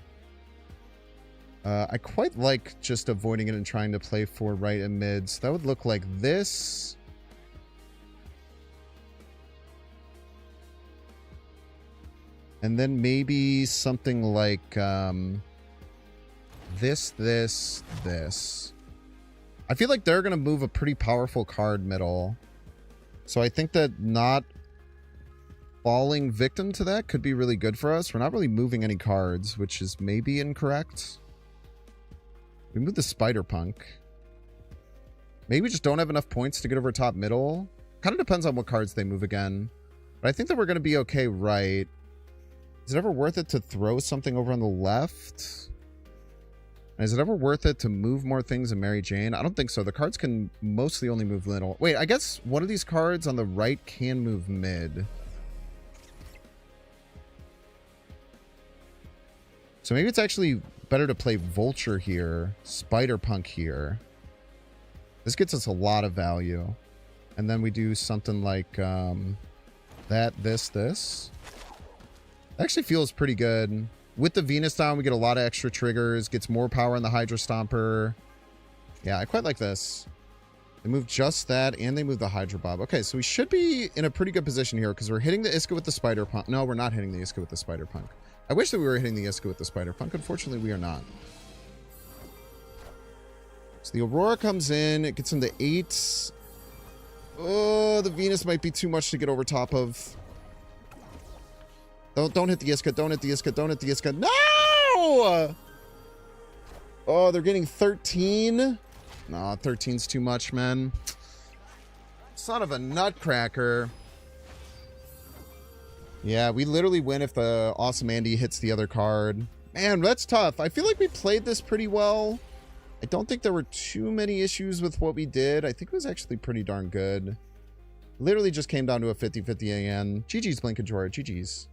I quite like just avoiding it and trying to play for right and mid. So that would look like this. And then maybe something like... this. I feel like they're going to move a pretty powerful card middle. So I think that not falling victim to that could be really good for us. We're not really moving any cards, which is maybe incorrect. We move the Spider Punk. Maybe we just don't have enough points to get over top middle. Kind of depends on what cards they move again. But I think that we're going to be okay right. Is it ever worth it to throw something over on the left? Is it ever worth it to move more things in Mary Jane? I don't think so. The cards can mostly only move middle. Wait, I guess one of these cards on the right can move mid. So maybe it's actually better to play Vulture here, Spider Punk here. This gets us a lot of value. And then we do something like that, this. Actually feels pretty good. With the Venus down, we get a lot of extra triggers. Gets more power on the Hydra Stomper. Yeah, I quite like this. They move just that, and they move the Hydra Bob. Okay, so we should be in a pretty good position here because we're hitting the Iska with the Spider Punk. No, we're not hitting the Iska with the Spider Punk. I wish that we were hitting the Iska with the Spider Punk. Unfortunately, we are not. So the Aurora comes in. It gets into 8. Oh, the Venus might be too much to get over top of. Don't hit the Iska. Don't hit the Iska. Don't hit the Iska. No! Oh, they're getting 13. No, 13's too much, man. Son of a nutcracker. Yeah, we literally win if the Awesome Andy hits the other card. Man, that's tough. I feel like we played this pretty well. I don't think there were too many issues with what we did. I think it was actually pretty darn good. Literally just came down to a 50-50 AN. GG's, Blinkajora. GG's.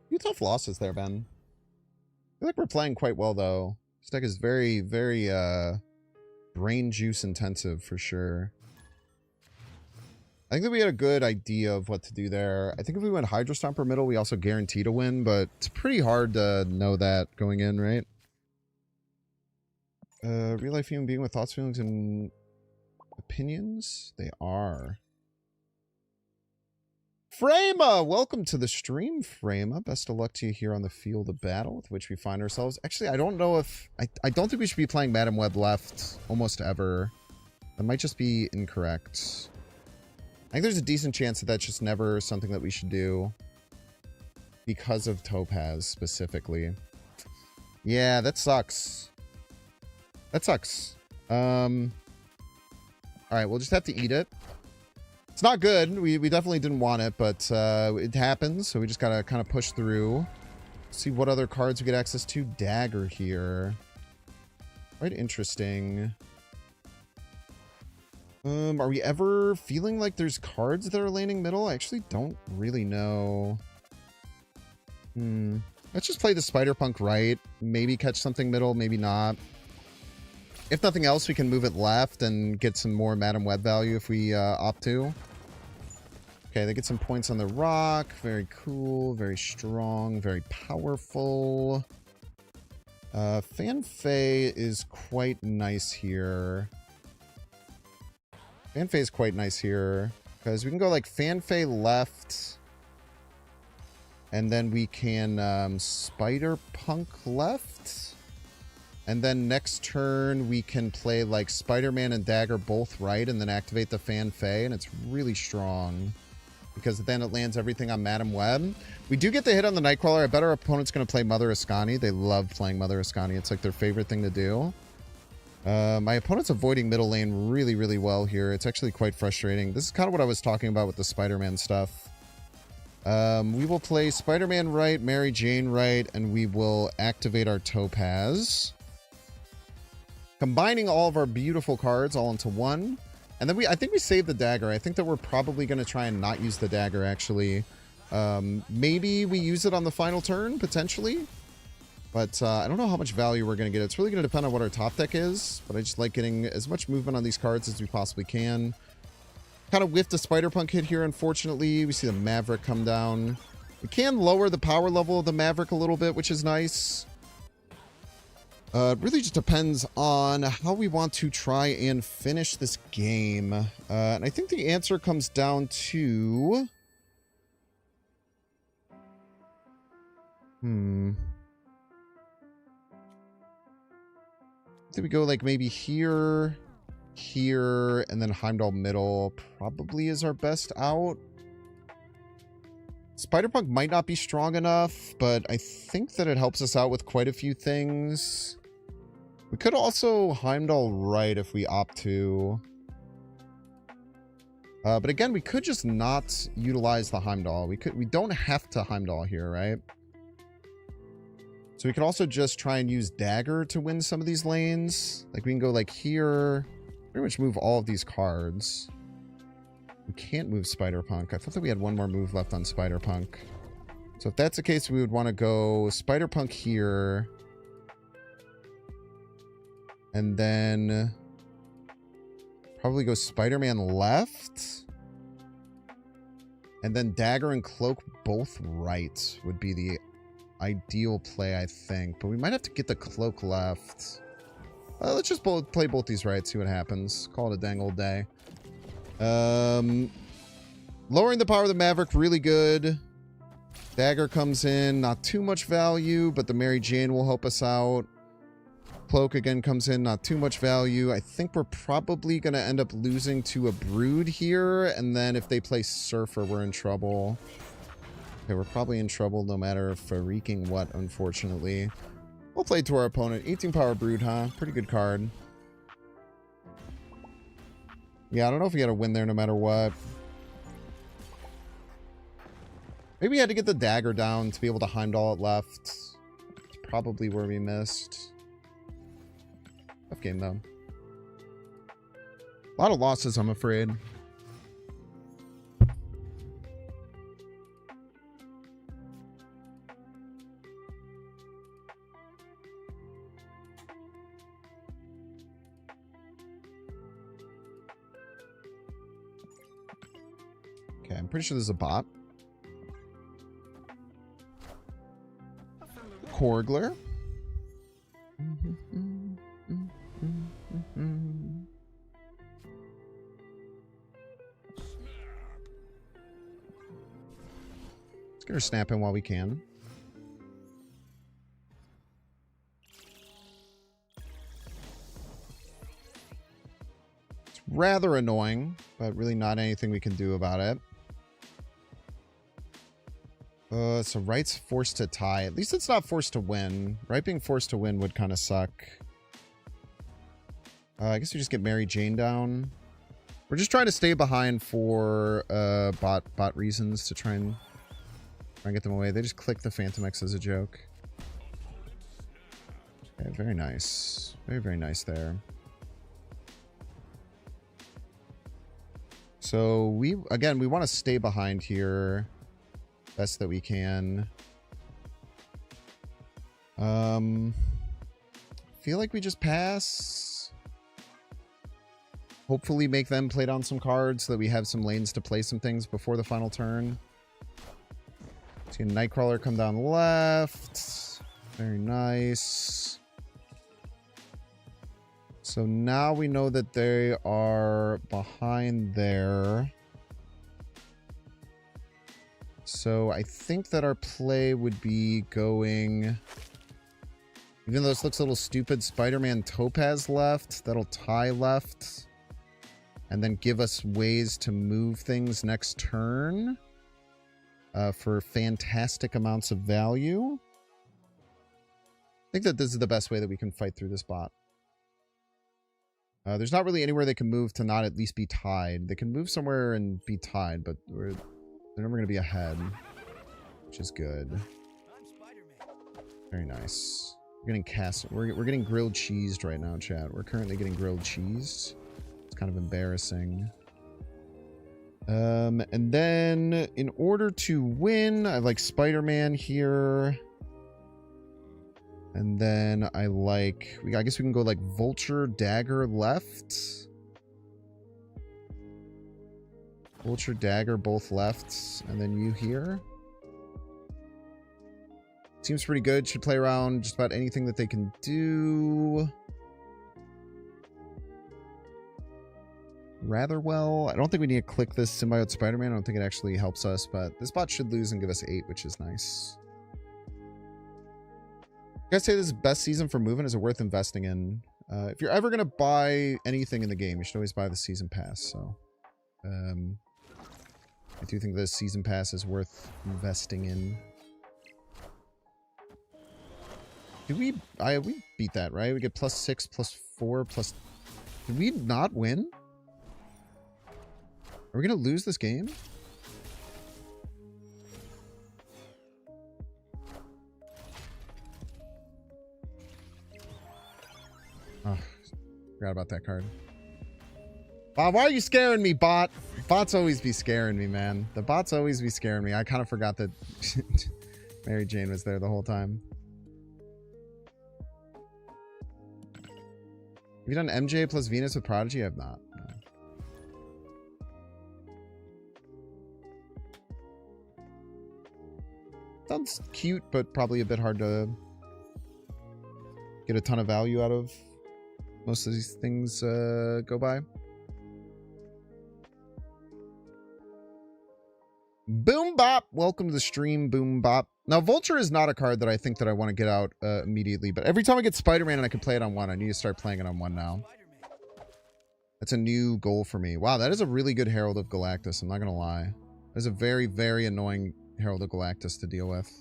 Few tough losses there, Ben. I feel like we're playing quite well, though. This deck is very, very brain juice intensive for sure. I think that we had a good idea of what to do there. I think if we went Hydro Stomper middle, we also guarantee to win, but it's pretty hard to know that going in, right? Real life human being with thoughts, feelings, and opinions? They are. Frama! Welcome to the stream, Frama. Best of luck to you here on the field of battle with which we find ourselves. Actually, I don't know if... I don't think we should be playing Madam Web left almost ever. That might just be incorrect. I think there's a decent chance that that's just never something that we should do. Because of Topaz, specifically. Yeah, that sucks. That sucks. Alright, we'll just have to eat it. It's not good. We definitely didn't want it, but it happens. So we just gotta kind of push through. See what other cards we get access to. Dagger here. Quite interesting. Are we ever feeling like there's cards that are landing middle? I actually don't really know. Let's just play the Spider-Punk right. Maybe catch something middle, maybe not. If nothing else, we can move it left and get some more Madam Web value if we opt to. Okay, they get some points on the rock. Very cool, very strong, very powerful. Fanfei is quite nice here. Fanfei is quite nice here. Because we can go like Fanfei left. And then we can Spider-Punk left. And then next turn, we can play like Spider-Man and Dagger both right and then activate the Fanfei. And it's really strong because then it lands everything on Madam Web. We do get the hit on the Nightcrawler. I bet our opponent's going to play Mother Ascani. They love playing Mother Ascani. It's like their favorite thing to do. My opponent's avoiding middle lane really, really well here. It's actually quite frustrating. This is kind of what I was talking about with the Spider-Man stuff. We will play Spider-Man right, Mary Jane right, and we will activate our Topaz. Combining all of our beautiful cards all into one. And then I think we save the dagger. I think that we're probably going to try and not use the dagger, actually. Maybe we use it on the final turn, potentially. But I don't know how much value we're going to get. It's really going to depend on what our top deck is. But I just like getting as much movement on these cards as we possibly can. Kind of whiffed a Spider-Punk hit here, unfortunately. We see the Maverick come down. We can lower the power level of the Maverick a little bit, which is nice. It really just depends on how we want to try and finish this game. And I think the answer comes down to... Did we go like maybe here, here, and then Heimdall middle probably is our best out. Spider-Punk might not be strong enough, but I think that it helps us out with quite a few things. We could also Heimdall right if we opt to. But again, we could just not utilize the Heimdall. We don't have to Heimdall here, right? So we could also just try and use Dagger to win some of these lanes. Like we can go like here, pretty much move all of these cards. We can't move Spider-Punk. I thought that we had one more move left on Spider-Punk. So if that's the case, we would want to go Spider-Punk here. And then probably go Spider-Man left. And then Dagger and Cloak both right would be the ideal play, I think. But we might have to get the Cloak left. Let's just play both these right, see what happens. Call it a dang old day. Lowering the power of the Maverick, really good. Dagger comes in, not too much value, but the Mary Jane will help us out. Cloak again comes in, not too much value. I think we're probably going to end up losing to a Brood here, and then if they play Surfer, we're in trouble. Okay, we're probably in trouble no matter freaking what, unfortunately. We'll play to our opponent. 18 power Brood, huh? Pretty good card. Yeah, I don't know if we got to win there no matter what. Maybe we had to get the Dagger down to be able to Heimdall it left. It's probably where we missed. Tough game, though. A lot of losses, I'm afraid. Okay, I'm pretty sure there's a bot. Korgler. Let's get her snap in while we can. It's rather annoying, but really not anything we can do about it. So Right's forced to tie. At least it's not forced to win. Right being forced to win would kind of suck. I guess we just get Mary Jane down. We're just trying to stay behind for bot reasons to try and get them away. They just click the Phantom X as a joke. Okay, very nice. Very, very nice there. So we want to stay behind here best that we can. Feel like we just pass. Hopefully make them play down some cards so that we have some lanes to play some things before the final turn. See a Nightcrawler come down left. Very nice. So now we know that they are behind there. So I think that our play would be going, even though this looks a little stupid, Spider-Man Topaz left. That'll tie left. And then give us ways to move things next turn for fantastic amounts of value. I think that this is the best way that we can fight through this bot. There's not really anywhere they can move to not at least be tied. They can move somewhere and be tied, but they're never going to be ahead, which is good. Very nice. We're getting we're getting grilled cheesed right now, chat. We're currently getting grilled cheesed. It's kind of embarrassing. And then in order to win, I like Spider-Man here. And then I like, I guess we can go like Vulture, Dagger left. Vulture, Dagger, both lefts. And then you here. Seems pretty good. Should play around just about anything that they can do. Rather well. I don't think we need to click this Symbiote Spider-Man. I don't think it actually helps us, but this bot should lose and give us 8, which is nice. You guys say this is best season for moving? Is it worth investing in? If you're ever going to buy anything in the game, you should always buy the season pass. So, I do think the season pass is worth investing in. We beat that, right? We get +6, +4, plus... Did we not win? Are we going to lose this game? Oh, forgot about that card. Bob, why are you scaring me, bot? bots always be scaring me, man. The bots always be scaring me. I kind of forgot that Mary Jane was there the whole time. Have you done MJ plus Venus with Prodigy? I have not. No. Sounds cute, but probably a bit hard to get a ton of value out of. Most of these things go by. Boom Bop! Welcome to the stream, Boom Bop. Now, Vulture is not a card that I think that I want to get out immediately, but every time I get Spider-Man and I can play it on one, I need to start playing it on one now. That's a new goal for me. Wow, that is a really good Herald of Galactus, I'm not going to lie. That's a very, very annoying Herald of Galactus to deal with.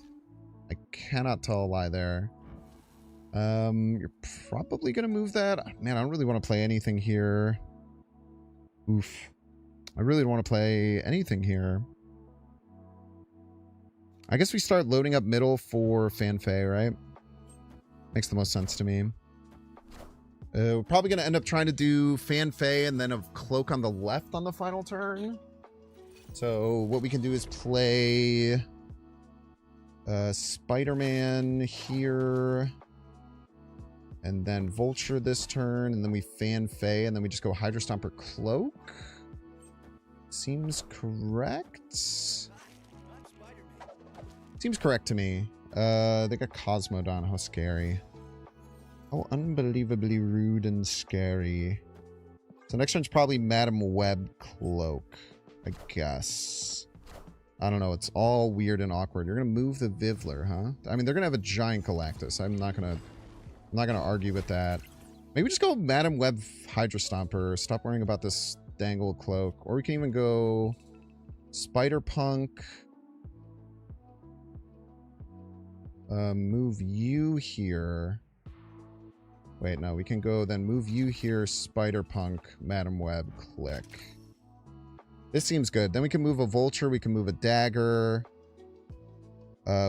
I cannot tell a lie there. You're probably going to move that. Man, I don't really want to play anything here. Oof. I really don't want to play anything here. I guess we start loading up middle for Fanfei, right? Makes the most sense to me. We're probably going to end up trying to do Fanfei and then a Cloak on the left on the final turn. So what we can do is play Spider-Man here. And then Vulture this turn. And then we Fanfei. And then we just go Hydra Stomper Cloak. Seems correct. Seems correct to me. They got Cosmodon. How scary. How unbelievably rude and scary. So next turn's probably Madam Web Cloak, I guess. I don't know. It's all weird and awkward. You're gonna move the Vivler, huh? I mean, they're gonna have a giant Galactus. I'm not gonna argue with that. Maybe just go Madam Web Hydra Stomper. Stop worrying about this dangled cloak. Or we can even go Spider Punk. Move you here. Wait, no, we can go then move you here, Spider Punk, Madam Web, click. This seems good. Then we can move a Vulture, we can move a Dagger.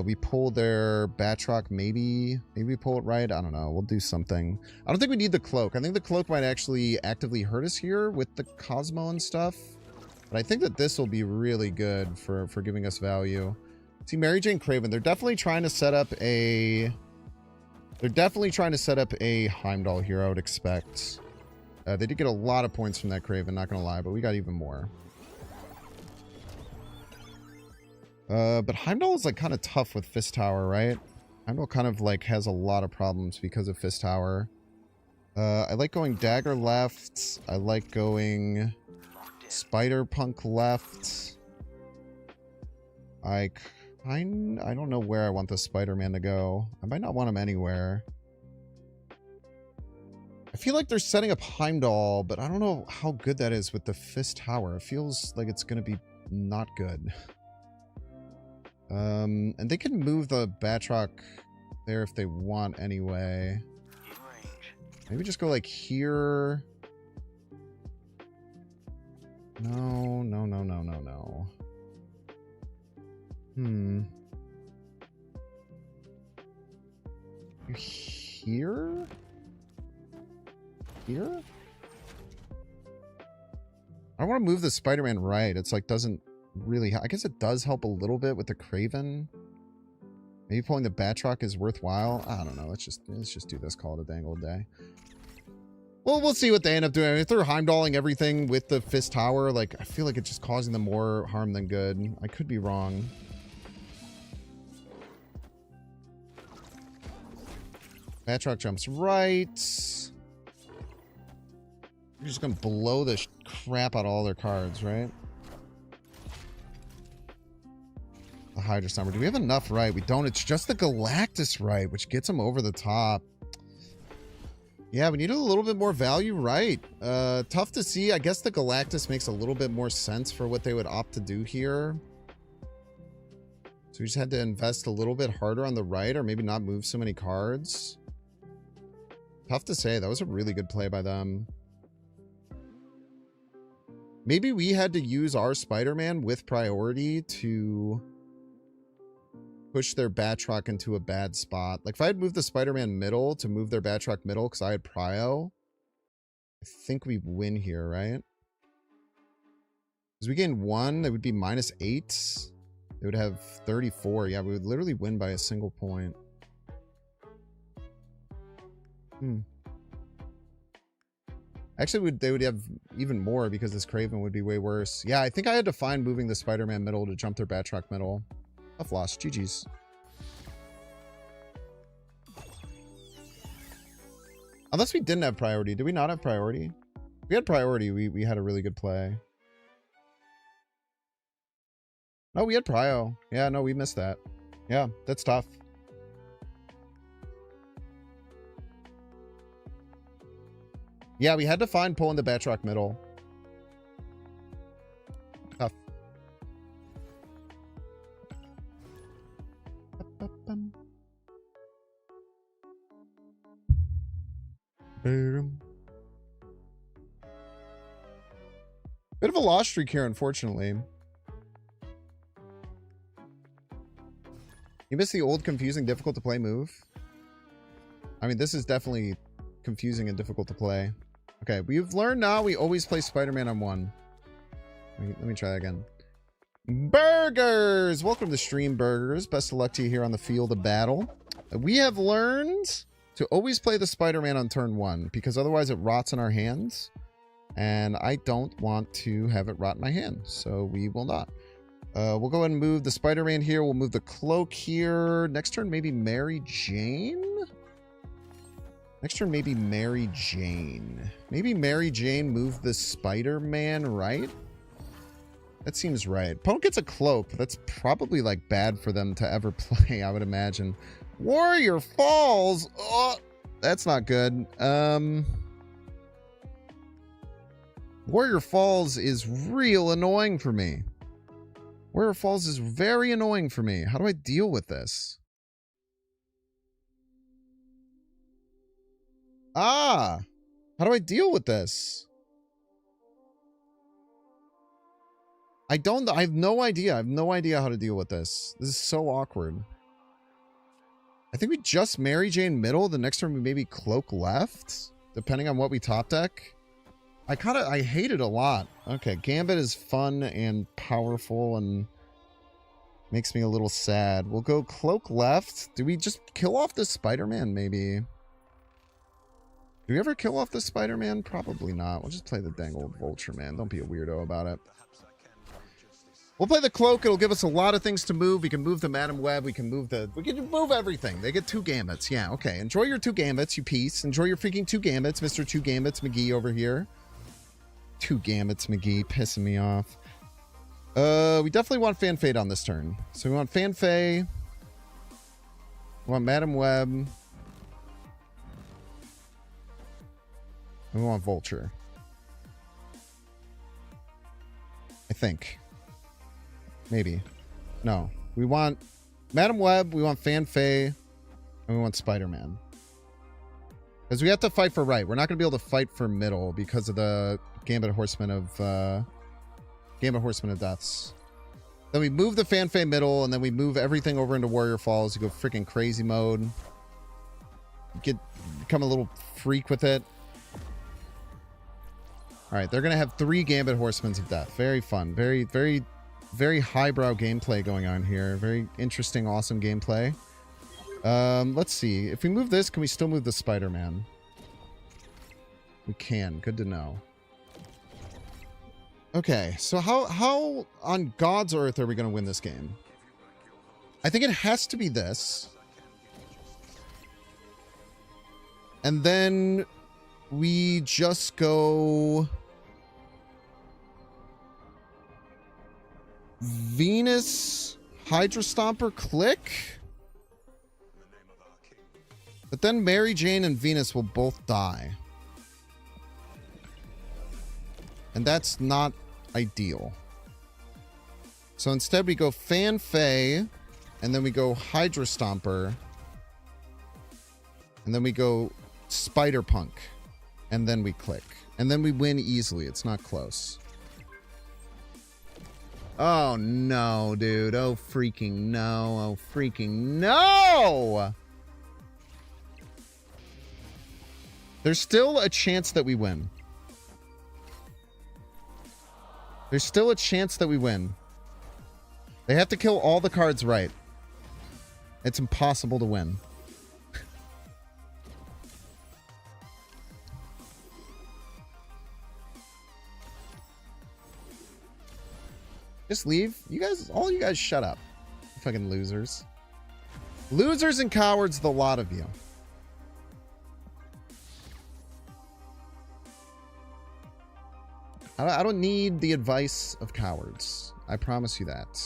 We pull their Batroc, maybe we pull it right. I don't know. We'll do something. I don't think we need the Cloak. I think the Cloak might actually actively hurt us here with the Cosmo and stuff. But I think that this will be really good for giving us value. See, Mary Jane Craven, they're definitely trying to set up a... Heimdall here, I would expect. They did get a lot of points from that Craven, not gonna lie, but we got even more. But Heimdall is like kind of tough with Fist Tower, right? Heimdall kind of like has a lot of problems because of Fist Tower. I like going Dagger left. I like going Spider Punk left. I don't know where I want the Spider-Man to go. I might not want him anywhere. I feel like they're setting up Heimdall, but I don't know how good that is with the Fist Tower. It feels like it's going to be not good. And they can move the Batroc there if they want anyway. Maybe just go like here. No. Here? Here? I want to move the Spider-Man right. It's like doesn't really... I guess it does help a little bit with the Craven. Maybe pulling the Batroc is worthwhile. I don't know. Let's just do this. Call it a dang old day. Well, we'll see what they end up doing. I mean, if they're Heimdalling everything with the Fist Tower, like, I feel like it's just causing them more harm than good. I could be wrong. Batroc jumps right. You're just gonna blow the crap out of all their cards, right? The Hydra Stomper. Do we have enough right? We don't. It's just the Galactus right, which gets them over the top. Yeah, we need a little bit more value right. Tough to see. I guess the Galactus makes a little bit more sense for what they would opt to do here. So we just had to invest a little bit harder on the right, or maybe not move so many cards. Tough to say. That was a really good play by them. Maybe we had to use our Spider-Man with priority to push their Batroc into a bad spot. Like, if I had moved the Spider-Man middle to move their Batroc middle because I had prio, I think we win here, right? Because we gain 1, it would be -8. They would have 34. Yeah, we would literally win by a single point. Actually, they would have even more because this Craven would be way worse. Yeah, I think I had to find moving the Spider-Man middle to jump their Batroc middle. Tough loss. GG's. Unless we didn't have priority. Did we not have priority? If we had priority, we had a really good play. No, we had prio. Yeah, no, we missed that. Yeah, that's tough. Yeah, we had to find pulling the Batroc middle. Tough. Bit of a loss streak here, unfortunately. You missed the old, confusing, difficult to play move. I mean, this is definitely confusing and difficult to play. Okay, we've learned now we always play Spider-Man on 1. Let me try that again. Burgers! Welcome to Stream Burgers. Best of luck to you here on the field of battle. We have learned to always play the Spider-Man on turn 1, because otherwise it rots in our hands. And I don't want to have it rot in my hand, so we will not. We'll go ahead and move the Spider-Man here. We'll move the cloak here. Next turn, maybe Mary Jane? Next turn, maybe Mary Jane. Maybe Mary Jane move the Spider-Man, right? That seems right. Opponent gets a cloak. That's probably, like, bad for them to ever play, I would imagine. Warrior Falls! Oh, that's not good. Warrior Falls is real annoying for me. Warrior Falls is very annoying for me. How do I deal with this? Ah! How do I deal with this? I have no idea. I have no idea how to deal with this. This is so awkward. I think we just Mary Jane middle. The next turn we maybe Cloak left, depending on what we top deck. I hate it a lot. Okay, Gambit is fun and powerful and makes me a little sad. We'll go Cloak left. Do we just kill off this Spider-Man, maybe? Do we ever kill off the Spider-Man? Probably not. We'll just play the dang old Vulture, man. Don't be a weirdo about it. We'll play the Cloak. It'll give us a lot of things to move. We can move the Madam Web. We can move everything. They get 2 Gambits. Yeah, okay. Enjoy your 2 Gambits, you piece. Enjoy your freaking 2 Gambits, Mr. 2 Gambits McGee over here. 2 Gambits McGee, pissing me off. We definitely want Fan Fade on this turn. So we want Fan Fade. We want Madam Web. And we want Vulture. I think. Maybe. No. We want Madam Web, we want Fan Fade, and we want Spider-Man. Because we have to fight for right. We're not going to be able to fight for middle because of the Gambit Horseman of Deaths. Then we move the Fan Fade middle, and then we move everything over into Warrior Falls. You go freaking crazy mode. Become a little freak with it. Alright, they're going to have 3 Gambit Horsemen of Death. Very fun. Very, very, very highbrow gameplay going on here. Very interesting, awesome gameplay. Let's see. If we move this, can we still move the Spider-Man? We can. Good to know. Okay, so how on God's earth are we going to win this game? I think it has to be this. And then we just go Venus, Hydra Stomper, click. But then Mary Jane and Venus will both die. And that's not ideal. So instead we go Fan Fey, and then we go Hydra Stomper, and then we go Spider Punk, and then we click. And then we win easily. It's not close. Oh no, dude. Oh freaking no. Oh freaking no! There's still a chance that we win. There's still a chance that we win. They have to kill all the cards right. It's impossible to win. Just leave. You guys, all you guys shut up. Fucking losers. Losers and cowards, the lot of you. I don't need the advice of cowards. I promise you that.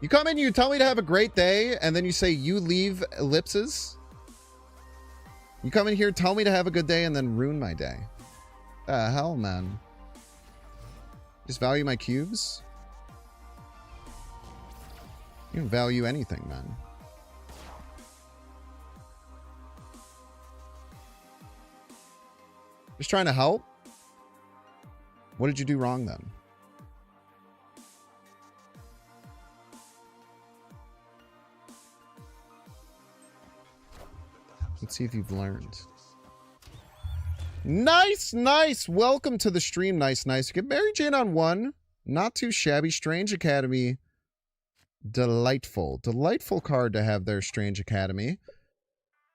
You come in, you tell me to have a great day, and then you say you leave ellipses. You come in here, tell me to have a good day, and then ruin my day. Hell, man. Just value my cubes? You don't value anything, man. Just trying to help? What did you do wrong then? Let's see if you've learned. Nice, nice. Welcome to the stream. Nice, nice. Get Mary Jane on 1. Not too shabby. Strange Academy. Delightful. Delightful card to have there, Strange Academy.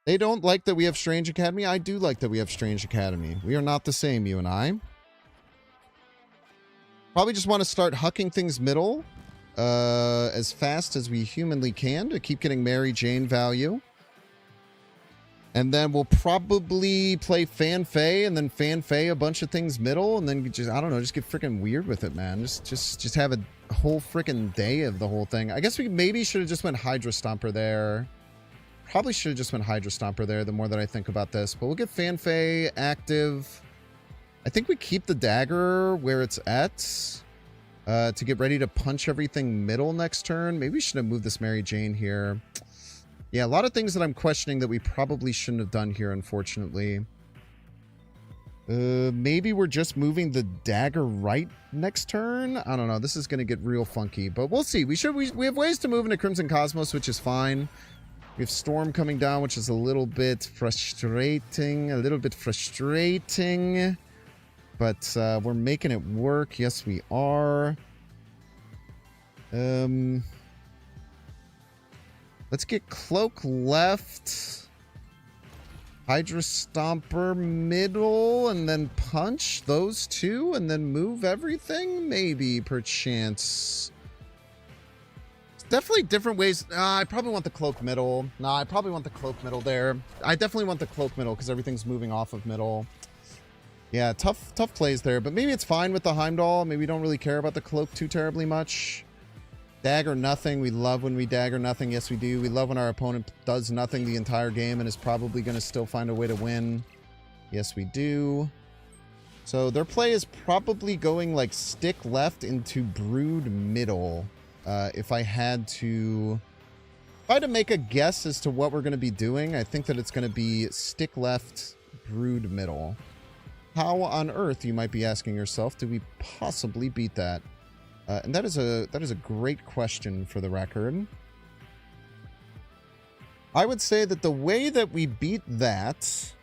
They don't like that we have Strange Academy. I do like that we have Strange Academy. We are not the same, you and I. Probably just want to start hucking things middle as fast as we humanly can to keep getting Mary Jane value. And then we'll probably play Fan Fei and then Fan Fei a bunch of things middle and then just, I don't know, just get freaking weird with it, man. Just have a whole freaking day of the whole thing. I guess we maybe should have just went Hydra Stomper there. Probably should have just went Hydra Stomper there the more that I think about this. But we'll get Fan Fei active. I think we keep the dagger where it's at to get ready to punch everything middle next turn. Maybe we should have moved this Mary Jane here. Yeah, a lot of things that I'm questioning that we probably shouldn't have done here, unfortunately. Maybe we're just moving the dagger right next turn? I don't know. This is going to get real funky, but we'll see. We have ways to move into Crimson Cosmos, which is fine. We have Storm coming down, which is a little bit frustrating. But we're making it work. Yes, we are. Let's get Cloak left. Hydra Stomper middle, and then punch those two, and then move everything? Maybe, perchance. It's definitely different ways. I probably want the Cloak middle. I probably want the Cloak middle there. I definitely want the Cloak middle, because everything's moving off of middle. Yeah, tough plays there, but maybe it's fine with the Heimdall. Maybe we don't really care about the Cloak too terribly much. Dagger nothing. We love when we dagger nothing. Yes, we do. We love when our opponent does nothing the entire game and is probably going to still find a way to win. Yes, we do. So their play is probably going like stick left into brood middle. If I had to make a guess as to what we're going to be doing, I think that it's going to be stick left, brood middle. How on earth, you might be asking yourself, do we possibly beat that? And that is a great question for the record. I would say that the way that we beat that...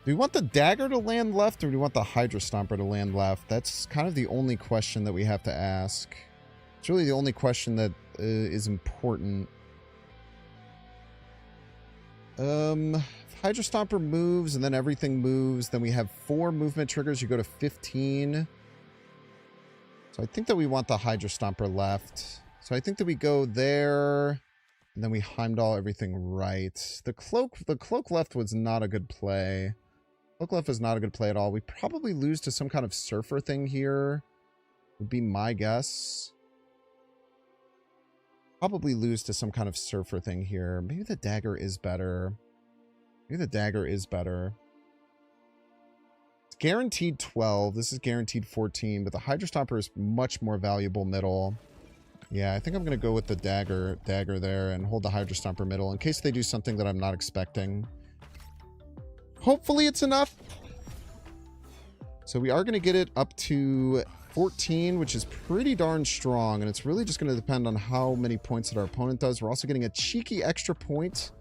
Do we want the dagger to land left, or do we want the Hydra Stomper to land left? That's kind of the only question that we have to ask. It's really the only question that is important. If Hydra Stomper moves and then everything moves, then we have 4 movement triggers. You go to 15. So I think that we want the Hydra Stomper left. So I think that we go there, and then we Heimdall everything right. The cloak left was not a good play. Cloak left was not a good play at all. We probably lose to some kind of surfer thing here, would be my guess. Probably lose to some kind of surfer thing here. Maybe the dagger is better. Maybe the dagger is better. It's guaranteed 12. This is guaranteed 14, but the Hydra Stomper is much more valuable middle. Yeah, I think I'm going to go with the dagger there and hold the Hydra Stomper middle in case they do something that I'm not expecting. Hopefully it's enough. So we are going to get it up to 14, which is pretty darn strong, and it's really just going to depend on how many points that our opponent does. We're also getting a cheeky extra point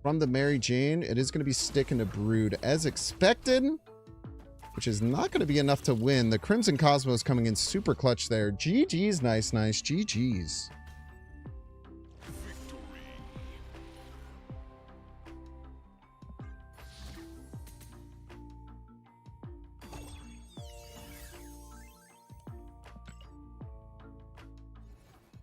from the Mary Jane. It is going to be stick into brood as expected. which is not going to be enough to win. The Crimson Cosmos coming in super clutch there. GG's, nice. GG's.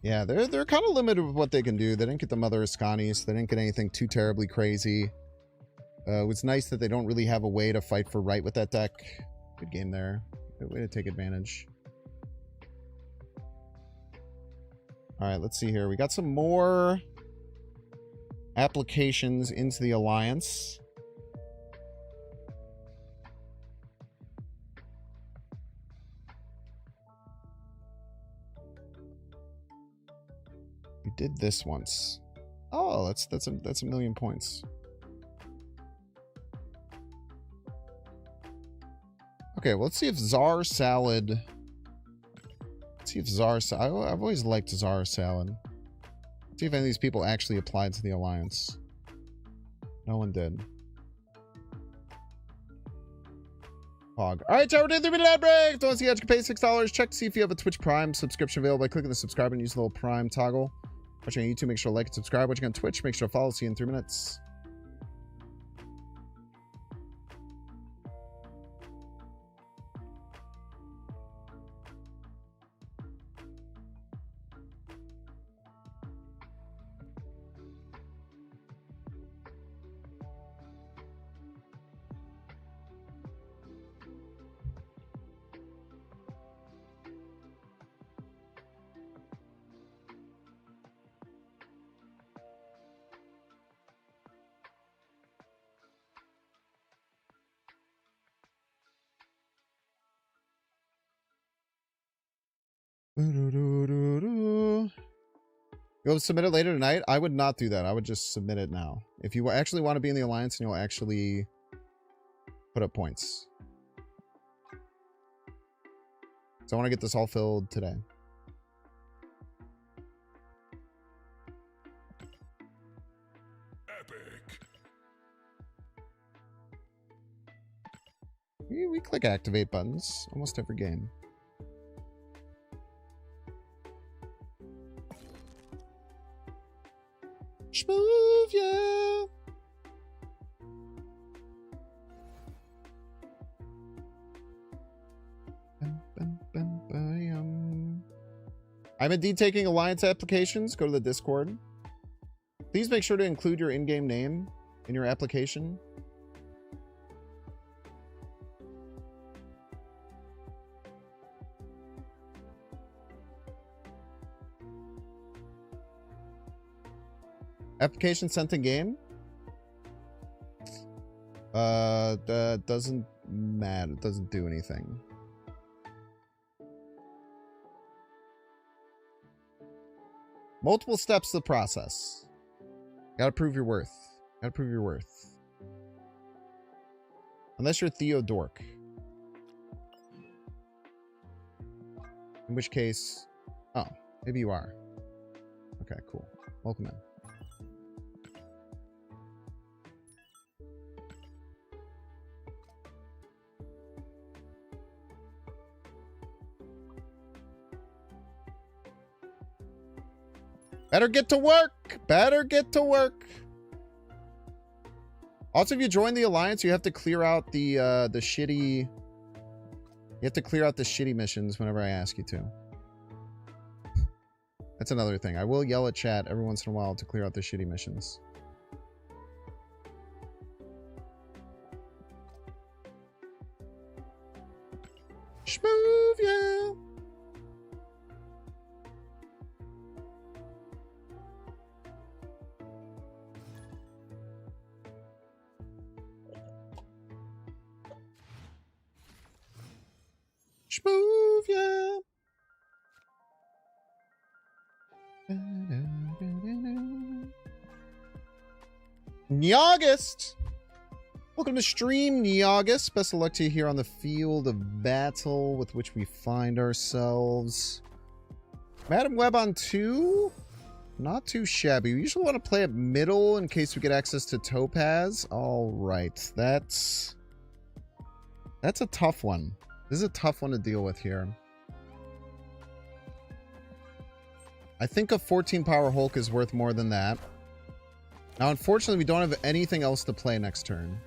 Yeah, they're kind of limited with what they can do. They didn't get the Mother Ascanis. They didn't get anything too terribly crazy. It was nice that they don't really have a way to fight for right with that deck. Good game there. Good way to take advantage. All right, let's see here. We got some more applications into the Alliance. We did this once. Oh, that's a million points. Okay, well, let's see if Czar Salad. Let's see if Czar Salad. I've always liked Czar Salad. Let's see if any of these people actually applied to the Alliance. No one did. Hog. All right, Tower did the midnight break. Don't see how you can pay $6. Check to see if you have a Twitch Prime subscription available by clicking the subscribe and use the little Prime toggle. Watching on YouTube, make sure to like and subscribe. Watching on Twitch, make sure to follow. See you in 3 minutes. You'll submit it later tonight? I would not do that. I would just submit it now. If you actually want to be in the Alliance and you'll actually put up points. So I want to get this all filled today. Epic. We click activate buttons almost every game. Smooth, yeah. I'm indeed taking Alliance applications. Go to the Discord. Please make sure to include your in-game name in your application. Application sent in game? That doesn't matter. It doesn't do anything. Multiple steps to the process. Gotta prove your worth. Gotta prove your worth. Unless you're Theo Dork. In which case... Oh, maybe you are. Okay, cool. Welcome in. Better get to work. Better get to work. Also, if you join the Alliance, you have to clear out the shitty... You have to clear out the shitty missions whenever I ask you to. That's another thing. I will yell at chat every once in a while to clear out the shitty missions. Smooth, yeah. Smooth, yeah. Nyagist! Welcome to stream, Nyagist. Best of luck to you here on the field of battle with which we find ourselves. Madam Web on 2? Not too shabby. We usually want to play at middle in case we get access to Topaz. Alright, that's That's a tough one. This is a tough one to deal with here. I think a 14 power Hulk is worth more than that. Now, unfortunately, we don't have anything else to play next turn.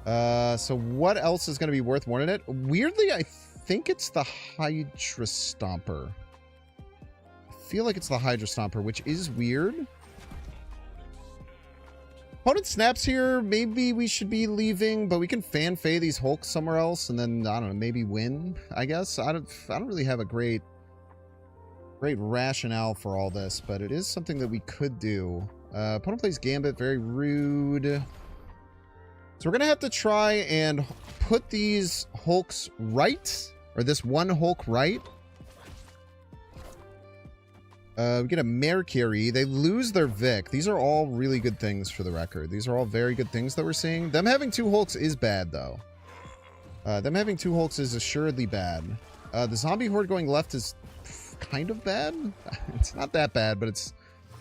So what else is going to be worth more than it? Weirdly, I think it's the Hydra Stomper. I feel like it's the Hydra Stomper, which is weird. Opponent snaps here. Maybe we should be leaving, but we can fan fade these Hulks somewhere else and then, I don't know, maybe win, I guess. I don't really have a great rationale for all this, but it is something that we could do. Opponent plays Gambit, very rude. So we're going to have to try and put these Hulks right, or this one Hulk right. We get a Mercury. They lose their Vic. These are all really good things for the record. These are all very good things that we're seeing. Them having 2 Hulks is bad, though. Them having 2 Hulks is assuredly bad. The zombie horde going left is kind of bad. It's not that bad, but it's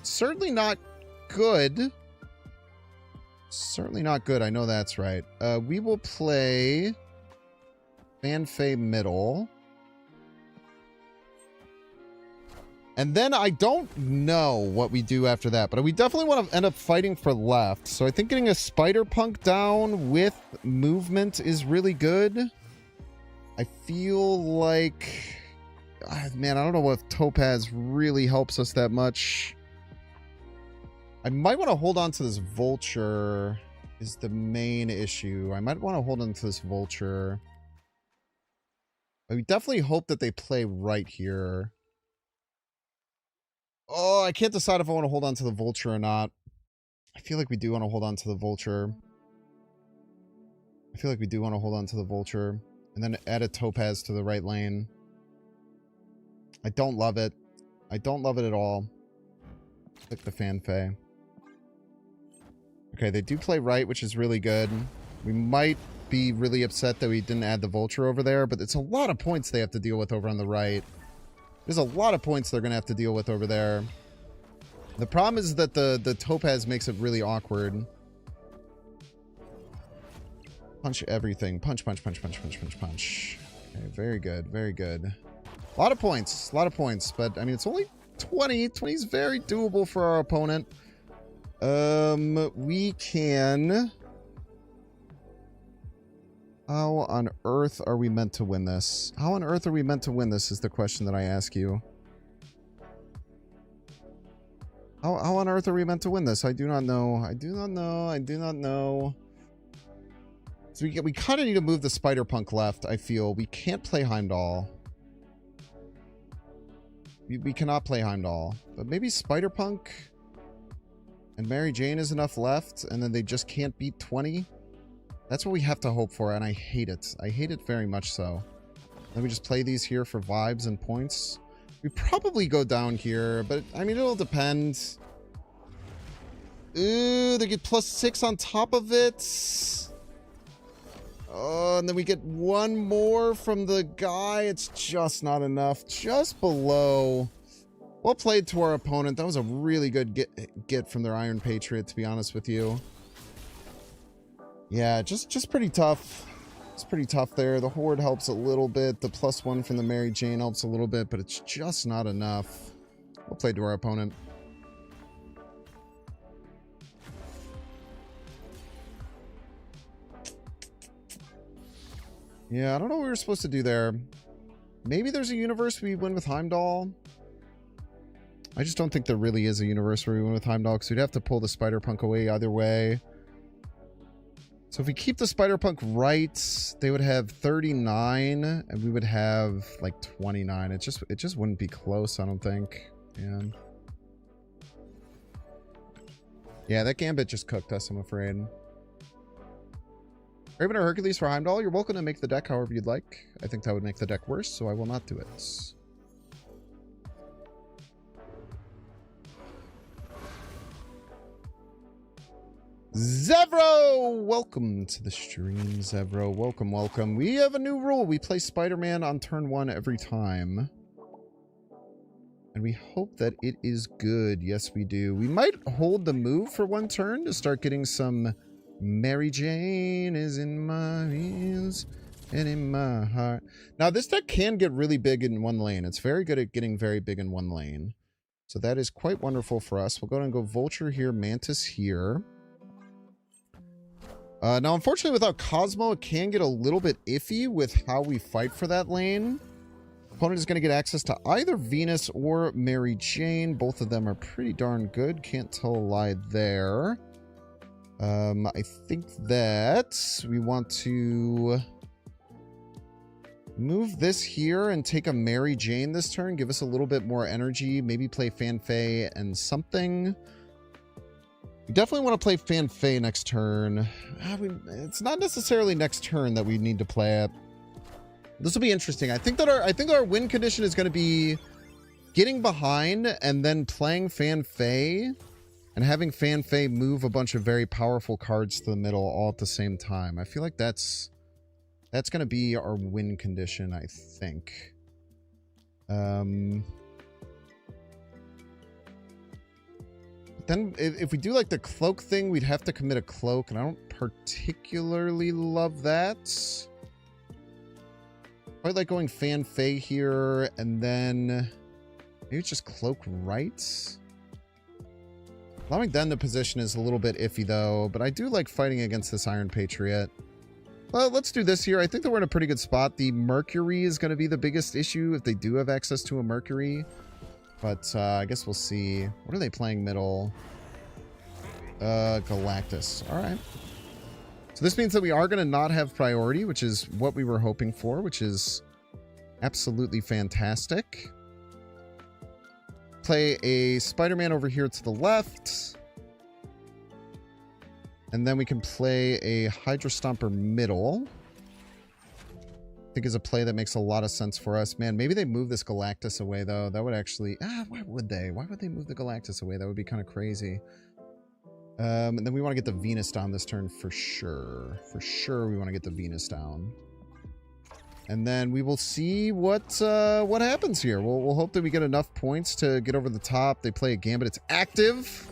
certainly not good. Certainly not good. I know that's right. We will play Fanfei middle. And then I don't know what we do after that, but we definitely want to end up fighting for left. So I think getting a Spider-Punk down with movement is really good. I feel like... man, I don't know if Topaz really helps us that much. I might want to hold on to this Vulture is the main issue. I might want to hold on to this Vulture. We definitely hope that they play right here. Oh, I can't decide if I want to hold on to the Vulture or not. I feel like we do want to hold on to the Vulture. I feel like we do want to hold on to the Vulture. And then add a Topaz to the right lane. I don't love it. I don't love it at all. Click the Fanfei. Okay, they do play right, which is really good. We might be really upset that we didn't add the Vulture over there, but it's a lot of points they have to deal with over on the right. There's a lot of points they're going to have to deal with over there. The problem is that the Topaz makes it really awkward. Punch everything. Punch, punch, punch, punch, punch, punch, punch. Okay, very good, very good. A lot of points, but I mean, it's only 20. 20 is very doable for our opponent. We can... How on earth are we meant to win this? How on earth are we meant to win this is the question that I ask you. How on earth are we meant to win this? I do not know. I do not know. I do not know. So we kind of need to move the Spider-Punk left, I feel. We can't play Heimdall. We cannot play Heimdall. But maybe Spider-Punk and Mary Jane is enough left, and then they just can't beat 20? That's what we have to hope for, and I hate it. I hate it very much so. Let me just play these here for vibes and points. We probably go down here, but I mean, it'll depend. Ooh, they get +6 on top of it. Oh, and then we get one more from the guy. It's just not enough. Just below. Well played to our opponent. That was a really good get from their Iron Patriot, to be honest with you. Yeah, just pretty tough. It's pretty tough there. The Horde helps a little bit. The +1 from the Mary Jane helps a little bit, but it's just not enough. Well played to our opponent. Yeah, I don't know what we were supposed to do there. Maybe there's a universe we win with Heimdall. I just don't think there really is a universe where we win with Heimdall, because we'd have to pull the Spider-Punk away either way. So if we keep the Spider-Punk right, they would have 39, and we would have like 29. It just wouldn't be close, I don't think. Yeah, that Gambit just cooked us, I'm afraid. Raven or Hercules for Heimdall, you're welcome to make the deck however you'd like. I think that would make the deck worse, so I will not do it. Zevro! Welcome to the stream, Zevro. Welcome, welcome. We have a new rule. We play Spider-Man on turn 1 every time. And we hope that it is good. Yes, we do. We might hold the move for one turn to start getting some Mary Jane is in my ears and in my heart. Now, this deck can get really big in one lane. It's very good at getting very big in one lane. So that is quite wonderful for us. We'll go ahead and go Vulture here, Mantis here. Now, unfortunately, without Cosmo, it can get a little bit iffy with how we fight for that lane. Opponent is going to get access to either Venus or Mary Jane. Both of them are pretty darn good. Can't tell a lie there. I think that we want to move this here and take a Mary Jane this turn. Give us a little bit more energy. Maybe play Fanfei and something. We definitely want to play Fanfei next turn. It's not necessarily next turn that we need to play it. This will be interesting. I think that our win condition is going to be getting behind and then playing Fanfei and having Fanfei move a bunch of very powerful cards to the middle all at the same time. I feel like that's going to be our win condition, I think. Then if we do like the cloak thing, we'd have to commit a cloak, and I don't particularly love that. Quite like going Fanfei here, and then maybe it's just cloak right. Allowing them to position is a little bit iffy though, but I do like fighting against this Iron Patriot. Well, let's do this here. I think that we're in a pretty good spot. The Mercury is going to be the biggest issue if they do have access to a Mercury. But I guess we'll see. What are they playing middle? Galactus. All right. So this means that we are going to not have priority, which is what we were hoping for, which is absolutely fantastic. Play a Spider-Man over here to the left. And then we can play a Hydra Stomper middle. I think is a play that makes a lot of sense for us. Man, maybe they move this Galactus away, though. That would actually... why would they? Why would they move the Galactus away? That would be kind of crazy. And then we want to get the Venus down this turn for sure. For sure we want to get the Venus down. And then we will see what happens here. We'll hope that we get enough points to get over the top. They play a Gambit. It's active,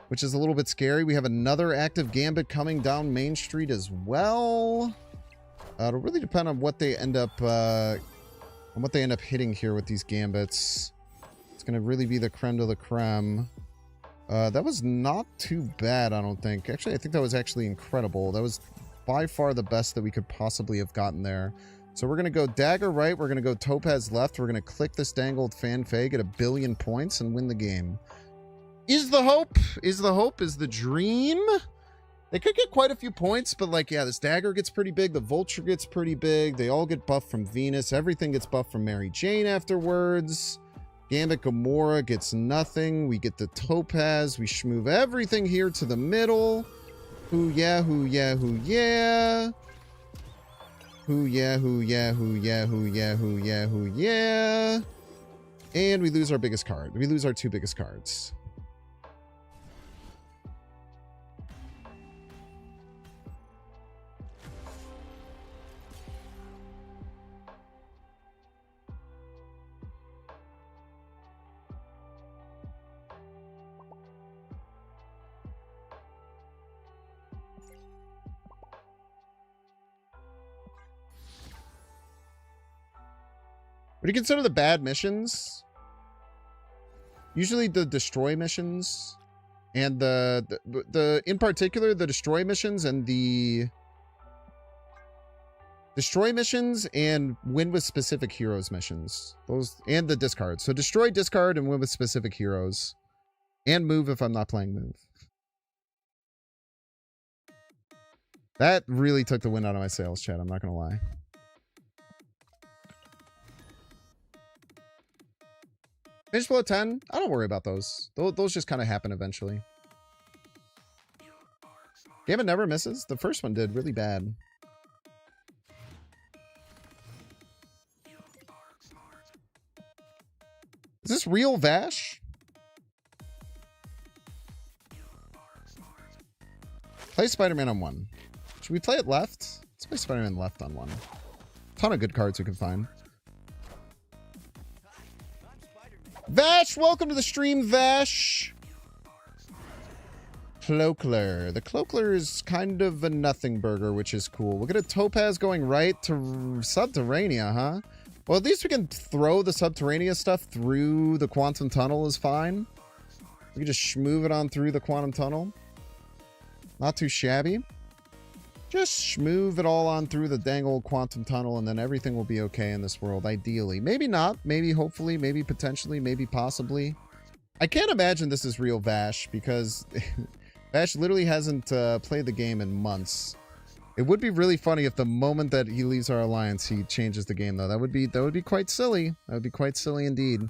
which is a little bit scary. We have another active Gambit coming down Main Street as well. It'll really depend on what they end up hitting here with these Gambits. It's going to really be the creme de la creme. That was not too bad, I don't think. Actually, I think that was actually incredible. That was by far the best that we could possibly have gotten there. So we're going to go Dagger right. We're going to go Topaz left. We're going to click this dangled Fanfei, get 1 billion points, and win the game. Is the hope? Is the hope? Is the dream? They could get quite a few points, but like, yeah, this Dagger gets pretty big. The Vulture gets pretty big. They all get buffed from Venus. Everything gets buffed from Mary Jane afterwards. Gambit Gamora gets nothing. We get the Topaz. We move everything here to the middle. Hoo yeah, hoo yeah, hoo yeah. Hoo yeah, hoo yeah, hoo yeah, hoo yeah, hoo yeah, hoo yeah. And we lose our biggest card. We lose our 2 biggest cards. What do you consider the bad missions? Usually the destroy missions and the in particular the destroy missions and the destroy missions and win with specific heroes missions. Those and the discard. So destroy, discard, and win with specific heroes. And move if I'm not playing move. That really took the wind out of my sails, chat. I'm not gonna lie. Finish below 10? I don't worry about those. Those just kind of happen eventually. Gambit never misses. The first one did really bad. Is this real Vash? Play Spider-Man on 1. Should we play it left? Let's play Spider-Man left on 1. Ton of good cards we can find. Vash, welcome to the stream, Vash. Cloakler. The Cloakler is kind of a nothing burger, which is cool. We'll get a Topaz going right to Subterranea, huh? Well, at least we can throw the Subterranea stuff through the Quantum Tunnel is fine. We can just schmoove it on through the Quantum Tunnel. Not too shabby. Just schmoove it all on through the dang old Quantum Tunnel, and then everything will be okay in this world, ideally. Maybe not. Maybe hopefully. Maybe potentially. Maybe possibly. I can't imagine this is real Vash, because Vash literally hasn't played the game in months. It would be really funny if the moment that he leaves our alliance, he changes the game, though. That would be quite silly. That would be quite silly indeed.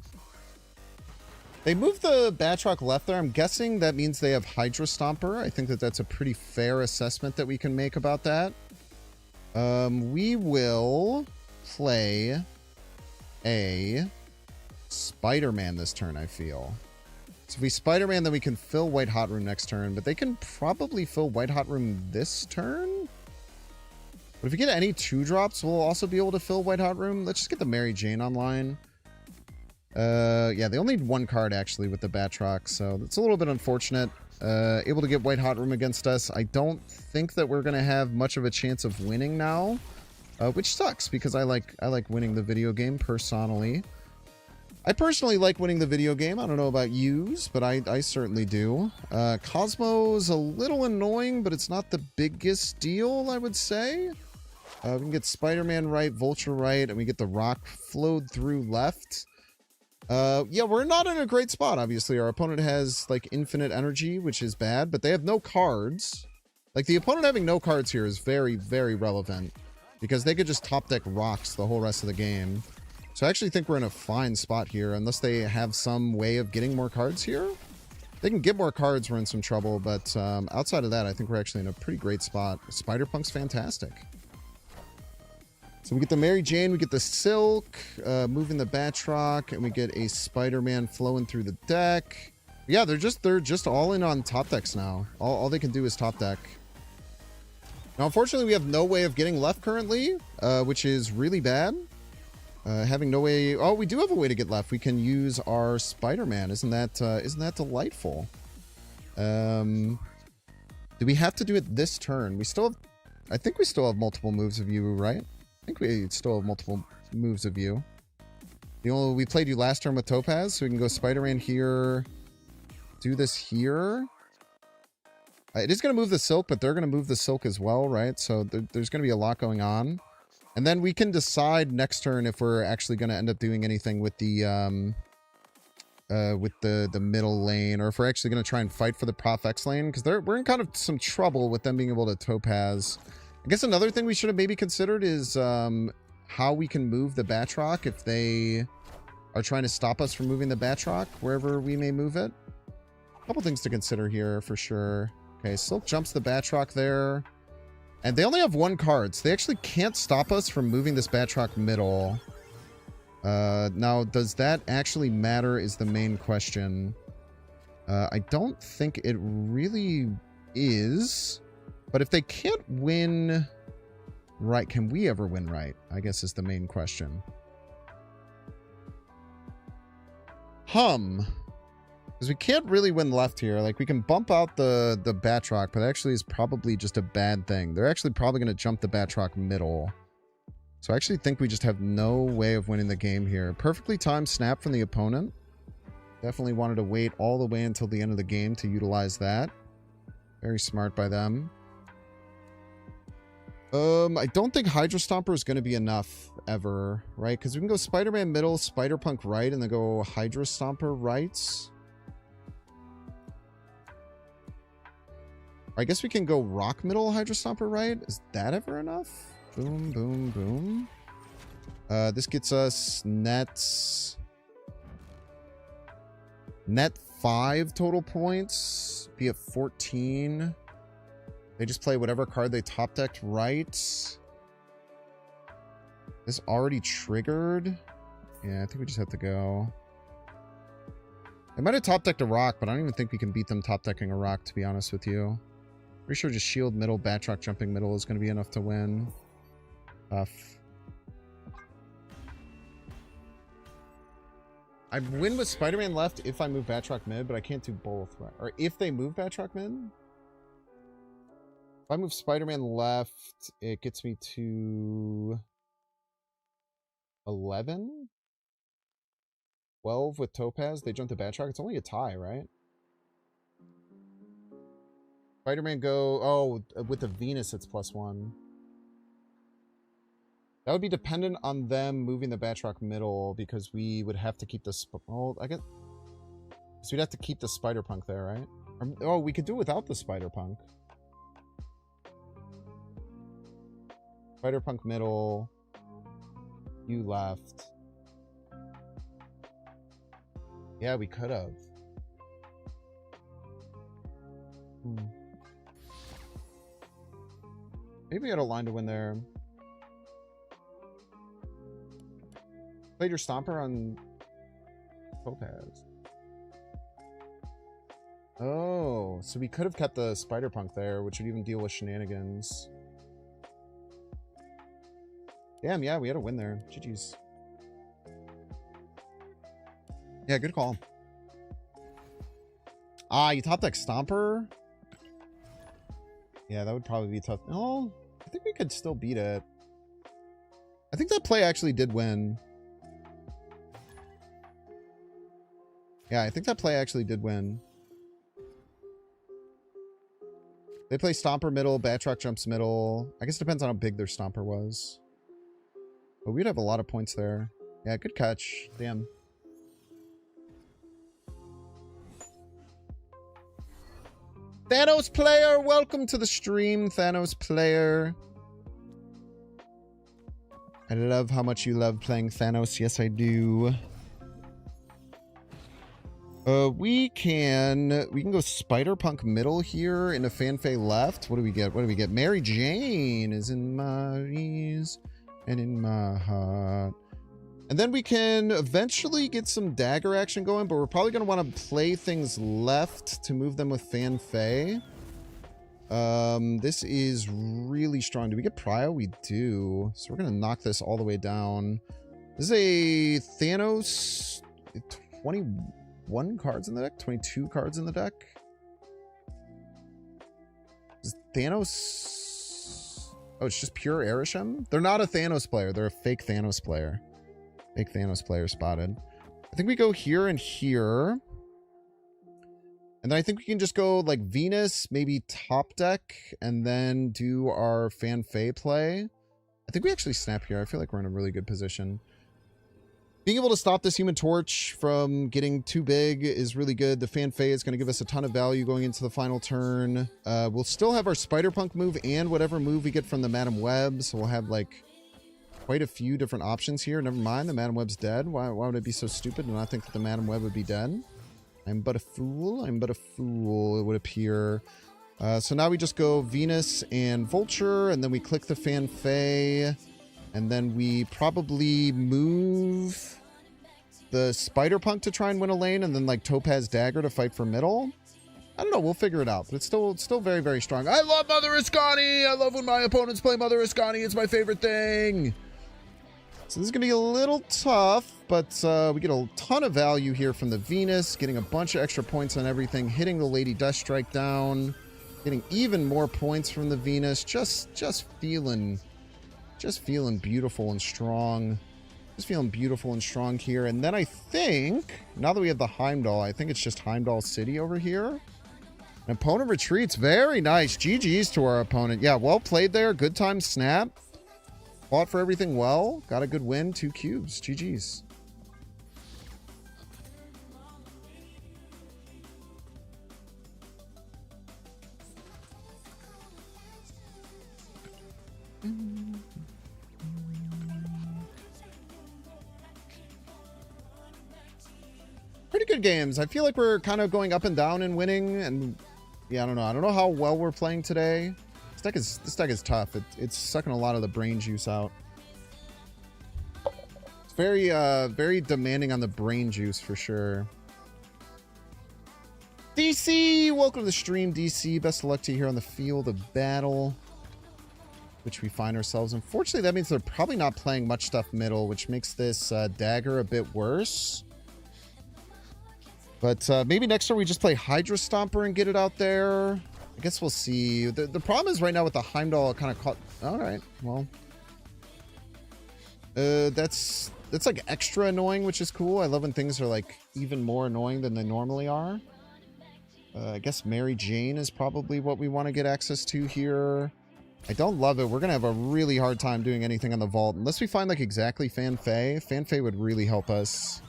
They moved the Batroc left there. I'm guessing that means they have Hydra Stomper. I think that that's a pretty fair assessment that we can make about that. We will play a Spider-Man this turn, I feel. So if we Spider-Man, then we can fill White Hot Room next turn, but they can probably fill White Hot Room this turn? But if we get any 2-drops, we'll also be able to fill White Hot Room. Let's just get the Mary Jane online. Yeah, they only need 1 card, actually, with the Batroc, so that's a little bit unfortunate. Able to get White Hot Room against us. I don't think that we're going to have much of a chance of winning now, which sucks, because I like winning the video game, personally. I personally like winning the video game. I don't know about yous, but I certainly do. Cosmo's a little annoying, but it's not the biggest deal, I would say. We can get Spider-Man right, Vulture right, and we get the Rock flowed through left. Yeah, we're not in a great spot, obviously. Our opponent has, like, infinite energy, which is bad, but they have no cards. Like, the opponent having no cards here is very, very relevant, because they could just top deck rocks the whole rest of the game. So I actually think we're in a fine spot here, unless they have some way of getting more cards here. If they can get more cards, we're in some trouble, but outside of that, I think we're actually in a pretty great spot. Spider-Punk's fantastic. So we get the Mary Jane, we get the Silk, moving the Batroc, and we get a Spider-Man flowing through the deck. Yeah, they're just all in on top decks now. All they can do is top deck. Now, unfortunately, we have no way of getting left currently, which is really bad. Having no way... Oh, we do have a way to get left. We can use our Spider-Man. Isn't that delightful? Do we have to do it this turn? We still have... I think we still have multiple moves of you, right? I think we still have multiple moves of you. We played you last turn with Topaz, so we can go Spider-Man here. Do this here. It is going to move the Silk, but they're going to move the Silk as well, right? So there's going to be a lot going on. And then we can decide next turn if we're actually going to end up doing anything with the middle lane, or if we're actually going to try and fight for the Prof X lane, because we're in kind of some trouble with them being able to Topaz. I guess another thing we should have maybe considered is how we can move the Batroc if they are trying to stop us from moving the Batroc wherever we may move it. A couple things to consider here for sure. Okay, Silk jumps the Batroc there. And they only have 1 card, so they actually can't stop us from moving this Batroc middle. Now, does that actually matter is the main question. I don't think it really is. But if they can't win right, can we ever win right? I guess is the main question. Because we can't really win left here. Like, we can bump out the Batroc, but actually is probably just a bad thing. They're actually probably going to jump the Batroc middle. So I actually think we just have no way of winning the game here. Perfectly timed snap from the opponent. Definitely wanted to wait all the way until the end of the game to utilize that. Very smart by them. I don't think Hydra Stomper is going to be enough ever, right? Because we can go Spider-Man middle, Spider-Punk right, and then go Hydra Stomper right. I guess we can go Rock middle, Hydra Stomper right. Is that ever enough? Boom, boom, boom. This gets us net 5 total points. Be at 14. They just play whatever card they top decked right. This already triggered. Yeah, I think we just have to go. They might have top decked a rock, but I don't even think we can beat them top decking a rock, to be honest with you. Pretty sure just shield middle, Batroc jumping middle is going to be enough to win. Tough. I win with Spider-Man left if I move Batroc mid, but I can't do both. Right? Or if they move Batroc mid. If I move Spider-Man left, it gets me to 11? 12 with Topaz. They jump to Batroc. It's only a tie, right? Spider-Man go... Oh, with the Venus, it's +1. That would be dependent on them moving the Batroc middle, because we would have to keep the... Oh, I guess... So we'd have to keep the Spider-Punk there, right? Oh, we could do it without the Spider-Punk. Spider-Punk middle. You left. Yeah, we could have. Maybe we had a line to win there. Played your Stomper on Topaz. Oh, so we could have kept the Spider-Punk there, which would even deal with shenanigans. Damn, yeah, we had a win there. GG's. Yeah, good call. Ah, you top deck Stomper? Yeah, that would probably be tough. No, I think we could still beat it. I think that play actually did win. Yeah, I think that play actually did win. They play Stomper middle, Batroc jumps middle. I guess it depends on how big their Stomper was. But we'd have a lot of points there. Yeah, good catch. Damn. Thanos player, welcome to the stream, Thanos player. I love how much you love playing Thanos. Yes, I do. We can go Spider-Punk middle here into Fanfare left. What do we get? What do we get? Mary Jane is in my ears and in my heart. And then we can eventually get some dagger action going, but we're probably going to want to play things left to move them with Fanfare. This is really strong. Do we get Prio? We do. So we're going to knock this all the way down. This is a Thanos 21 cards in the deck, 22 cards in the deck. Is Thanos... Oh, it's just pure Arishem? They're not a Thanos player. They're a fake Thanos player. Fake Thanos player spotted. I think we go here and here. And then I think we can just go like Venus, maybe top deck, and then do our Fanfare play. I think we actually snap here. I feel like we're in a really good position. Being able to stop this Human Torch from getting too big is really good. The Fanfare is going to give us a ton of value going into the final turn. We'll still have our Spider-Punk move and whatever move we get from the Madam Web. So we'll have like quite a few different options here. Never mind, the Madam Web's dead. Why would I be so stupid and not think that the Madam Web would be dead? I'm but a fool. I'm but a fool, it would appear. So now we just go Venus and Vulture, and then we click the Fanfare. And then we probably move the Spider-Punk to try and win a lane, and then like Topaz Dagger to fight for middle. I don't know. We'll figure it out. But it's still very, very strong. I love Mother Iskani. I love when my opponents play Mother Iskani. It's my favorite thing. So this is going to be a little tough, but we get a ton of value here from the Venus, getting a bunch of extra points on everything, hitting the Lady Deathstrike down, getting even more points from the Venus. Just feeling beautiful and strong. Just feeling beautiful and strong here. And then I think, now that we have the Heimdall, I think it's just Heimdall City over here. An opponent retreats. Very nice. GG's to our opponent. Yeah, well played there. Good time snap. Fought for everything well. Got a good win. 2 cubes. GG's. Pretty good games. I feel like we're kind of going up and down and winning, and yeah, I don't know how well we're playing today. This deck is tough. It's sucking a lot of the brain juice out. It's very demanding on the brain juice for sure. DC, welcome to the stream, DC. Best of luck to you here on the field of battle, which we find ourselves. Unfortunately, that means they're probably not playing much stuff middle, which makes this dagger a bit worse. But maybe next turn we just play Hydra Stomper and get it out there. I guess we'll see. The problem is right now with the Heimdall kind of caught. All right, well, that's like extra annoying, which is cool. I love when things are like even more annoying than they normally are. I guess Mary Jane is probably what we want to get access to here. I don't love it. We're going to have a really hard time doing anything on the vault. Unless we find, like, exactly Fan Fei. Fan Fei would really help us.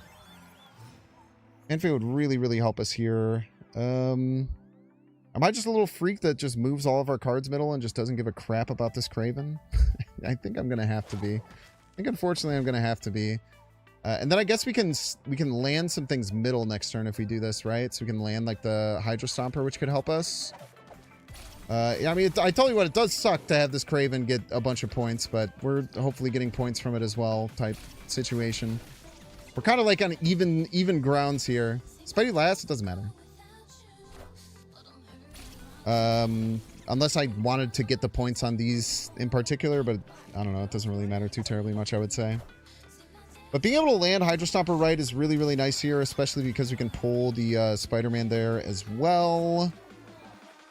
Fan Fei would really, really help us here. Am I just a little freak that just moves all of our cards middle and just doesn't give a crap about this Kraven? I think I'm going to have to be. I think, unfortunately, I'm going to have to be. And then I guess we can land some things middle next turn if we do this, right? So we can land, like, the Hydra Stomper, which could help us. Yeah, I mean, I tell you what, it does suck to have this Kraven get a bunch of points, but we're hopefully getting points from it as well, type situation. We're kind of like on even grounds here. Spidey last, it doesn't matter. Unless I wanted to get the points on these in particular, but I don't know, it doesn't really matter too terribly much, I would say. But being able to land Hydra Stomper right is really, really nice here, especially because we can pull the Spider-Man there as well.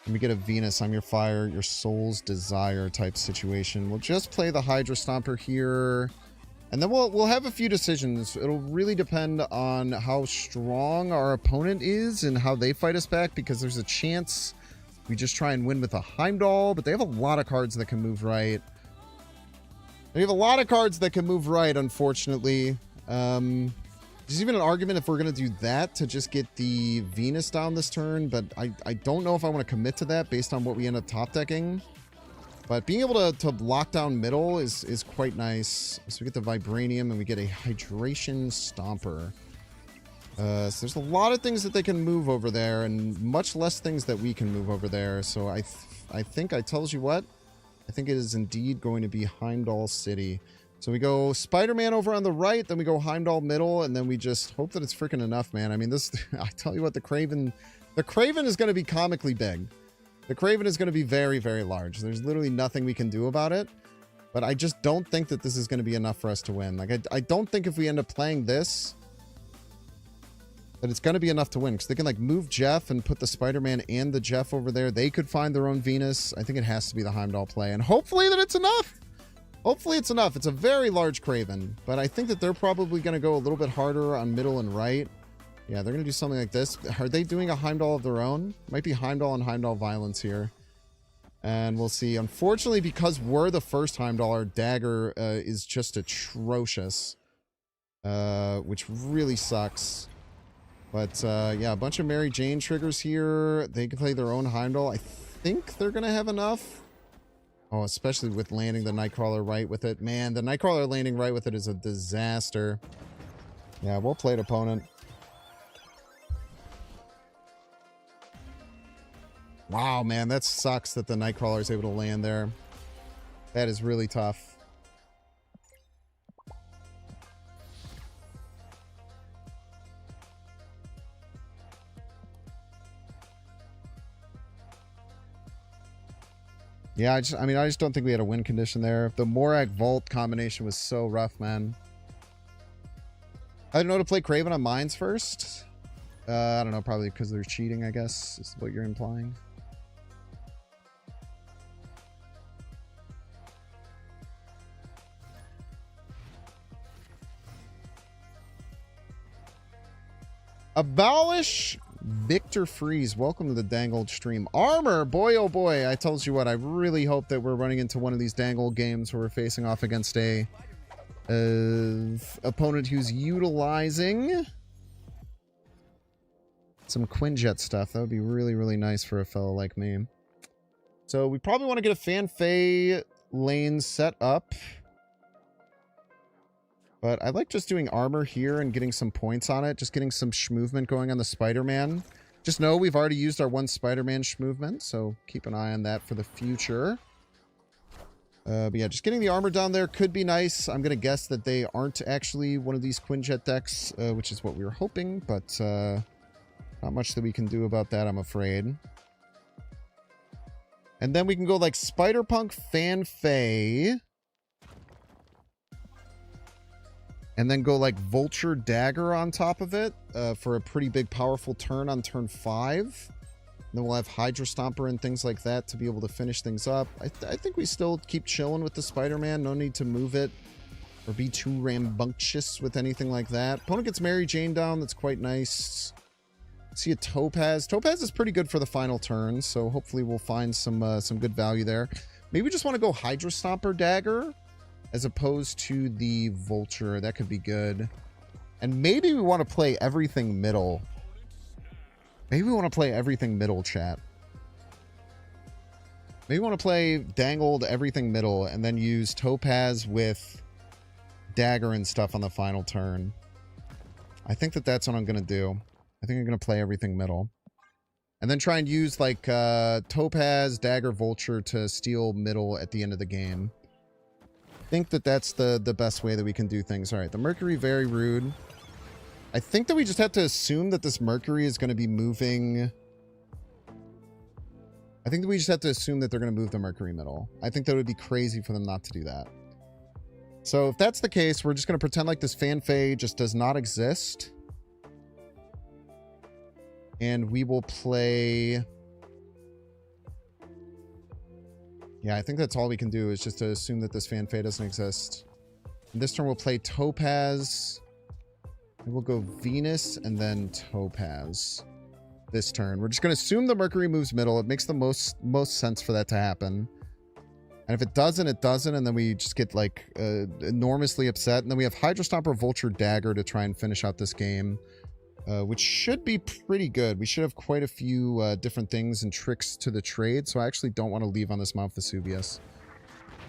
And we get a Venus, I'm your fire, your soul's desire type situation. We'll just play the Hydra Stomper here. And then we'll have a few decisions. It'll really depend on how strong our opponent is and how they fight us back, because there's a chance we just try and win with a Heimdall, but they have a lot of cards that can move right. They have a lot of cards that can move right, unfortunately. There's even an argument if we're going to do that to just get the Venus down this turn, but I don't know if I want to commit to that based on what we end up top decking. But being able to lock down middle is quite nice. So we get the Vibranium and we get a Hydration Stomper. So there's a lot of things that they can move over there and much less things that we can move over there. So I think I tells you what, I think it is indeed going to be Heimdall City. So we go Spider-Man over on the right, then we go Heimdall middle, and then we just hope that it's freaking enough, man. I mean, this, I tell you what, the Kraven is going to be comically big. The Kraven is going to be very, very large. There's literally nothing we can do about it. But I just don't think that this is going to be enough for us to win. Like, I don't think if we end up playing this, that it's going to be enough to win. Because they can, like, move Jeff and put the Spider-Man and the Jeff over there. They could find their own Venus. I think it has to be the Heimdall play. And hopefully that it's enough. Hopefully it's enough. It's a very large Kraven, but I think that they're probably going to go a little bit harder on middle and right. Yeah, they're going to do something like this. Are they doing a Heimdall of their own? Might be Heimdall and Heimdall Violence here. And we'll see. Unfortunately, because we're the first Heimdall, our dagger is just atrocious, which really sucks. But yeah, a bunch of Mary Jane triggers here. They can play their own Heimdall. I think they're going to have enough. Oh, especially with landing the Nightcrawler right with it. Man, the Nightcrawler landing right with it is a disaster. Yeah, well played, opponent. Wow, man, that sucks that the Nightcrawler is able to land there. That is really tough. Yeah, I just don't think we had a win condition there. The Morak Vault combination was so rough, man. I don't know to play Kraven on mines first. I don't know, probably because they're cheating, I guess, is what you're implying. Abolish Victor Freeze, welcome to the Dangled stream. Armor, boy oh boy, I told you what, I really hope that we're running into one of these Dangled games where we're facing off against a opponent who's utilizing some Quinjet stuff. That would be really, really nice for a fellow like me. So we probably want to get a Fan Fei lane set up. But I like just doing armor here and getting some points on it. Just getting some movement going on the Spider-Man. Just know we've already used our one Spider-Man movement, so keep an eye on that for the future. But yeah, just getting the armor down there could be nice. I'm going to guess that they aren't actually one of these Quinjet decks, which is what we were hoping. But not much that we can do about that, I'm afraid. And then we can go like Spider-Punk, Fan Fei. And then go like Vulture Dagger on top of it for a pretty big powerful turn on turn 5. Then we'll have Hydra Stomper and things like that to be able to finish things up. I think we still keep chilling with the Spider-Man. No need to move it or be too rambunctious with anything like that. Opponent gets Mary Jane down. That's quite nice. See a Topaz. Topaz is pretty good for the final turn, so hopefully we'll find some good value there. Maybe we just want to go Hydra Stomper Dagger as opposed to the Vulture. That could be good. And maybe we want to play everything middle. Maybe we want to play everything middle, chat. Maybe we want to play Dangled everything middle and then use Topaz with Dagger and stuff on the final turn. I think that that's what I'm going to do. I think I'm going to play everything middle. And then try and use like Topaz, Dagger, Vulture to steal middle at the end of the game. I think that that's the best way that we can do things. All right, the Mercury, very rude. I think that we just have to assume that this Mercury is going to be moving. I think that we just have to assume that they're going to move the Mercury middle. I think that would be crazy for them not to do that. So if that's the case, we're just going to pretend like this Fanfare just does not exist. And we will play... Yeah, I think that's all we can do is just to assume that this Fanfare doesn't exist. And this turn we'll play Topaz. And we'll go Venus and then Topaz this turn. We're just going to assume the Mercury moves middle. It makes the most sense for that to happen. And if it doesn't, it doesn't. And then we just get like enormously upset. And then we have Hydra Stomper, Vulture, Dagger to try and finish out this game. Which should be pretty good. We should have quite a few different things and tricks to the trade. So I actually don't want to leave on this Mount Vesuvius.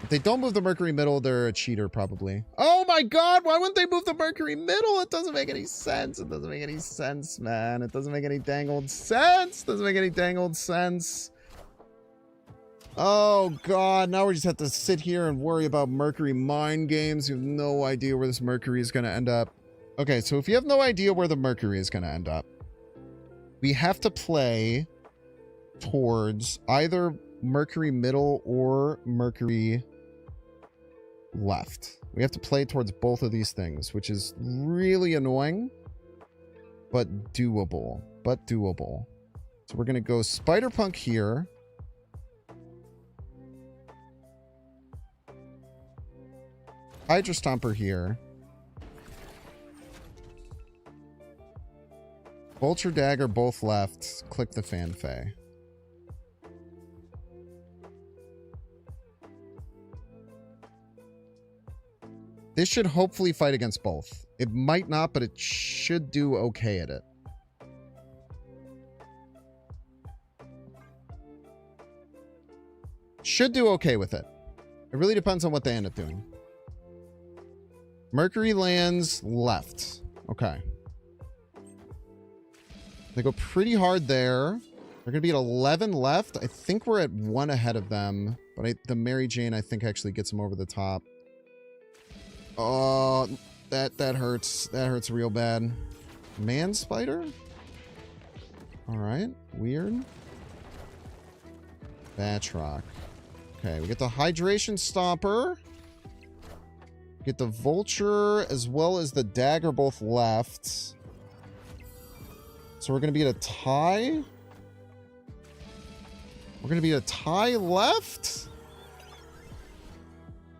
If they don't move the Mercury middle, they're a cheater, probably. Oh my god, why wouldn't they move the Mercury middle? It doesn't make any sense. It doesn't make any sense, man. It doesn't make any dangled sense. It doesn't make any dangled sense. Oh god, now we just have to sit here and worry about Mercury mind games. You have no idea where this Mercury is going to end up. Okay, so if you have no idea where the Mercury is going to end up, we have to play towards either Mercury middle or Mercury left. We have to play towards both of these things, which is really annoying, but doable. So we're going to go Spider-Punk here. Hydra Stomper here. Vulture, Dagger, both left. Click the Fanfare. This should hopefully fight against both. It might not, but it should do okay at it. Should do okay with it. It really depends on what they end up doing. Mercury lands left. Okay. They go pretty hard there. They're going to be at 11 left. I think we're at 1 ahead of them. But the Mary Jane, I think, actually gets them over the top. Oh, that hurts. That hurts real bad. Man Spider? Alright. Weird. Batroc. Okay, we get the Hydration Stomper. Get the Vulture as well as the Dagger both left. So we're going to be at a tie. We're going to be at a tie left.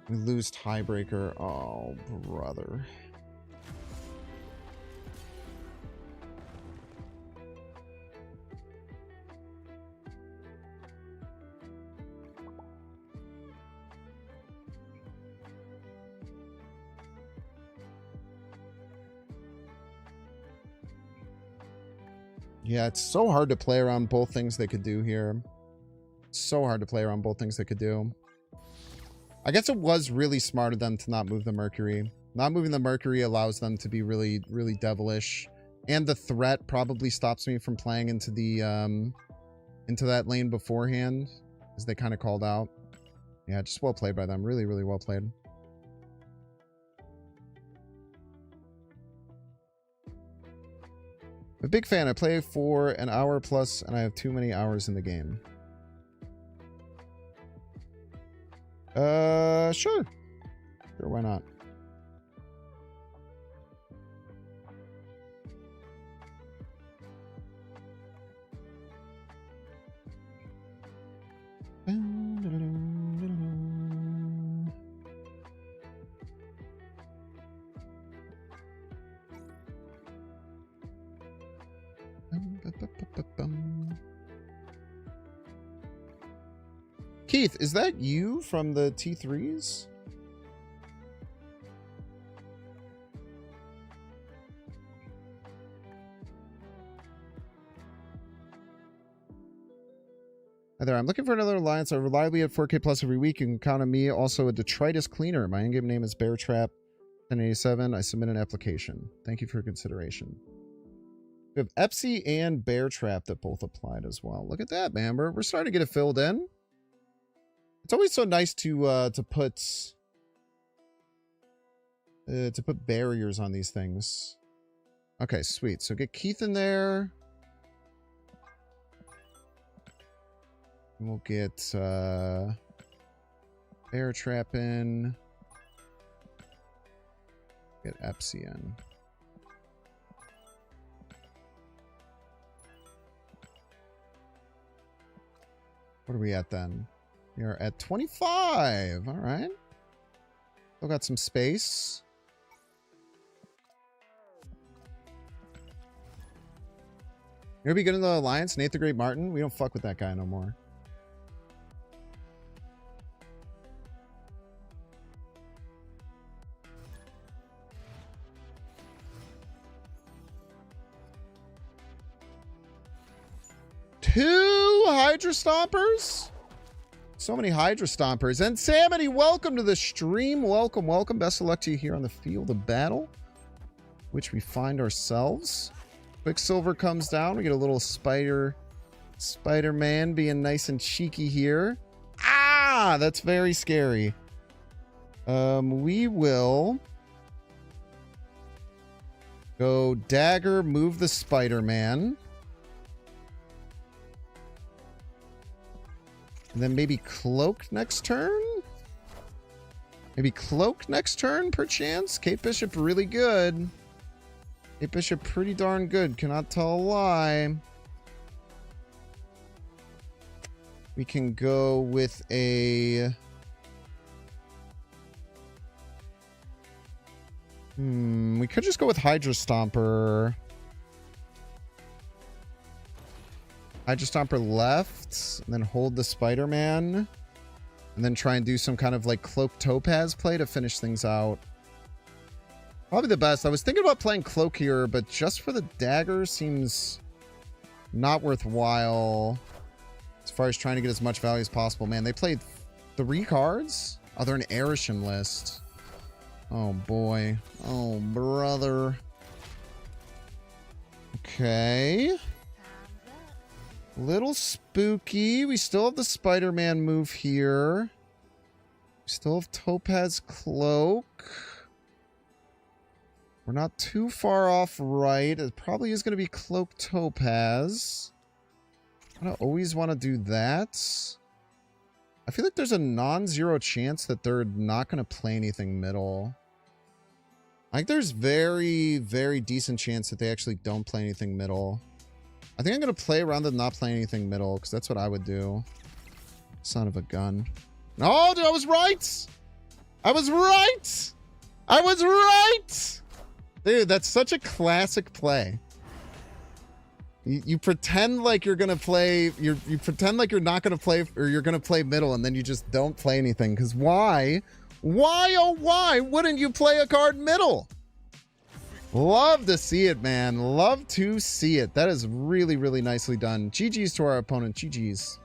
We lose tiebreaker. Oh, brother. Yeah, it's so hard to play around both things they could do here. So hard to play around both things they could do. I guess it was really smart of them to not move the Mercury. Not moving the Mercury allows them to be really, really devilish. And the threat probably stops me from playing into the into that lane beforehand, as they kind of called out. Yeah, just well played by them. Really, really well played. I'm a big fan. I play for an hour plus, and I have too many hours in the game. Sure. Sure, why not? Keith, is that you from the T3s? Hi there, I'm looking for another alliance. I reliably at 4K plus every week. You can count on me. Also, a detritus cleaner. My in-game name is Beartrap 1087. I submit an application. Thank you for your consideration. We have Epsy and Beartrap that both applied as well. Look at that, man. We're starting to get it filled in. It's always so nice to put barriers on these things. Okay, sweet. So get Keith in there. And we'll get Beartrap in. Get Epsy in. What are we at then? We are at 25. All right. Still got some space. You're gonna be good in the alliance, Nate the Great Martin. We don't fuck with that guy no more. Two Hydra Stompers? So many Hydra Stompers. And Samity, welcome to the stream. Welcome, welcome. Best of luck to you here on the field of battle, which we find ourselves. Quicksilver comes down. We get a little Spider-Man being nice and cheeky here. Ah, that's very scary. We will go dagger, move the Spider-Man. And then maybe cloak next turn? Maybe cloak next turn, perchance? Kate Bishop really good. Kate Bishop pretty darn good. Cannot tell a lie. We can go with a... we could just go with Hydra Stomper. Hydra Stomper left, and then hold the Spider-Man, and then try and do some kind of like Cloak Topaz play to finish things out. Probably the best. I was thinking about playing Cloak here, but just for the dagger seems not worthwhile as far as trying to get as much value as possible. Man, they played 3 cards? Oh, they're an Arishem list. Oh, boy. Oh, brother. Okay. Little spooky. We still have the Spider-Man move here. We still have Topaz Cloak. We're not too far off right. It probably is going to be Cloak Topaz. I don't always want to do that. I feel like there's a non-zero chance that they're not going to play anything middle. I think there's very, very decent chance that they actually don't play anything middle. I think I'm going to play around them not playing anything middle, because that's what I would do. Son of a gun. No, dude, I was right! I was right! I was right! Dude, that's such a classic play. You pretend like you're going to play... You pretend like you're not going to play... Or you're going to play middle, and then you just don't play anything. Because why? Why, oh why wouldn't you play a card middle? Love to see it, man. Love to see it. That is really, really nicely done. GG's to our opponent. GG's.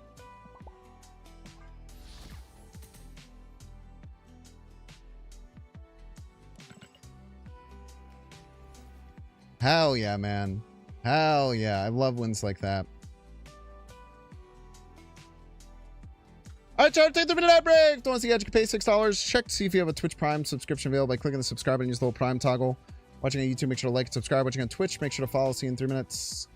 Hell yeah, man. Hell yeah. I love wins like that. Alright, Chad, take the minute ad break. Don't want to see you can pay $6. Check to see if you have a Twitch Prime subscription available by clicking the subscribe and use the little Prime toggle. Watching on YouTube, make sure to like and subscribe. Watching on Twitch, make sure to follow. See you in 3 minutes.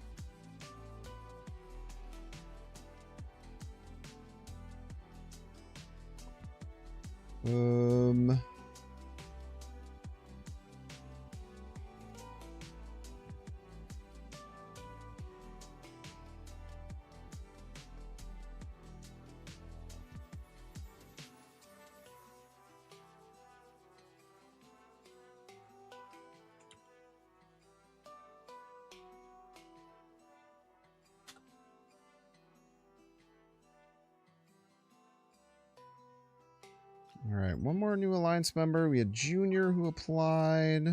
All right, one more new alliance member. We had Junior who applied.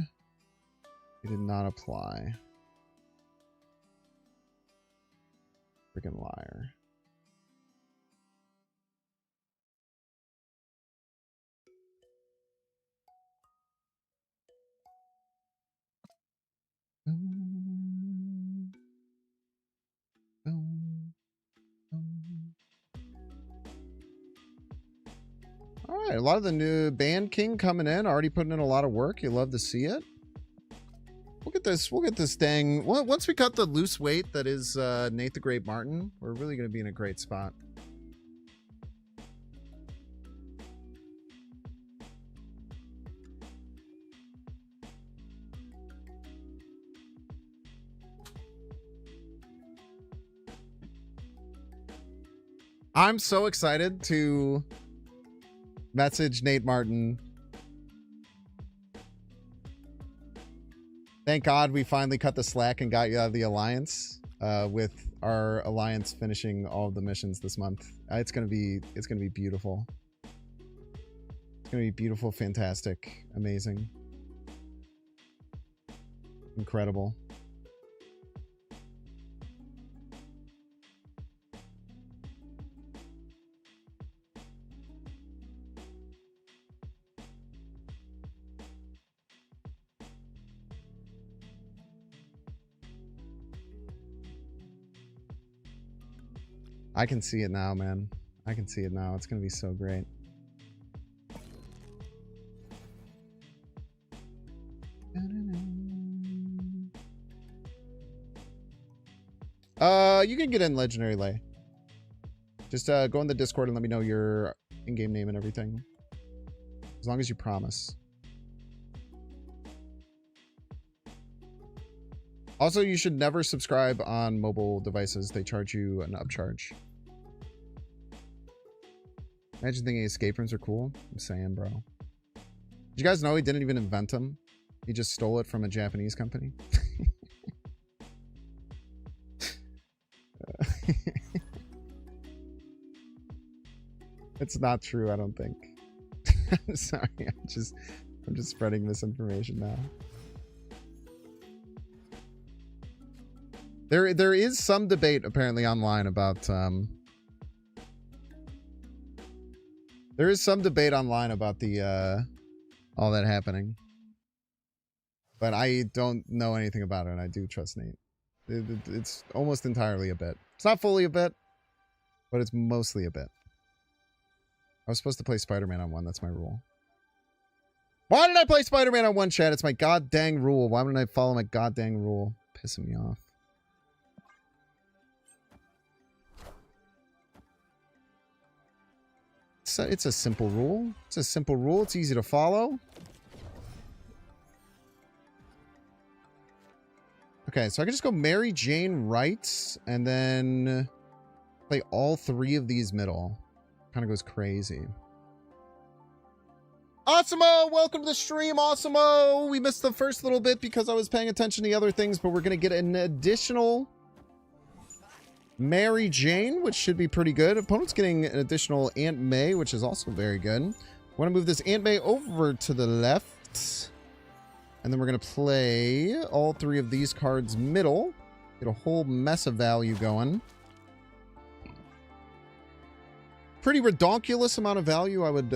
He did not apply. Freaking liar. All right, a lot of the new Band King coming in, already putting in a lot of work. You love to see it. We'll get this dang. Once we cut the loose weight that is Nate the Great Martin, we're really going to be in a great spot. I'm so excited to message Nate Martin. Thank God we finally cut the slack and got you out of the alliance. With our alliance finishing all of the missions this month, it's gonna be beautiful. It's gonna be beautiful, fantastic, amazing, incredible. I can see it now, man. I can see it now. It's going to be so great. You can get in Legendary Lay. Just go in the Discord and let me know your in-game name and everything. As long as you promise. Also, you should never subscribe on mobile devices. They charge you an upcharge. Imagine thinking escape rooms are cool. I'm saying, bro. Did you guys know he didn't even invent them? He just stole it from a Japanese company. It's not true, I don't think. I'm sorry. I'm just spreading misinformation now. There is some debate apparently online about there is some debate online about the all that happening. But I don't know anything about it, and I do trust Nate. It's almost entirely a bit. It's not fully a bit, but it's mostly a bit. I was supposed to play Spider-Man on 1. That's my rule. Why did I play Spider-Man on 1, chat? It's my god dang rule. Why wouldn't I follow my god dang rule? Pissing me off. It's a simple rule. It's a simple rule. It's easy to follow. Okay, so I can just go Mary Jane right and then play all 3 of these middle. Kind of goes crazy. Awesemo, welcome to the stream, Awesemo. We missed the first little bit because I was paying attention to the other things, but we're going to get an additional Mary Jane, which should be pretty good. Opponent's getting an additional Aunt May, which is also very good. Want to move this Aunt May over to the left. And then we're going to play all 3 of these cards middle. Get a whole mess of value going. Pretty redonkulous amount of value, I would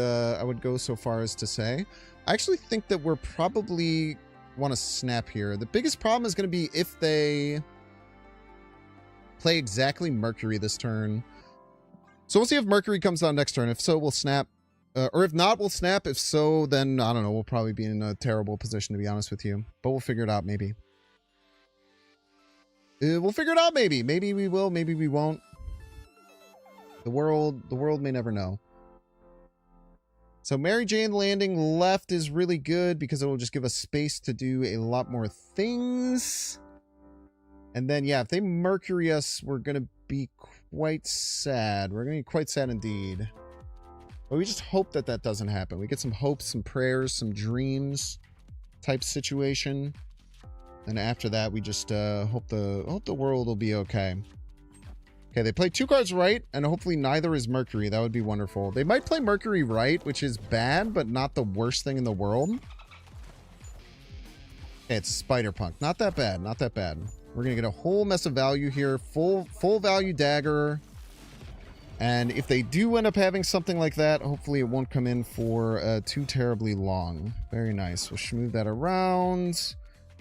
go so far as to say. I actually think that we're probably want to snap here. The biggest problem is going to be if they play exactly Mercury this turn. So we'll see if Mercury comes down next turn. If so, we'll snap. Or if not, we'll snap. If so, then, I don't know, we'll probably be in a terrible position, to be honest with you. But we'll figure it out, maybe. We'll figure it out, maybe. Maybe we will, maybe we won't. The world may never know. So Mary Jane landing left is really good because it will just give us space to do a lot more things. And then, yeah, if they Mercury us, we're going to be quite sad. We're going to be quite sad indeed. But we just hope that that doesn't happen. We get some hopes, some prayers, some dreams type situation. And after that, we just hope the world will be okay. Okay, they play 2 cards right, and hopefully neither is Mercury. That would be wonderful. They might play Mercury right, which is bad, but not the worst thing in the world. Okay, it's a Spider Punk. Not that bad. Not that bad. We're going to get a whole mess of value here. Full value dagger. And if they do end up having something like that, hopefully it won't come in for too terribly long. Very nice. We'll smooth that around.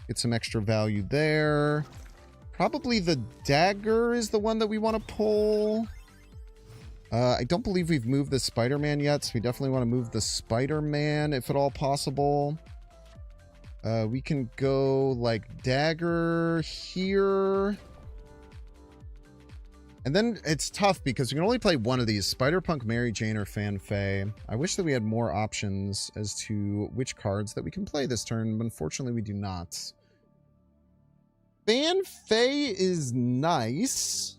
Get some extra value there. Probably the dagger is the one that we want to pull. I don't believe we've moved the Spider-Man yet, so we definitely want to move the Spider-Man if at all possible. We can go like dagger here. And then it's tough because you can only play one of these, Spider-Punk, Mary Jane, or Fan Fei. I wish that we had more options as to which cards that we can play this turn, but unfortunately we do not. Fan Fei is nice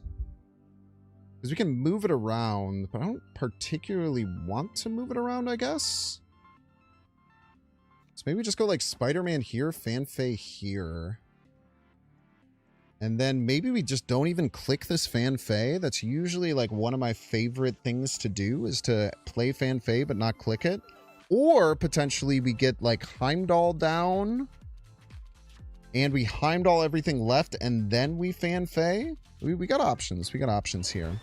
because we can move it around, but I don't particularly want to move it around, I guess. So maybe we just go like Spider-Man here, Fan Fei here. And then maybe we just don't even click this Fan Fei. That's usually like one of my favorite things to do, is to play Fan Fei but not click it. Or potentially we get like Heimdall down and we Heimdall everything left and then we Fan Fei. We got options. We got options here.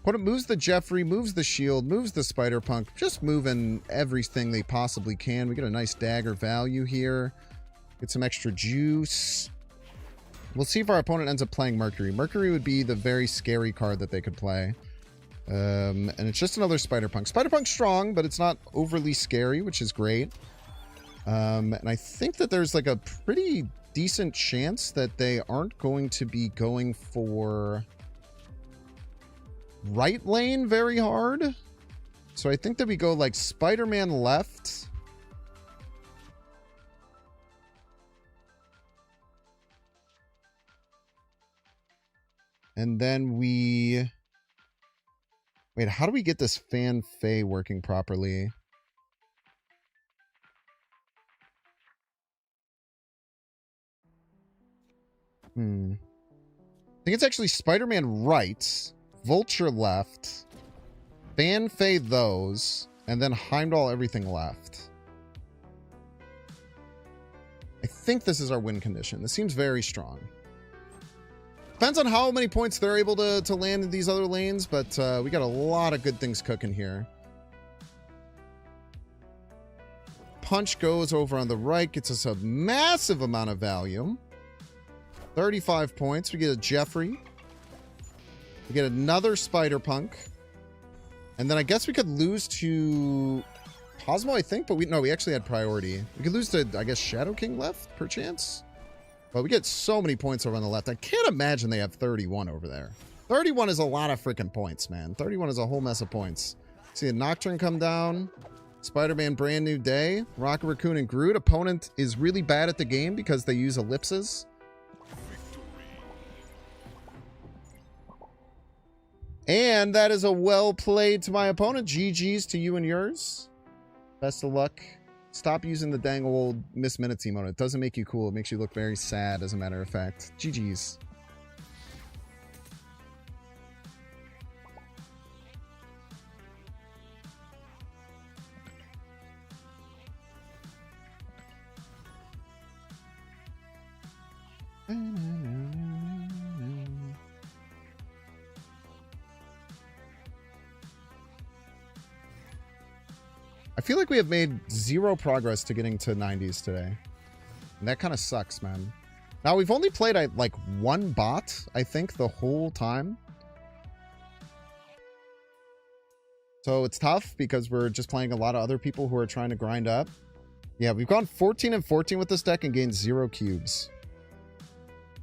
Opponent moves the Jeffrey, moves the shield, moves the Spider Punk. Just moving everything they possibly can. We get a nice dagger value here. Get some extra juice. We'll see if our opponent ends up playing Mercury. Mercury would be the very scary card that they could play. And it's just another Spider-Punk. Spider-Punk's strong, but it's not overly scary, which is great. And I think that there's like a pretty decent chance that they aren't going to be going for right lane very hard. So I think that we go like Spider-Man left. And then we... Wait, how do we get this Fan Fei working properly? I think it's actually Spider-Man right, Vulture left, Fan Fei those, and then Heimdall everything left. I think this is our win condition. This seems very strong. Depends on how many points they're able to land in these other lanes, but we got a lot of good things cooking here. Punch goes over on the right, gets us a massive amount of value. 35 points. We get a Jeffrey. We get another Spider-Punk. And then I guess we could lose to Cosmo, I think, but we actually had priority. We could lose to, I guess, Shadow King left, perchance. But we get so many points over on the left. I can't imagine they have 31 over there. 31 is a lot of freaking points, man. 31 is a whole mess of points. See a Nocturne come down. Spider-Man Brand New Day. Rocket Raccoon and Groot. Opponent is really bad at the game because they use ellipses. And that is a well played to my opponent. GG's to you and yours. Best of luck. Stop using the dang old Miss Minutes emote. It doesn't make you cool. It makes you look very sad, as a matter of fact. GG's. I feel like we have made zero progress to getting to 90s today. And that kind of sucks, man. Now, we've only played like one bot, I think, the whole time. So it's tough because we're just playing a lot of other people who are trying to grind up. Yeah, we've gone 14 and 14 with this deck and gained 0 cubes.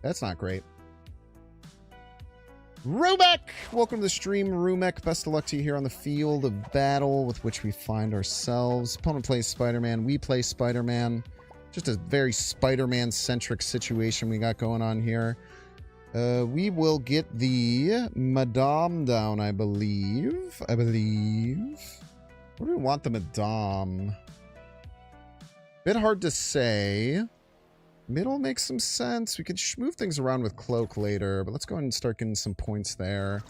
That's not great. Rumek! Welcome to the stream, Rumek. Best of luck to you here on the field of battle with which we find ourselves. Opponent plays Spider-Man. We play Spider-Man. Just a very Spider-Man-centric situation we got going on here. We will get the Madame down, I believe. Where do we want the Madame? Bit hard to say. Middle makes some sense. We could move things around with Cloak later, but let's go ahead and start getting some points there.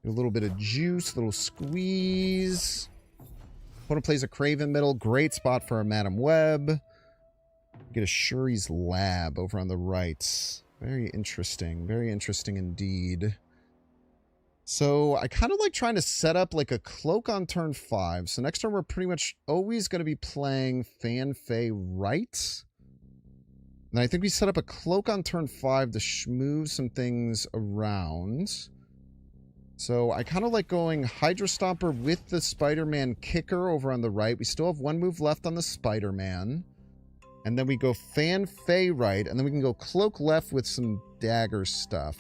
Get a little bit of juice, a little squeeze. Opponent plays a Craven middle. Great spot for a Madam Web. Get a Shuri's Lab over on the right. Very interesting. Very interesting indeed. So I kind of like trying to set up like a Cloak on turn 5. So next turn we're pretty much always going to be playing Fan Fei right. And I think we set up a Cloak on turn 5 to move some things around. So I kind of like going Hydra Stomper with the Spider-Man kicker over on the right. We still have one move left on the Spider-Man. And then we go Fan Fei right. And then we can go Cloak left with some dagger stuff.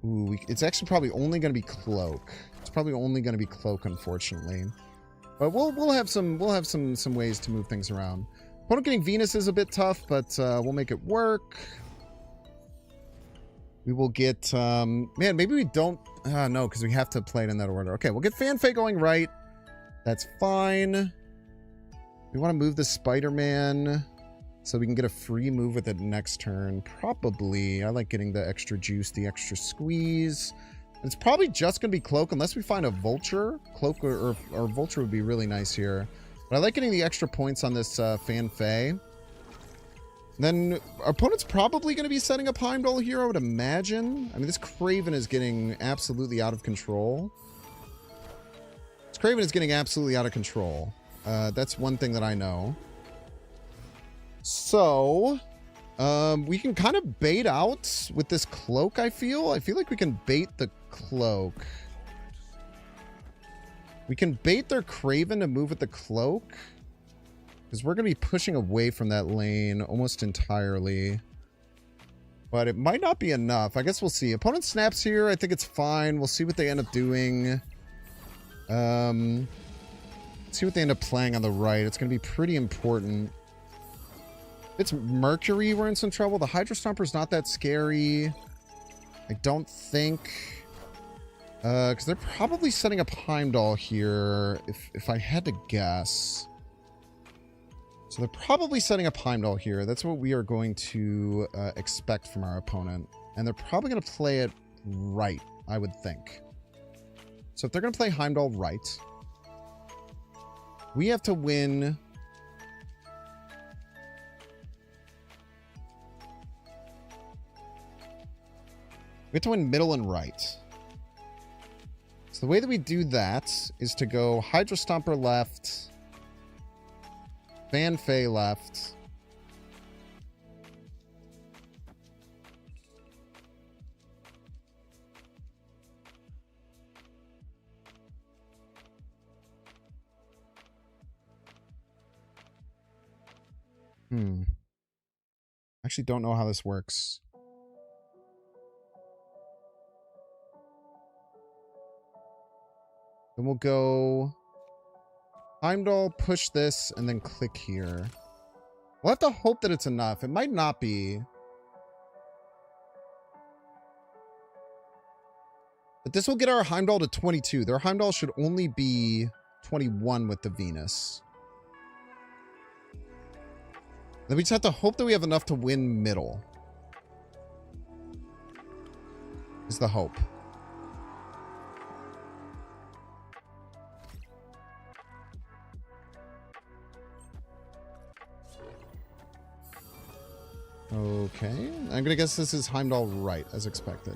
Ooh, it's actually probably only going to be Cloak. It's probably only going to be Cloak, unfortunately. But we'll have some ways to move things around. Opponent getting Venus is a bit tough, but we'll make it work. We will get... man, maybe we don't... no, because we have to play it in that order. Okay, we'll get Fan Fei going right. That's fine. We want to move the Spider-Man so we can get a free move with it next turn. Probably. I like getting the extra juice, the extra squeeze. It's probably just going to be Cloak unless we find a Vulture. Cloak or Vulture would be really nice here. But I like getting the extra points on this Fan Fei. Then our opponent's probably going to be setting up Heimdall here, I would imagine. I mean, this Craven is getting absolutely out of control. This Craven is getting absolutely out of control. That's one thing that I know. So, we can kind of bait out with this Cloak, I feel. I feel like we can bait the Cloak. We can bait their Craven to move with the Cloak. Because we're going to be pushing away from that lane almost entirely. But it might not be enough. I guess we'll see. Opponent snaps here. I think it's fine. We'll see what they end up doing. See what they end up playing on the right. It's going to be pretty important. If it's Mercury, we're in some trouble. The Hydra Stomper's not that scary. I don't think. Because they're probably setting up Heimdall here, if I had to guess. So they're probably setting up Heimdall here. That's what we are going to expect from our opponent. And they're probably going to play it right, I would think. So if they're going to play Heimdall right, we have to win... We have to win middle and right. So the way that we do that is to go Hydra Stomper left... Fan Fei left. Actually don't know how this works. Then we'll go... Heimdall, push this, and then click here. We'll have to hope that it's enough. It might not be. But this will get our Heimdall to 22. Their Heimdall should only be 21 with the Venus. Then we just have to hope that we have enough to win middle. Is the hope. Okay, I'm gonna guess this is Heimdall right, as expected.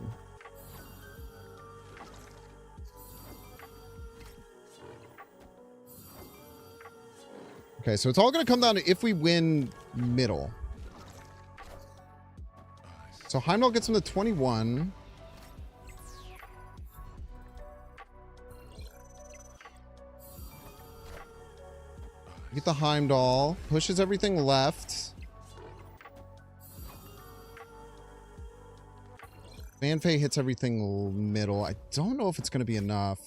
Okay, so it's all gonna come down to if we win middle. So Heimdall gets him to 21. Get the Heimdall, pushes everything left. Fan Fei hits everything middle. I don't know if it's going to be enough.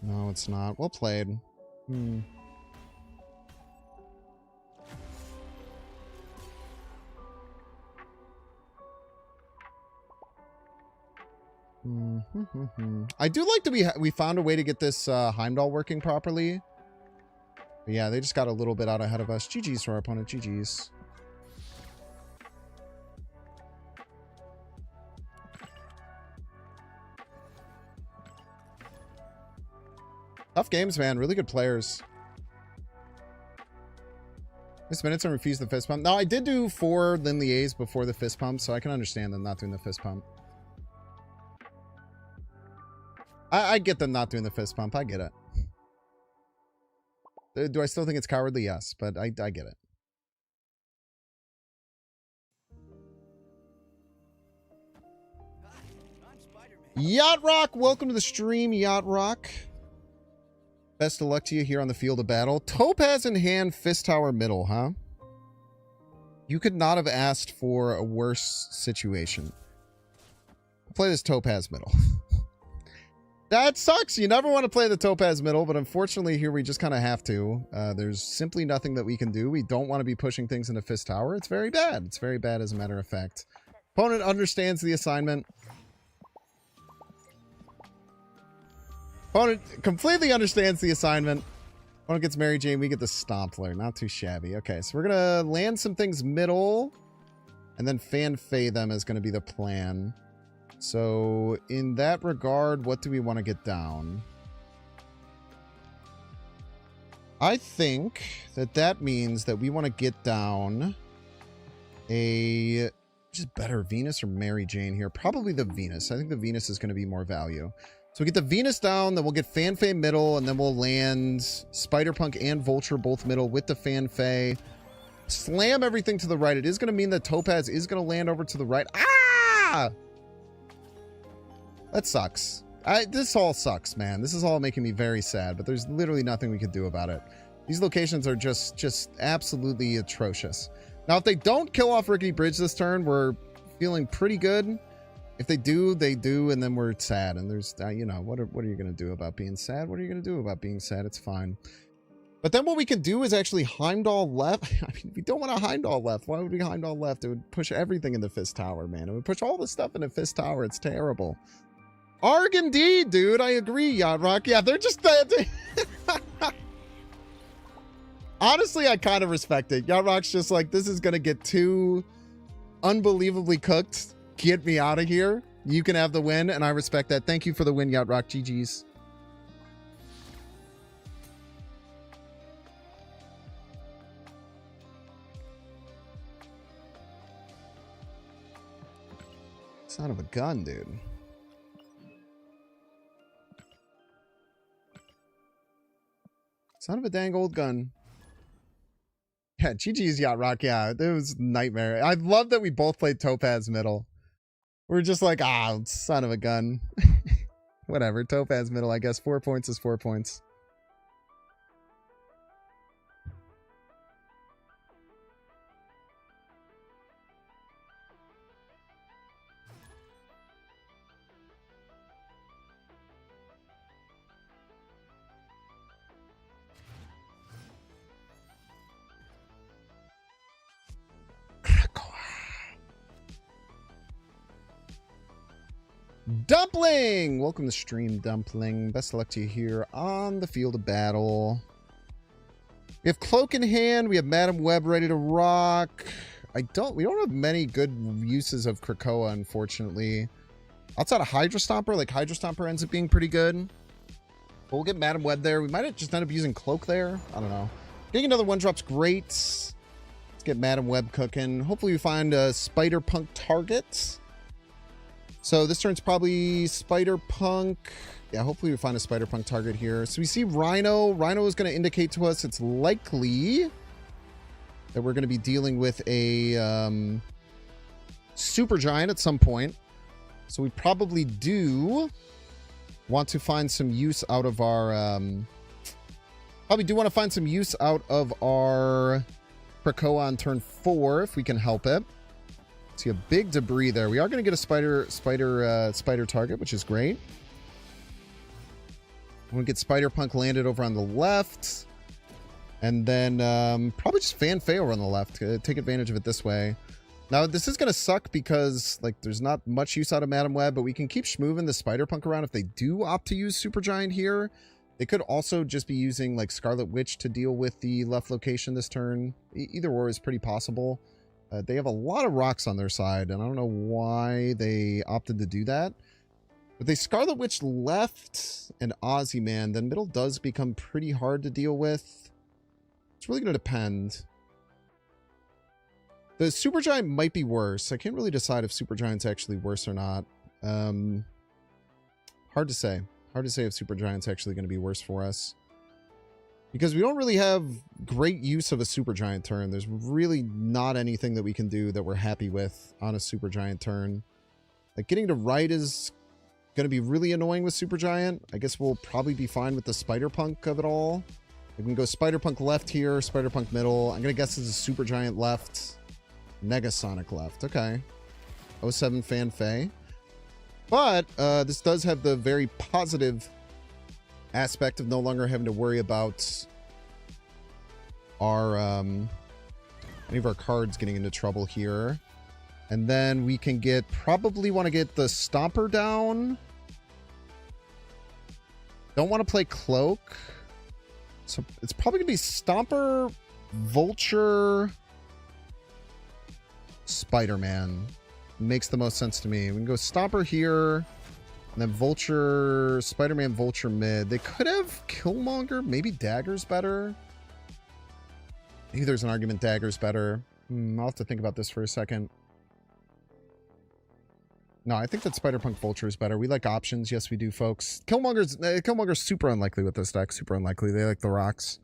No, it's not. Well played. I do like that we found a way to get this Heimdall working properly. But yeah, they just got a little bit out ahead of us. GG's for our opponent. GG's. Tough games, man. Really good players. Miss minutes and refuse the fist pump. No, I did do 4 Lin Liays before the fist pump, so I can understand them not doing the fist pump. I get them not doing the fist pump. I get it. Do I still think it's cowardly? Yes, but I get it. Yacht Rock, welcome to the stream, Yacht Rock. Best of luck to you here on the field of battle. Topaz in hand, Fist Tower middle, huh? You could not have asked for a worse situation. Play this Topaz middle. That sucks. You never want to play the Topaz middle, but unfortunately here we just kind of have to. There's simply nothing that we can do. We don't want to be pushing things into Fist Tower. It's very bad. It's very bad as a matter of fact. Opponent understands the assignment. Opponent completely understands the assignment. Opponent gets Mary Jane. We get the Stompler. Not too shabby. Okay, so we're going to land some things middle. And then Fan Fey them is going to be the plan. So in that regard, what do we want to get down? I think that means that we want to get down a... just better, Venus or Mary Jane here? Probably the Venus. I think the Venus is going to be more value. So we get the Venus down, then we'll get Fan Fey middle, and then we'll land Spider-Punk and Vulture both middle with the Fan Fey. Slam everything to the right. It is going to mean that Topaz is going to land over to the right. Ah! That sucks. This all sucks, man. This is all making me very sad, but there's literally nothing we can do about it. These locations are just absolutely atrocious. Now, if they don't kill off Rickety Bridge this turn, we're feeling pretty good. If they do, they do, and then we're sad. And there's, you know, what are you going to do about being sad? What are you going to do about being sad? It's fine. But then what we can do is actually Heimdall left. I mean, we don't want a Heimdall left. Why would we Heimdall left? It would push everything into Fist Tower, man. It would push all the stuff into Fist Tower. It's terrible. Arg indeed, dude. I agree, Yacht Rock. Yeah, they're just... Honestly, I kind of respect it. Yacht Rock's just like, this is going to get too unbelievably cooked. Get me out of here. You can have the win, and I respect that. Thank you for the win, Yacht Rock. GG's. Son of a gun, dude. Son of a dang old gun. Yeah, GG's, Yacht Rock. Yeah, it was nightmare. I love that we both played Topaz middle. We're just like, son of a gun. Whatever, Topaz middle, I guess. 4 points is 4 points. Dumpling! Welcome to stream, Dumpling. Best of luck to you here on the field of battle. We have Cloak in hand. We have Madam Web ready to rock. We don't have many good uses of Krakoa, unfortunately. Outside of Hydra Stomper, like Hydra Stomper ends up being pretty good. But we'll get Madam Web there. We might just end up using Cloak there. I don't know. Getting another one drop's great. Let's get Madam Web cooking. Hopefully we find a Spider-Punk target. So this turn's probably Spider-Punk. Yeah, hopefully we find a Spider-Punk target here. So we see Rhino. Rhino is going to indicate to us it's likely that we're going to be dealing with a Super Giant at some point. So we probably do want to find some use out of our... probably do want to find some use out of our Krakoa on turn 4 if we can help it. See a big debris there. We are going to get a spider target, which is great. I'm going to get Spider-Punk landed over on the left. And then probably just Fan Fey over on the left. Take advantage of it this way. Now, this is going to suck because like there's not much use out of Madam Web, but we can keep schmoving the Spider-Punk around if they do opt to use Supergiant here. They could also just be using like Scarlet Witch to deal with the left location this turn. Either or is pretty possible. They have a lot of rocks on their side, and I don't know why they opted to do that. But they Scarlet Witch left and Ozyman, then middle does become pretty hard to deal with. It's really going to depend. The Supergiant might be worse. I can't really decide if Supergiant's actually worse or not. Hard to say. Hard to say if Supergiant's actually going to be worse for us. Because we don't really have great use of a Supergiant turn. There's really not anything that we can do that we're happy with on a Supergiant turn. Like, getting to right is going to be really annoying with Supergiant. I guess we'll probably be fine with the Spider-Punk of it all. We can go Spider-Punk left here, Spider-Punk middle. I'm going to guess this is Supergiant left. Negasonic left. Okay. 07 Fanfei. But this does have the very positive aspect of no longer having to worry about our any of our cards getting into trouble here. And then we can get, probably want to get the Stomper down. Don't want to play Cloak. So it's probably going to be Stomper, Vulture, Spider-Man. Makes the most sense to me. We can go Stomper here, and then Vulture, Spider-Man, Vulture mid. They could have Killmonger. Maybe Dagger's better. Maybe there's an argument Dagger's better. I'll have to think about this for a second. No, I think that Spider-Punk Vulture is better. We like options. Yes, we do, folks. Killmonger's super unlikely with this deck. Super unlikely. They like the rocks.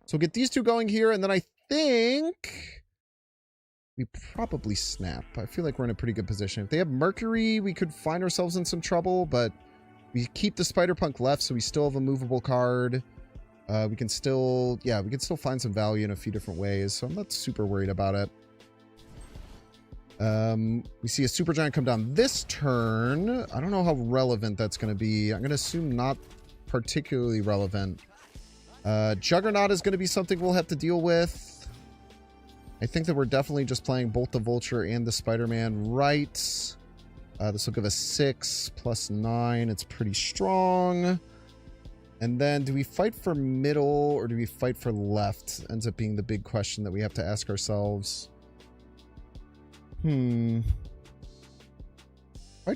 So we'll get these two going here, and then I think we probably snap. I feel like we're in a pretty good position. If they have Mercury, we could find ourselves in some trouble, but we keep the Spider-Punk left, so we still have a movable card. We can still find some value in a few different ways, so I'm not super worried about it. We see a Supergiant come down this turn. I don't know how relevant that's going to be. I'm going to assume not particularly relevant. Juggernaut is going to be something we'll have to deal with. I think that we're definitely just playing both the Vulture and the Spider-Man right. This will give us 6 plus 9. It's pretty strong. And then do we fight for middle or do we fight for left? Ends up being the big question that we have to ask ourselves. Fight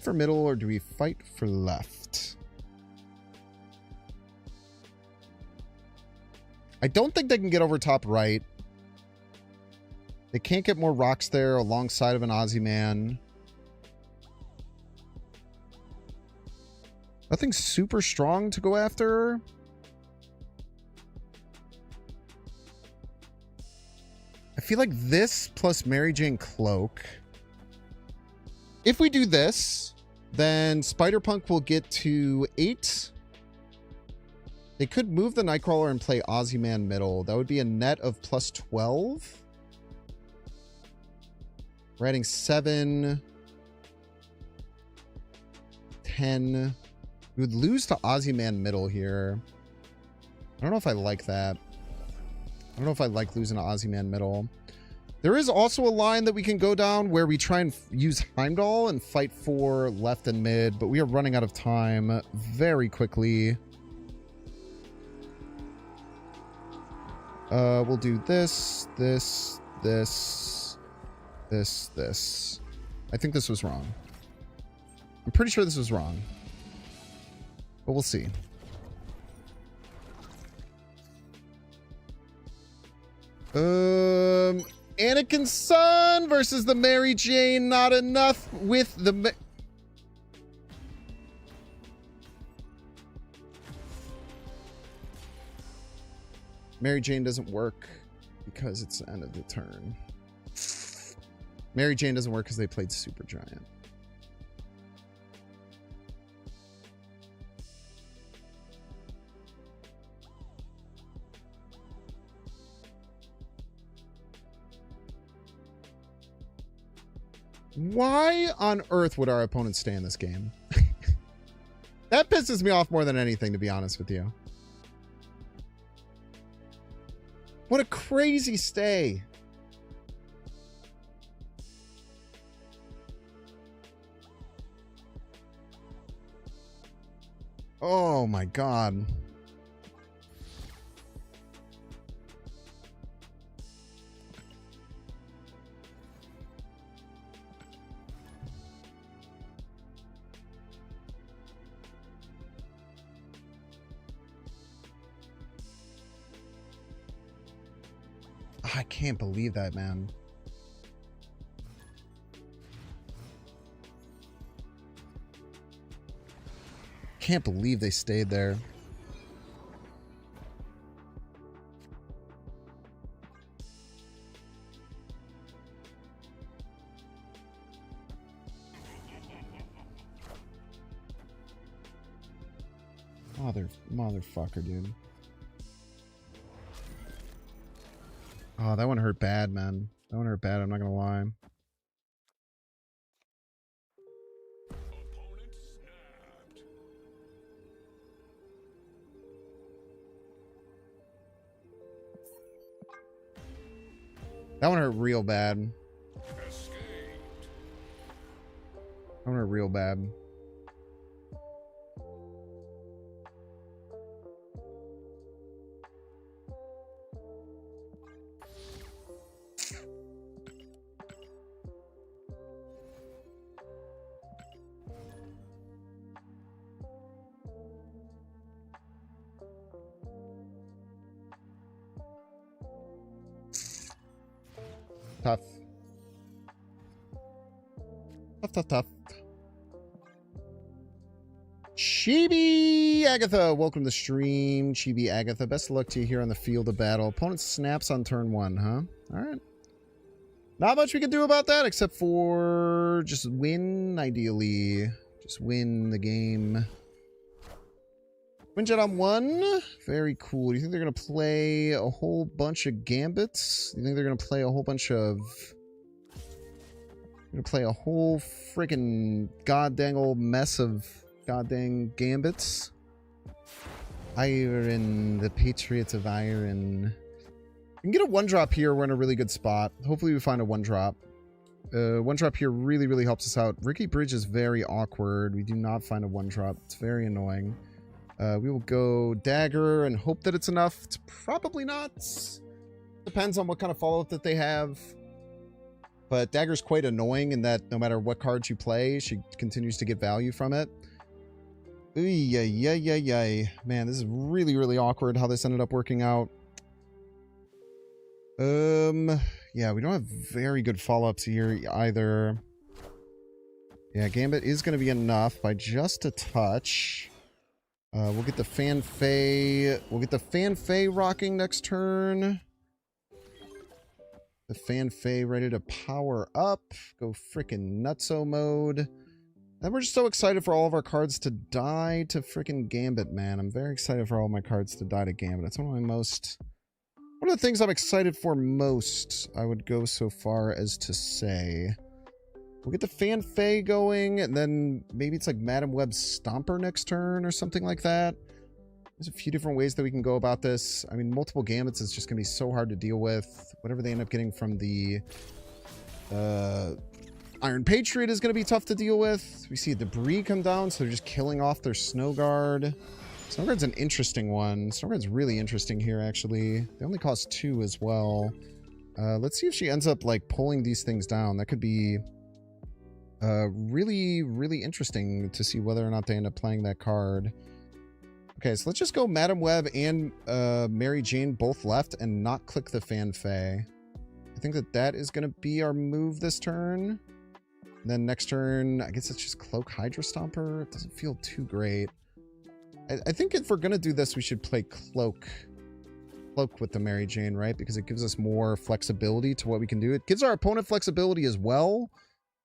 for middle or do we fight for left? I don't think they can get over top right. They can't get more rocks there alongside of an Ozyman. Nothing super strong to go after. I feel like this plus Mary Jane Cloak. If we do this, then Spider-Punk will get to 8. They could move the Nightcrawler and play Ozyman middle. That would be a net of plus 12. We're adding 7, 10. We would lose to Ozyman middle here. I don't know if I like that. I don't know if I like losing to Ozyman middle. There is also a line that we can go down where we try and use Heimdall and fight for left and mid, but we are running out of time very quickly. We'll do this, this, this, this, this. I think this was wrong. I'm pretty sure this was wrong. But we'll see. Anakin's son versus the Mary Jane. Not enough with the... Mary Jane doesn't work because it's the end of the turn. Mary Jane doesn't work because they played Supergiant. Why on earth would our opponents stay in this game? That pisses me off more than anything, to be honest with you. What a crazy stay. Oh my God. I can't believe that, man. Can't believe they stayed there. Motherfucker, dude. Oh, that one hurt bad, man. That one hurt bad, I'm not gonna lie. Opponent snapped. That one hurt real bad. Escaped. That one hurt real bad. Tough. Tough. Chibi Agatha, welcome to the stream. Chibi Agatha, best of luck to you here on the field of battle. Opponent snaps on turn 1, huh? Alright. Not much we can do about that except for just win, ideally. Just win the game. Windjet on 1. Very cool. Do you think they're going to play a whole bunch of gambits? Do you think they're going to play a whole bunch of... Going to play a whole freaking goddangle mess of goddamn gambits? Iron, the Patriots of Iron. We can get a 1-drop here. We're in a really good spot. Hopefully we find a 1-drop. 1-drop here really, really helps us out. Ricky Bridge is very awkward. We do not find a 1-drop. It's very annoying. We will go Dagger and hope that it's enough. It's probably not. Depends on what kind of follow-up that they have. But Dagger's quite annoying in that no matter what cards you play, she continues to get value from it. Man, this is really, really awkward how this ended up working out. Yeah, we don't have very good follow-ups here either. Yeah, Gambit is going to be enough by just a touch. We'll get the Fan Fey. We'll get the Fan Fey rocking next turn. The Fan Fey ready to power up. Go freaking nutso mode. And we're just so excited for all of our cards to die to freaking Gambit, man. I'm very excited for all my cards to die to Gambit. It's one of the things I'm excited for most, I would go so far as to say. We'll get the Fan Fey going, and then maybe it's like Madam Web's Stomper next turn or something like that. There's a few different ways that we can go about this. I mean, multiple Gambits is just going to be so hard to deal with. Whatever they end up getting from the Iron Patriot is going to be tough to deal with. We see a Debris come down, so they're just killing off their Snow Guard. Snow Guard's an interesting one. Snow Guard's really interesting here, actually. They only cost 2 as well. Let's see if she ends up, like, pulling these things down. That could be really, really interesting to see whether or not they end up playing that card. Okay, so let's just go Madam Web and Mary Jane both left and not click the Fan Fey. I think that is going to be our move this turn. And then next turn, I guess it's just Cloak Hydra Stomper. It doesn't feel too great. I think if we're going to do this, we should play Cloak with the Mary Jane, right? Because it gives us more flexibility to what we can do. It gives our opponent flexibility as well.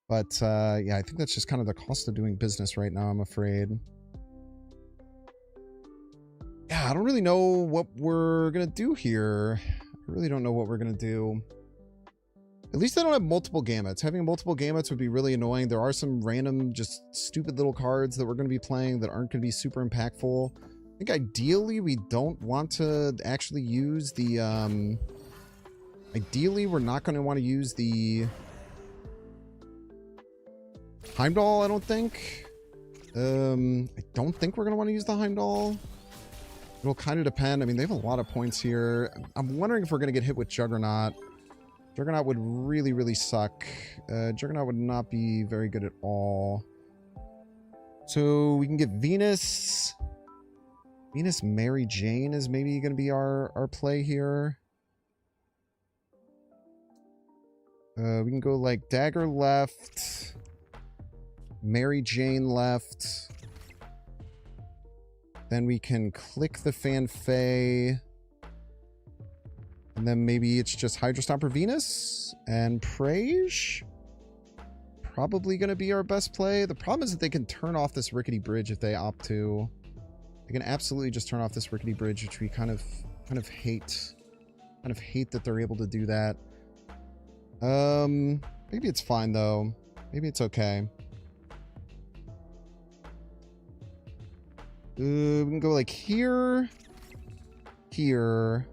But yeah, I think that's just kind of the cost of doing business right now, I'm afraid. Yeah, I don't really know what we're going to do here. I really don't know what we're going to do. At least they don't have multiple Gambits. Having multiple Gambits would be really annoying. There are some random, just stupid little cards that we're going to be playing that aren't going to be super impactful. I think ideally we don't want to actually use the... Ideally, we're not going to want to use the... Heimdall, I don't think. I don't think we're going to want to use the Heimdall. It'll kind of depend. I mean, they have a lot of points here. I'm wondering if we're going to get hit with Juggernaut. Juggernaut would really, really suck. Juggernaut would not be very good at all. So we can get Venus. Venus Mary Jane is maybe going to be our play here. We can go like Dagger left. Mary Jane left. Then we can click the Fan Fey. And then maybe it's just Hydro Stomper Venus and Prage. Probably going to be our best play. The problem is that they can turn off this Rickety Bridge if they opt to. They can absolutely just turn off this Rickety Bridge, which we kind of hate. Kind of hate that they're able to do that. Maybe it's fine though. Maybe it's okay. We can go like here. Here.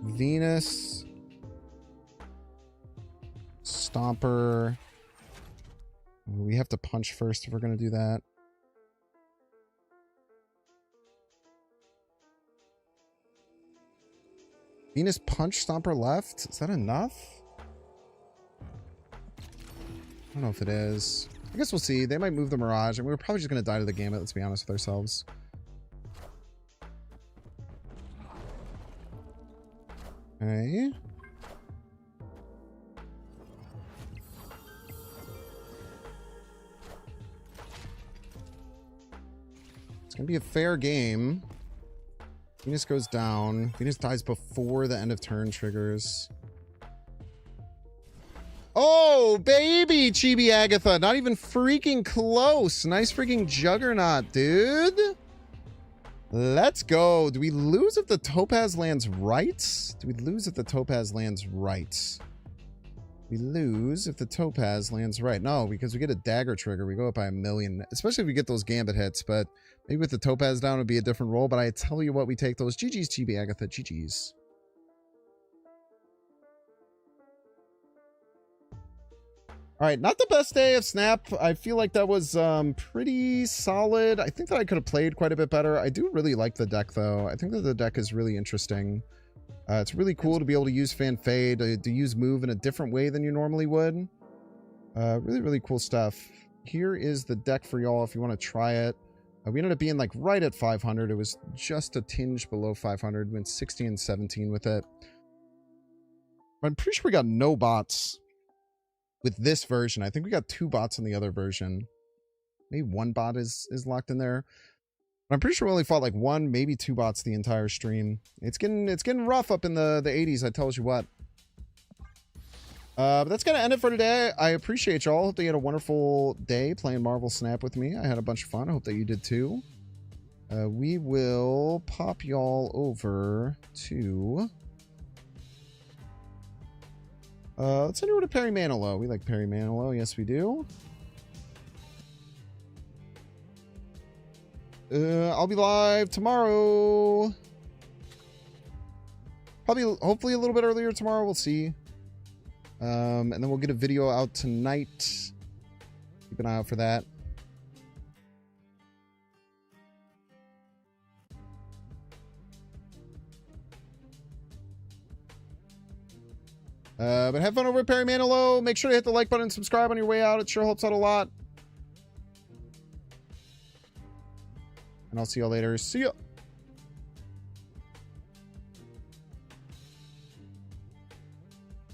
Venus. Stomper. We have to punch first if we're going to do that. Venus punch Stomper left? Is that enough? I don't know if it is. I guess we'll see. They might move the Mirage, and we're probably just going to die to the Gambit, let's be honest with ourselves. Okay. It's going to be a fair game. Venus goes down. Venus dies before the end of turn triggers. Oh, baby, Chibi Agatha. Not even freaking close. Nice freaking Juggernaut, dude. Let's go. Do we lose if the Topaz lands right? Do we lose if the Topaz lands right? We lose if the Topaz lands right. No, because we get a dagger trigger. We go up by 1,000,000. Especially if we get those Gambit hits. But maybe with the Topaz down, it would be a different roll. But I tell you what, we take those. GG's, Chibi Agatha. GG's. All right, not the best day of Snap. I feel like that was pretty solid. I think that I could have played quite a bit better. I do really like the deck, though. I think that the deck is really interesting. It's really cool to be able to use Fan Fade, to use Move in a different way than you normally would. Really, really cool stuff. Here is the deck for y'all if you want to try it. We ended up being like right at 500. It was just a tinge below 500. Went 60 and 17 with it. I'm pretty sure we got no bots with this version. I think we got 2 bots in the other version. Maybe 1 bot is locked in there. I'm pretty sure we only fought like 1, maybe 2 bots the entire stream. It's getting rough up in the 80s, I tells you what. But that's gonna end it for today. I appreciate y'all. Hope that you had a wonderful day playing Marvel Snap with me. I had a bunch of fun. I hope that you did too. We will pop y'all over to let's send over to Perry Manilow. We like Perry Manilow. Yes, we do. I'll be live tomorrow. Probably, hopefully a little bit earlier tomorrow. We'll see. And then we'll get a video out tonight. Keep an eye out for that. But have fun over at Perry Manilow. Make sure to hit the like button and subscribe on your way out. It sure helps out a lot. And I'll see y'all later. See ya.